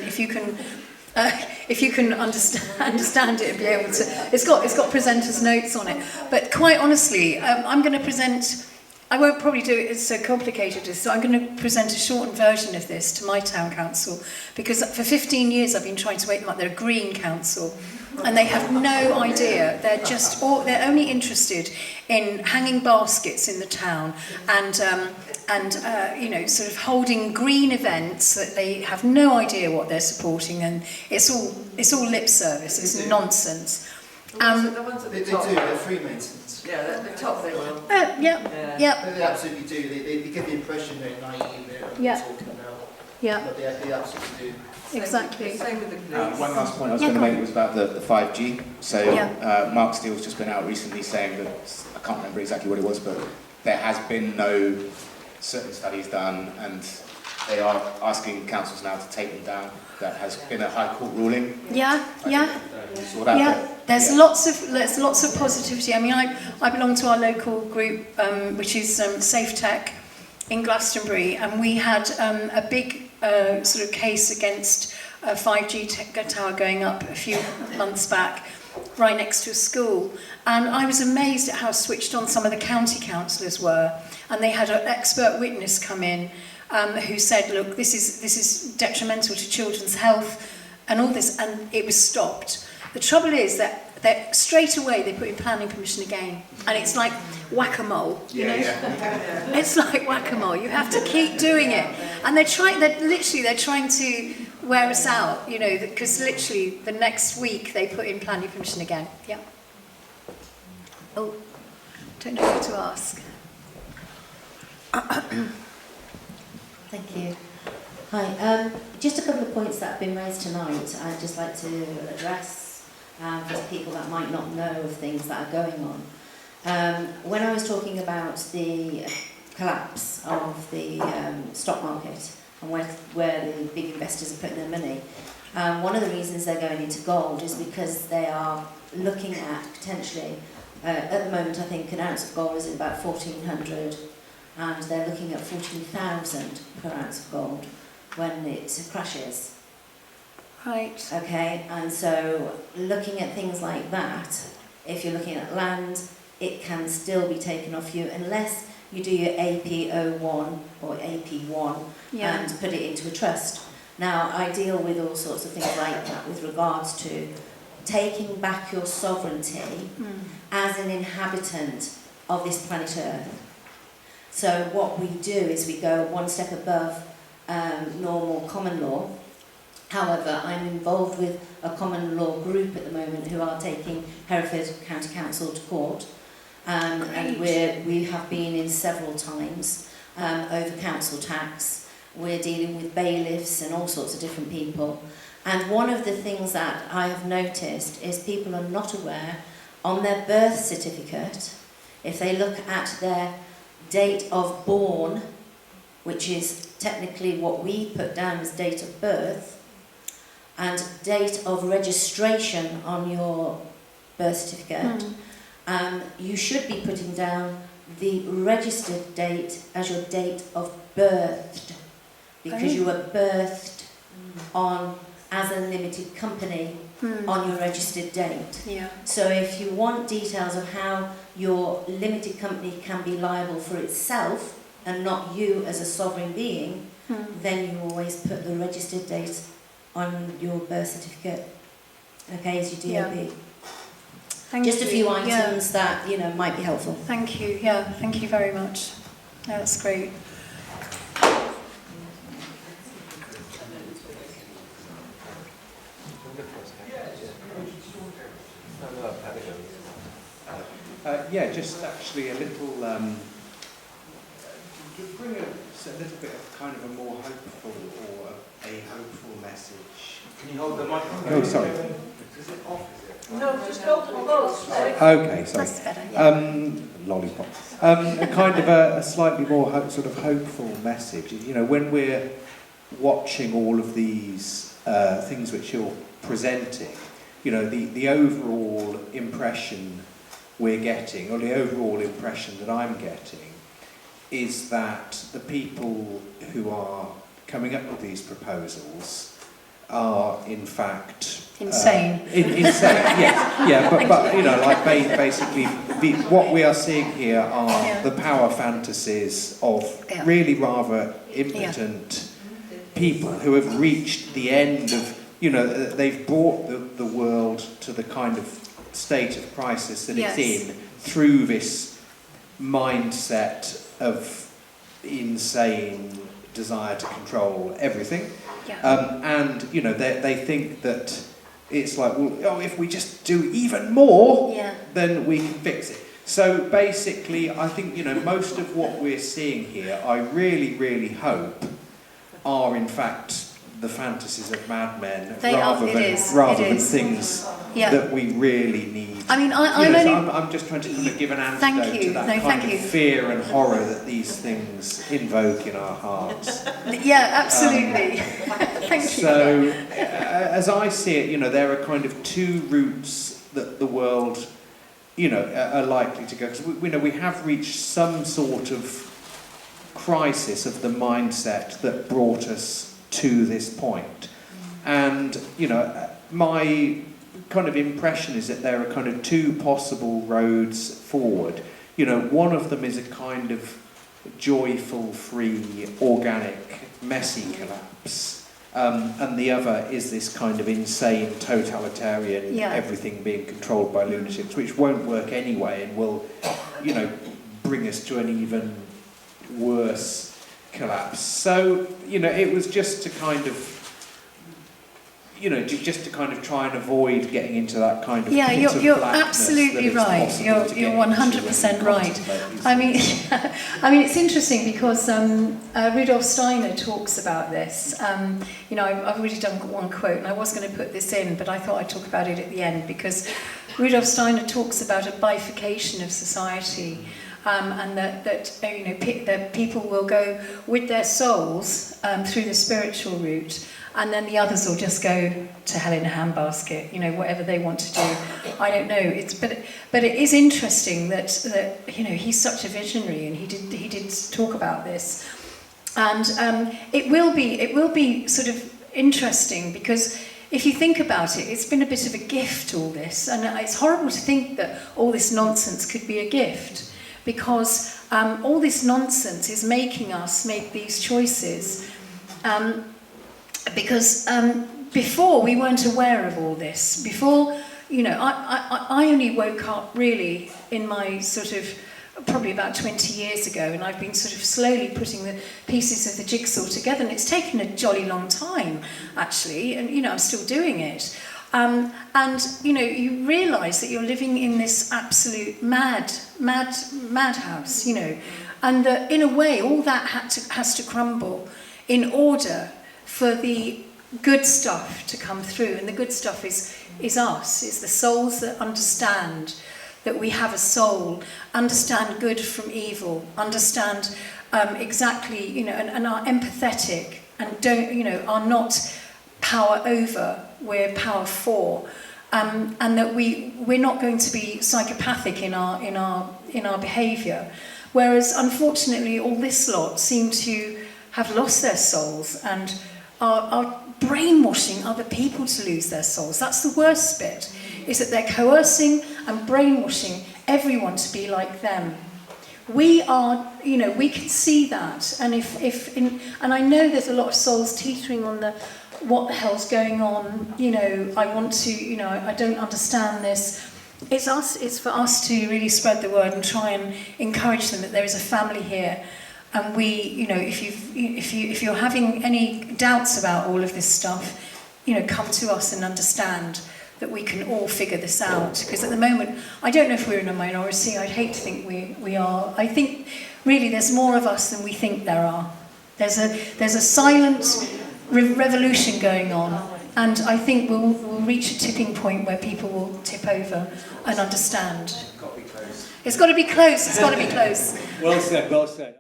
understand it and be able to. It's got presenters' notes on it. But quite honestly, I'm going to present. I won't probably do it as so complicated as, so I'm going to present a shortened version of this to my town council, because for 15 years I've been trying to wake them up. They're a green council, and they have no idea. They're only interested in hanging baskets in the town and you know, sort of holding green events that they have no idea what they're supporting, and it's all lip service. It's nonsense. The ones at They the do, top. they're free maintenance. Yeah, at the top they will. Yeah. They absolutely do. They give the impression they're naive, they're talking about. Yeah. But they absolutely do. Exactly. Same with the police. One last point I was Yeah, going to go make was about the 5G. So Yeah. Mark Steele's just been out recently saying that, I can't remember exactly what it was, but there has been no certain studies done, and they are asking councils now to take them down. That has been a High Court ruling. Yeah. Saw that, Yeah, but- there's lots of positivity. I mean, I belong to our local group, which is Safe Tech in Glastonbury, and we had a big sort of case against a 5G tower going up a few months back, right next to a school. And I was amazed at how switched on some of the county councillors were, and they had an expert witness come in who said, look, this is detrimental to children's health and all this, and it was stopped. The trouble is that straight away they put in planning permission again, and it's like whack-a-mole, you know? It's like whack-a-mole. You have to keep doing it, and they're trying to wear us out, you know, because literally the next week they put in planning permission again. Yeah. Oh, don't know who to ask. Thank you. Hi. Just a couple of points that have been raised tonight I'd just like to address for people that might not know of things that are going on. When I was talking about the collapse of the stock market and where the big investors are putting their money, one of the reasons they're going into gold is because they are looking at potentially, at the moment I think an ounce of gold is about 1,400, and they're looking at 14,000 per ounce of gold when it crashes. Right. Okay, and so looking at things like that, if you're looking at land, it can still be taken off you unless you do your AP01 or AP1 and put it into a trust. Now, I deal with all sorts of things like that with regards to taking back your sovereignty as an inhabitant of this planet Earth. So what we do is we go one step above normal common law. However, I'm involved with a common law group at the moment who are taking Hereford County Council to court. And we have been in several times over council tax. We're dealing with bailiffs and all sorts of different people. And one of the things that I have noticed is people are not aware on their birth certificate, if they look at their date of born, which is technically what we put down as date of birth, and date of registration on your birth certificate, you should be putting down the registered date as your date of birth, because you were birthed on as a limited company on your registered date. Yeah. So if you want details of how your limited company can be liable for itself and not you as a sovereign being, then you always put the registered date on your birth certificate, okay, as your DOB. Just a few items that, you know, might be helpful. Thank you, thank you very much. Yeah, that's great. Yeah, just actually a little could bring a little bit of kind of a more hopeful or a hopeful message. Can you hold the microphone? Oh, sorry. Is it off, is it? No, just hold them both. Okay, sorry. That's better, yeah. Lollipop. A kind of a slightly more sort of hopeful message. You know, when we're watching all of these things which you're presenting, you know, the overall impression we're getting, or the overall impression that I'm getting, is that the people who are coming up with these proposals are in fact Insane. Insane, yes, yeah, but you know, like basically, what we are seeing here are the power fantasies of really rather impotent people who have reached the end of, you know, they've brought the world to the kind of state of crisis that it's in through this mindset of insane desire to control everything. And, you know, they think that it's like, well, oh, if we just do even more, then we can fix it. So basically, I think, you know, most of what we're seeing here, I really, really hope, are in fact the fantasies of madmen rather than things that we really need. I mean, I'm just trying to kind of give an antidote to that kind of fear and horror that these things invoke in our hearts. Yeah, absolutely. Thank you. So, as I see it, you know, there are kind of two routes that the world, you know, are likely to go. Because we have reached some sort of crisis of the mindset that brought us to this point. And, you know, my kind of impression is that there are kind of two possible roads forward. You know, one of them is a kind of joyful, free, organic, messy collapse. And the other is this kind of insane, totalitarian, everything being controlled by lunatics, which won't work anyway and will, you know, bring us to an even worse collapse. So, you know, it was just to kind of, you know, just to kind of try and avoid getting into that kind of pit of you're blackness absolutely right. You're 100% right. I mean, it's interesting because Rudolf Steiner talks about this. You know, I've already done one quote, and I was going to put this in, but I thought I'd talk about it at the end because Rudolf Steiner talks about a bifurcation of society. And that you know, that people will go with their souls through the spiritual route, and then the others will just go to hell in a handbasket. You know, whatever they want to do. I don't know. But it is interesting that you know, he's such a visionary, and he did talk about this, and it will be sort of interesting because. If you think about it, it's been a bit of a gift, all this, and it's horrible to think that all this nonsense could be a gift. Because all this nonsense is making us make these choices. Because before we weren't aware of all this. Before, you know, I only woke up really in my sort of, probably about 20 years ago, and I've been sort of slowly putting the pieces of the jigsaw together, and it's taken a jolly long time, actually, and, you know, I'm still doing it. And, you know, you realise that you're living in this absolute madhouse, you know, and that in a way all that has to crumble in order for the good stuff to come through. And the good stuff is us, is the souls that understand that we have a soul, understand good from evil, understand exactly, you know, and are empathetic and don't, you know, are not power over, we're power for, and that we're not going to be psychopathic in our behaviour. Whereas unfortunately all this lot seem to have lost their souls and are brainwashing other people to lose their souls. That's the worst bit, is that they're coercing and brainwashing everyone to be like them. We are, you know, we can see that, and and I know there's a lot of souls teetering on the what the hell's going on, you know, I want to, you know, I don't understand this. It's for us to really spread the word and try and encourage them that there is a family here. And we, you know, if you're having any doubts about all of this stuff, you know, come to us and understand that we can all figure this out. Because at the moment, I don't know if we're in a minority. I'd hate to think we are. I think really there's more of us than we think there are. There's a silent revolution going on, and I think we'll reach a tipping point where people will tip over and understand. Got to be close. It's got to be close. It's got to be close. Well said, well said.